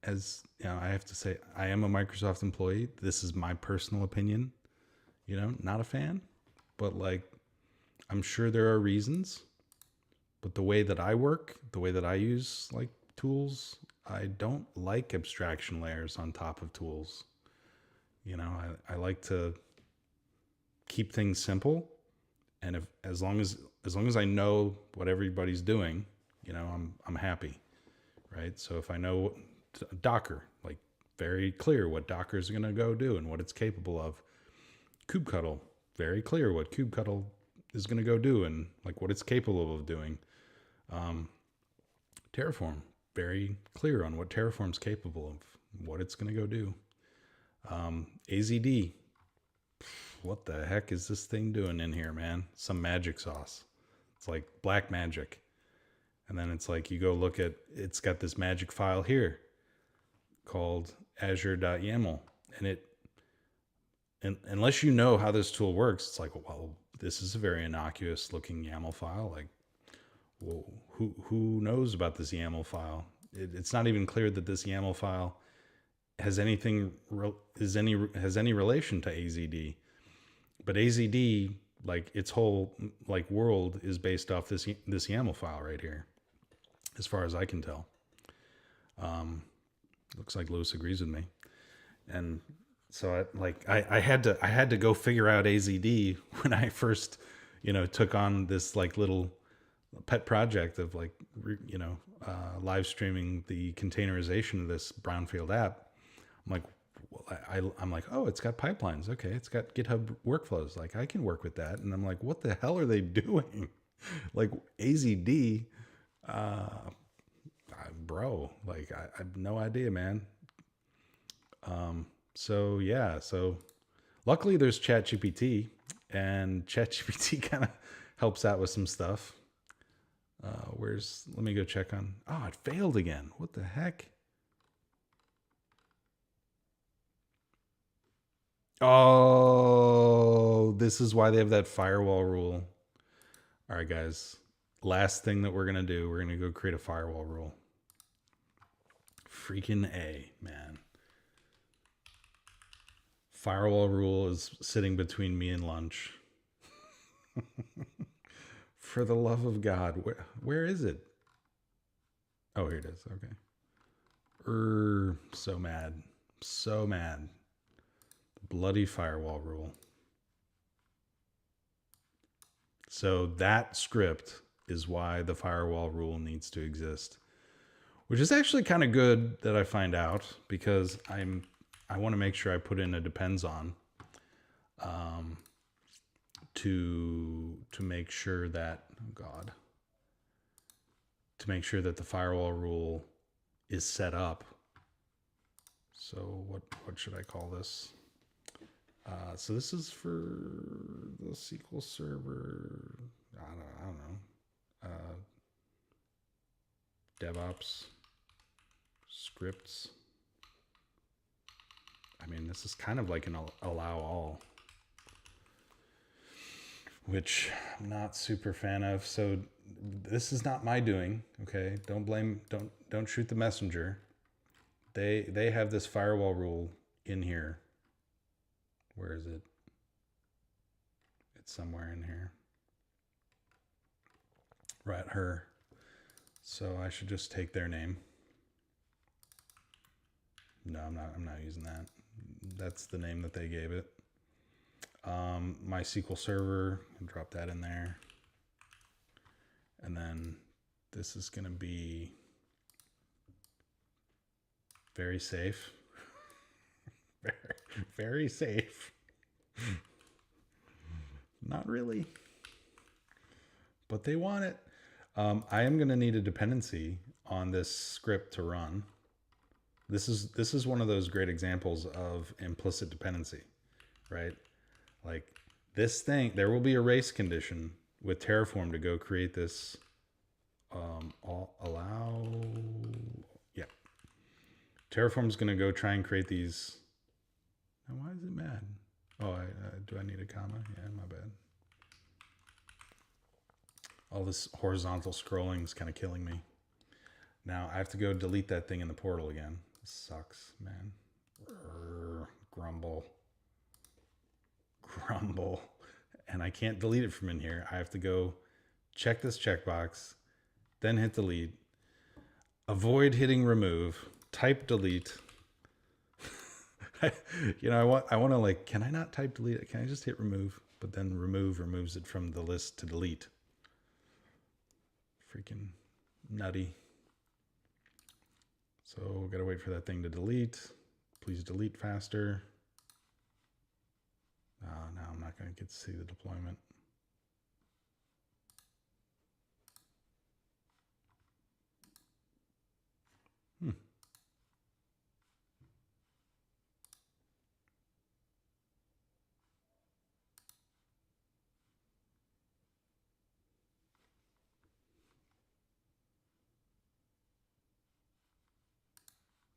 As I have to say, I am a Microsoft employee. This is my personal opinion. Not a fan, but I'm sure there are reasons. But the way that I work, the way that I use tools, I don't like abstraction layers on top of tools. I like to keep things simple, and as long as I know what everybody's doing, I'm happy, right? So if I know Docker, very clear what Docker is going to go do and what it's capable of. kubectl, very clear what kubectl is going to go do and what it's capable of doing. Terraform, very clear on what Terraform's capable of, what it's going to go do. AZD, what the heck is this thing doing in here, man? Some magic sauce. It's like black magic. And then it's you go look at, it's got this magic file here called azure.yaml. And unless you know how this tool works, it's well, this is a very innocuous looking YAML file. Well, who knows about this YAML file? It's not even clear that this YAML file has any relation to AZD. But AZD, its whole world is based off this YAML file right here, as far as I can tell. Looks like Lewis agrees with me. And so I had to go figure out AZD when I first, took on this little pet project of live streaming the containerization of this Brownfield app. I'm I'm like, oh, it's got pipelines. Okay, it's got GitHub workflows. Like, I can work with that. And I'm like, what the hell are they doing? Like, AZD, bro, like, I have no idea, man. So yeah, so luckily there's ChatGPT, and ChatGPT kind of helps out with some stuff. Let me go check on, oh, it failed again. What the heck? Oh, this is why they have that firewall rule. All right, guys. Last thing that we're going to do, we're going to go create a firewall rule. Freaking A, man. Firewall rule is sitting between me and lunch. For the love of God, where is it? Oh, here it is. Okay. So mad. So mad. Bloody firewall rule. So that script is why the firewall rule needs to exist, which is actually kind of good that I find out, because I want to make sure I put in a depends on to make sure that, oh God, to make sure that the firewall rule is set up. So what should I call this? So this is for the SQL Server, I don't know, DevOps scripts. I mean, this is kind of like an allow all, which I'm not super fan of. So this is not my doing. Okay, don't shoot the messenger. They have this firewall rule in here. Where is it? It's somewhere in here. Right, her. So I should just take their name. No, I'm not using that. That's the name that they gave it. MySQL Server, drop that in there. And then this is going to be very safe. very, very safe. Not really, but they want it. I am going to need a dependency on this script to run. This is one of those great examples of implicit dependency, right? Like this thing, there will be a race condition with Terraform to go create this. Allow, yeah. Terraform's going to go try and create these. Now, why is it mad? Oh, do I need a comma? Yeah, my bad. All this horizontal scrolling is kind of killing me. Now I have to go delete that thing in the portal again. This sucks, man. Grumble. And I can't delete it from in here. I have to go check this checkbox, then hit delete, avoid hitting remove, type delete. I want to like, can I not type delete? Can I just hit remove? But then remove removes it from the list to delete. Freaking nutty. So gotta wait for that thing to delete. Please delete faster. Now I'm not gonna get to see the deployment.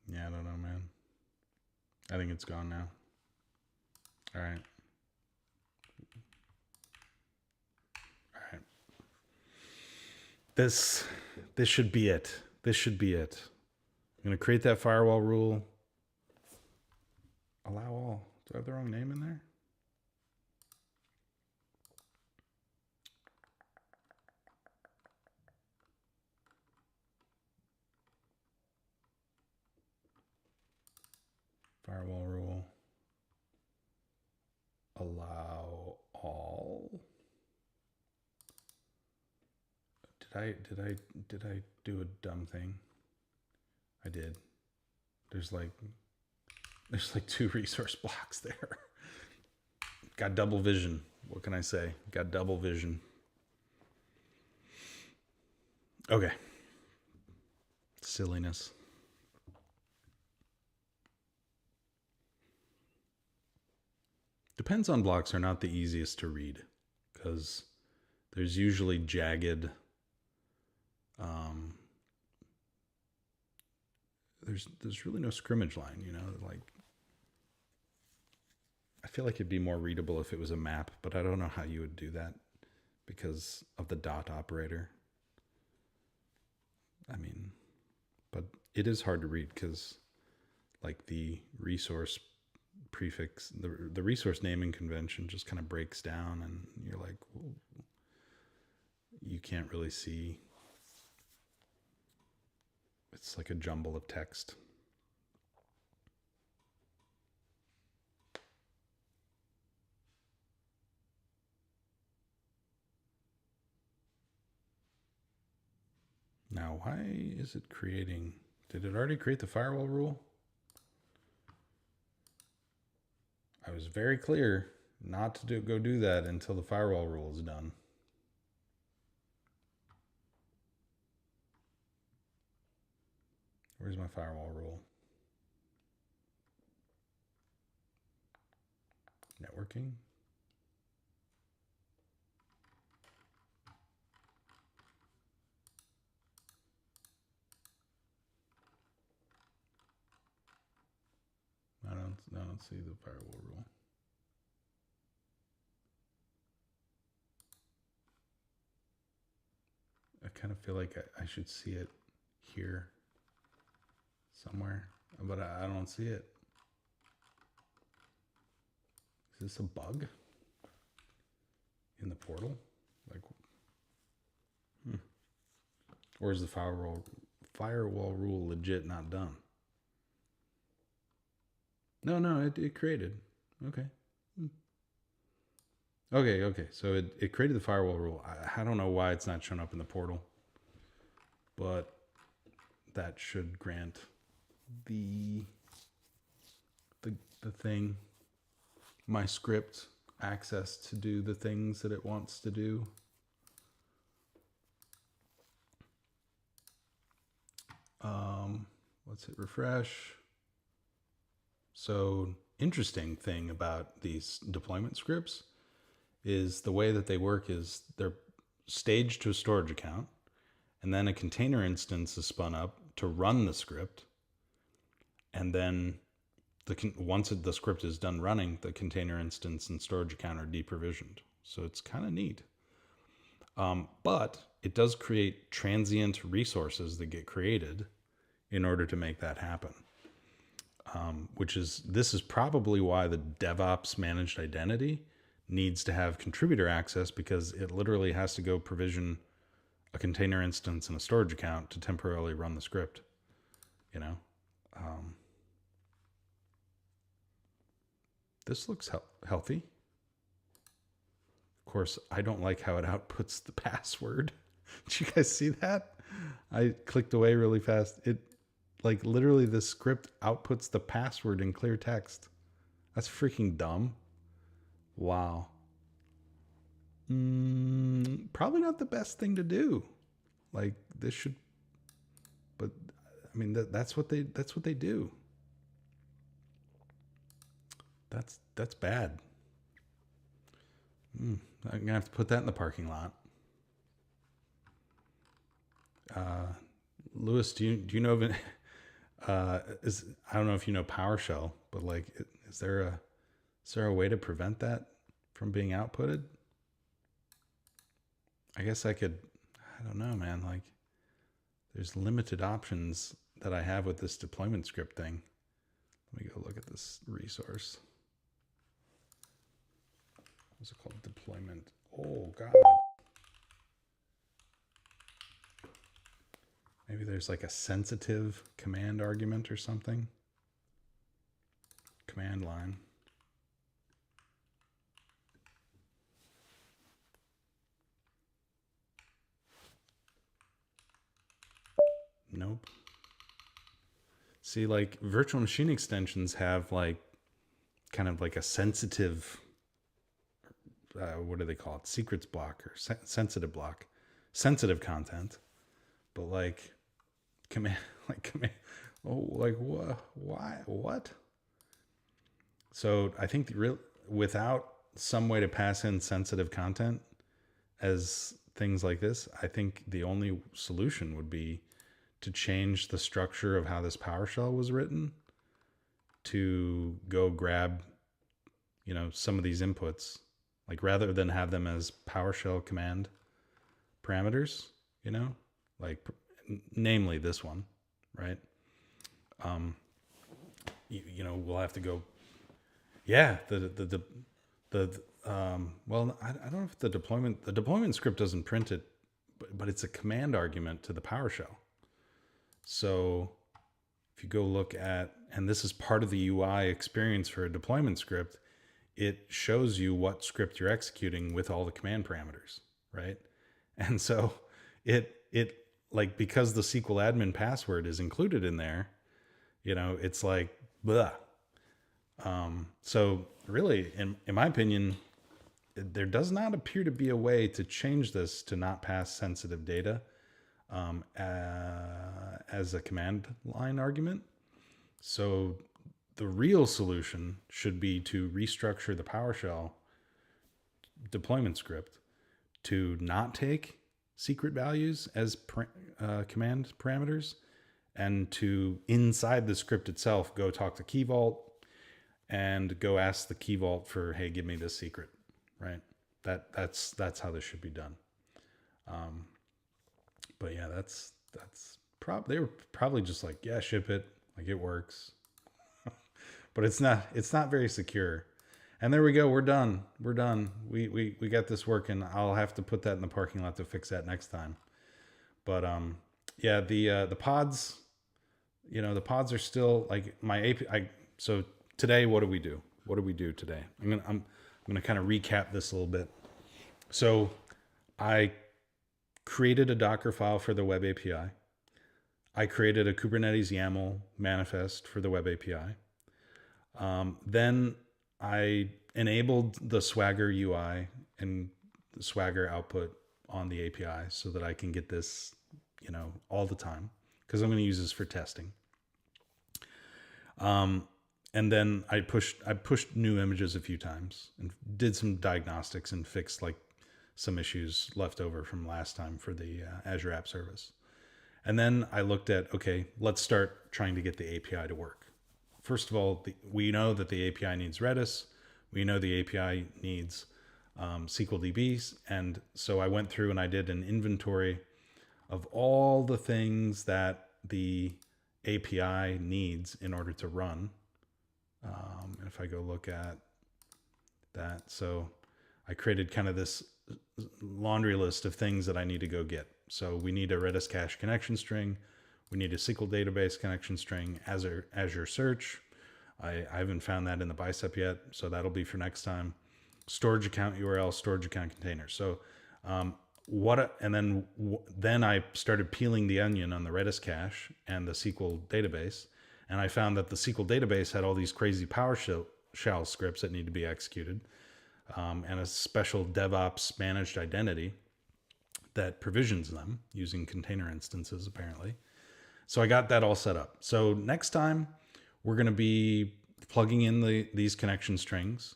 Yeah, I don't know, man. I think it's gone now. All right. This should be it. This should be it. I'm going to create that firewall rule. Allow all. Do I have the wrong name in there? Firewall rule. Allow all. Did I do a dumb thing? I did. There's like There's like 2 resource blocks there. Got double vision. What can I say? Got double vision. Okay. Silliness. Depends on blocks are not the easiest to read because there's usually jagged. There's really no scrimmage line, you know, like I feel like it'd be more readable if it was a map, but I don't know how you would do that because of the dot operator. I mean, but it is hard to read because like the resource prefix, the resource naming convention just kind of breaks down and you're like, well, you can't really see. It's like a jumble of text. Now, why is it creating? Did it already create the firewall rule? I was very clear not to go do that until the firewall rule is done. Where's my firewall rule? Networking. I don't see the firewall rule. I kind of feel like I should see it here somewhere, but I don't see it. Is this a bug in the portal? Like, or is the firewall rule legit not done? No, it created. Okay. Okay. So it created the firewall rule. I don't know why it's not shown up in the portal, but that should grant the thing, my script, access to do the things that it wants to do. Let's hit refresh. So interesting thing about these deployment scripts is the way that they work is they're staged to a storage account, and then a container instance is spun up to run the script. And then once the script is done running, the container instance and storage account are deprovisioned. So it's kind of neat. But it does create transient resources that get created in order to make that happen. This is probably why the DevOps managed identity needs to have contributor access, because it literally has to go provision a container instance and a storage account to temporarily run the script, you know? This looks healthy. Of course, I don't like how it outputs the password. Did you guys see that? I clicked away really fast. It, like, literally the script outputs the password in clear text. That's freaking dumb. Wow. Probably not the best thing to do. Like, this should, but I mean, that's what they do. That's bad. I'm gonna have to put that in the parking lot. Lewis, do you know of it? I don't know if you know PowerShell, but like, is there a way to prevent that from being outputted? I guess I could. I don't know, man. Like, there's limited options that I have with this deployment script thing. Let me go look at this resource. What's it called? Deployment. Oh, God. Maybe there's like a sensitive command argument or something. Command line. Nope. See, like virtual machine extensions have like kind of like a sensitive, what do they call it? Secrets block or sensitive block, sensitive content. But like command, like what? Why? What? So I think without some way to pass in sensitive content as things like this, I think the only solution would be to change the structure of how this PowerShell was written to go grab, some of these inputs, like rather than have them as PowerShell command parameters, like namely this one, right? We'll have to go. Yeah, well, I don't know if the deployment script doesn't print it, but it's a command argument to the PowerShell. So if you go look at, and this is part of the UI experience for a deployment script, it shows you what script you're executing with all the command parameters, right? And so it like, because the SQL admin password is included in there, it's like, blah. So really, in my opinion, there does not appear to be a way to change this to not pass sensitive data as a command line argument. So the real solution should be to restructure the PowerShell deployment script to not take secret values as command parameters, and to, inside the script itself, go talk to Key Vault and go ask the Key Vault for, hey, give me this secret, right? That's how this should be done. But yeah, they were probably just like, yeah, ship it, like it works. But it's not very secure. And there we go. We're done. We got this working. I'll have to put that in the parking lot to fix that next time. But yeah, the pods, the pods are still like my API. So today, what do we do? What do we do today? I'm gonna kind of recap this a little bit. So I created a Docker file for the web API. I created a Kubernetes YAML manifest for the web API. Then I enabled the Swagger UI and the Swagger output on the API so that I can get this, all the time, because I'm going to use this for testing. And then I pushed new images a few times and did some diagnostics and fixed like some issues left over from last time for the Azure App Service. And then I looked at, okay, let's start trying to get the API to work. First of all, we know that the API needs Redis. We know the API needs SQL DBs. And so I went through and I did an inventory of all the things that the API needs in order to run. And if I go look at that, so I created kind of this laundry list of things that I need to go get. So we need a Redis Cache connection string. We need a SQL database connection string, Azure Search. I haven't found that in the Bicep yet, so that'll be for next time. Storage account URL, storage account container. So then I started peeling the onion on the Redis Cache and the SQL database, and I found that the SQL database had all these crazy PowerShell scripts that need to be executed, and a special DevOps managed identity that provisions them using container instances, apparently. So I got that all set up. So next time we're going to be plugging in these connection strings,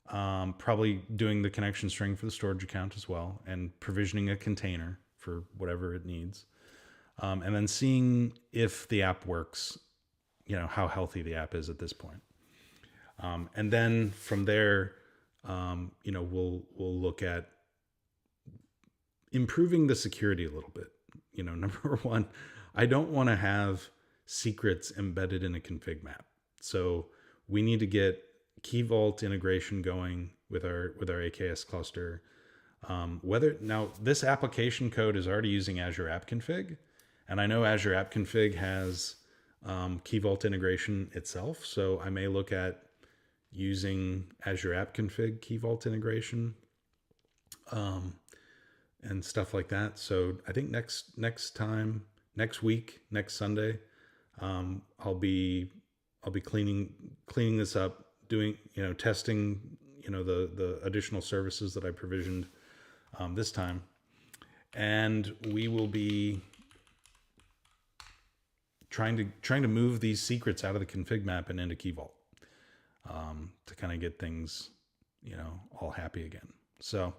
probably doing the connection string for the storage account as well, and provisioning a container for whatever it needs. And then seeing if the app works, how healthy the app is at this point. And then from there, we'll look at improving the security a little bit. Number one, I don't want to have secrets embedded in a config map. So we need to get Key Vault integration going with our AKS cluster. Now this application code is already using Azure App Config, and I know Azure App Config has Key Vault integration itself. So I may look at using Azure App Config Key Vault integration, and stuff like that. So I think next week, next Sunday, I'll be cleaning this up, doing, testing, the additional services that I provisioned this time, and we will be trying to move these secrets out of the config map and into Key Vault, to kind of get things, all happy again. So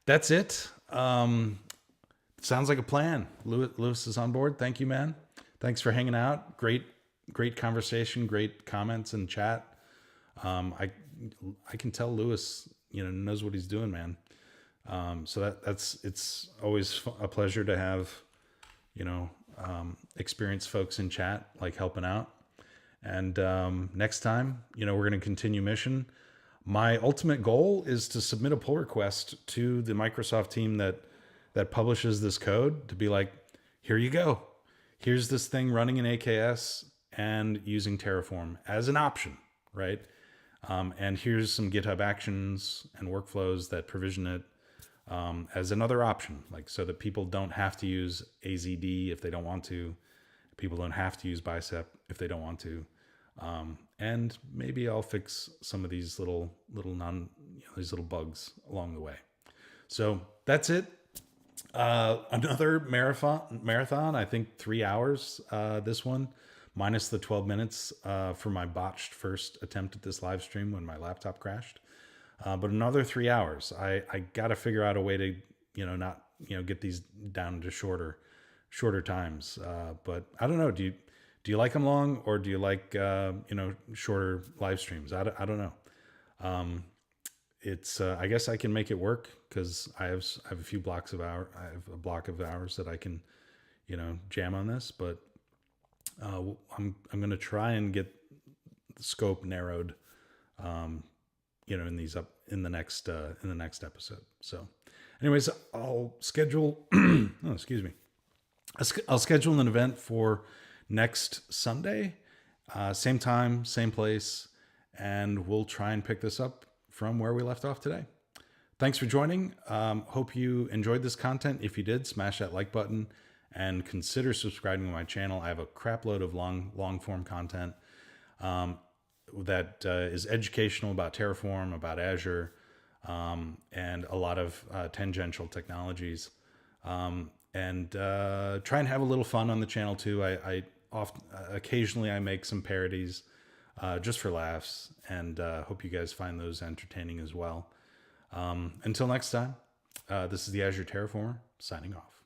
that's it. Sounds like a plan. Lewis is on board. Thank you, man. Thanks for hanging out. Great conversation, great comments and chat. I can tell Lewis, knows what he's doing, man. So it's always a pleasure to have, experienced folks in chat, like helping out. And next time, we're going to continue mission. My ultimate goal is to submit a pull request to the Microsoft team that publishes this code, to be like, here you go. Here's this thing running in AKS and using Terraform as an option, right? And here's some GitHub Actions and workflows that provision it as another option, like, so that people don't have to use AZD if they don't want to. People don't have to use Bicep if they don't want to. And maybe I'll fix some of these little these little bugs along the way. So that's it. Another marathon, I think 3 hours, this one, minus the 12 minutes, for my botched first attempt at this live stream when my laptop crashed. But another 3 hours. I got to figure out a way to, not, get these down to shorter times. But I don't know. Do you like them long, or do you like, shorter live streams? I don't know. It's, I guess I can make it work, because I have a few blocks of hour. I have a block of hours that I can, jam on this, but, I'm going to try and get the scope narrowed, in the next episode. So anyways, I'll schedule, oh, excuse me. I'll schedule an event for next Sunday, same time, same place, and we'll try and pick this up from where we left off today. Thanks for joining. Hope you enjoyed this content. If you did, smash that like button and consider subscribing to my channel. I have a crap load of long form content that is educational about Terraform, about Azure, and a lot of tangential technologies. And try and have a little fun on the channel too. I occasionally I make some parodies, just for laughs, and hope you guys find those entertaining as well. Until next time, this is the Azure Terraformer signing off.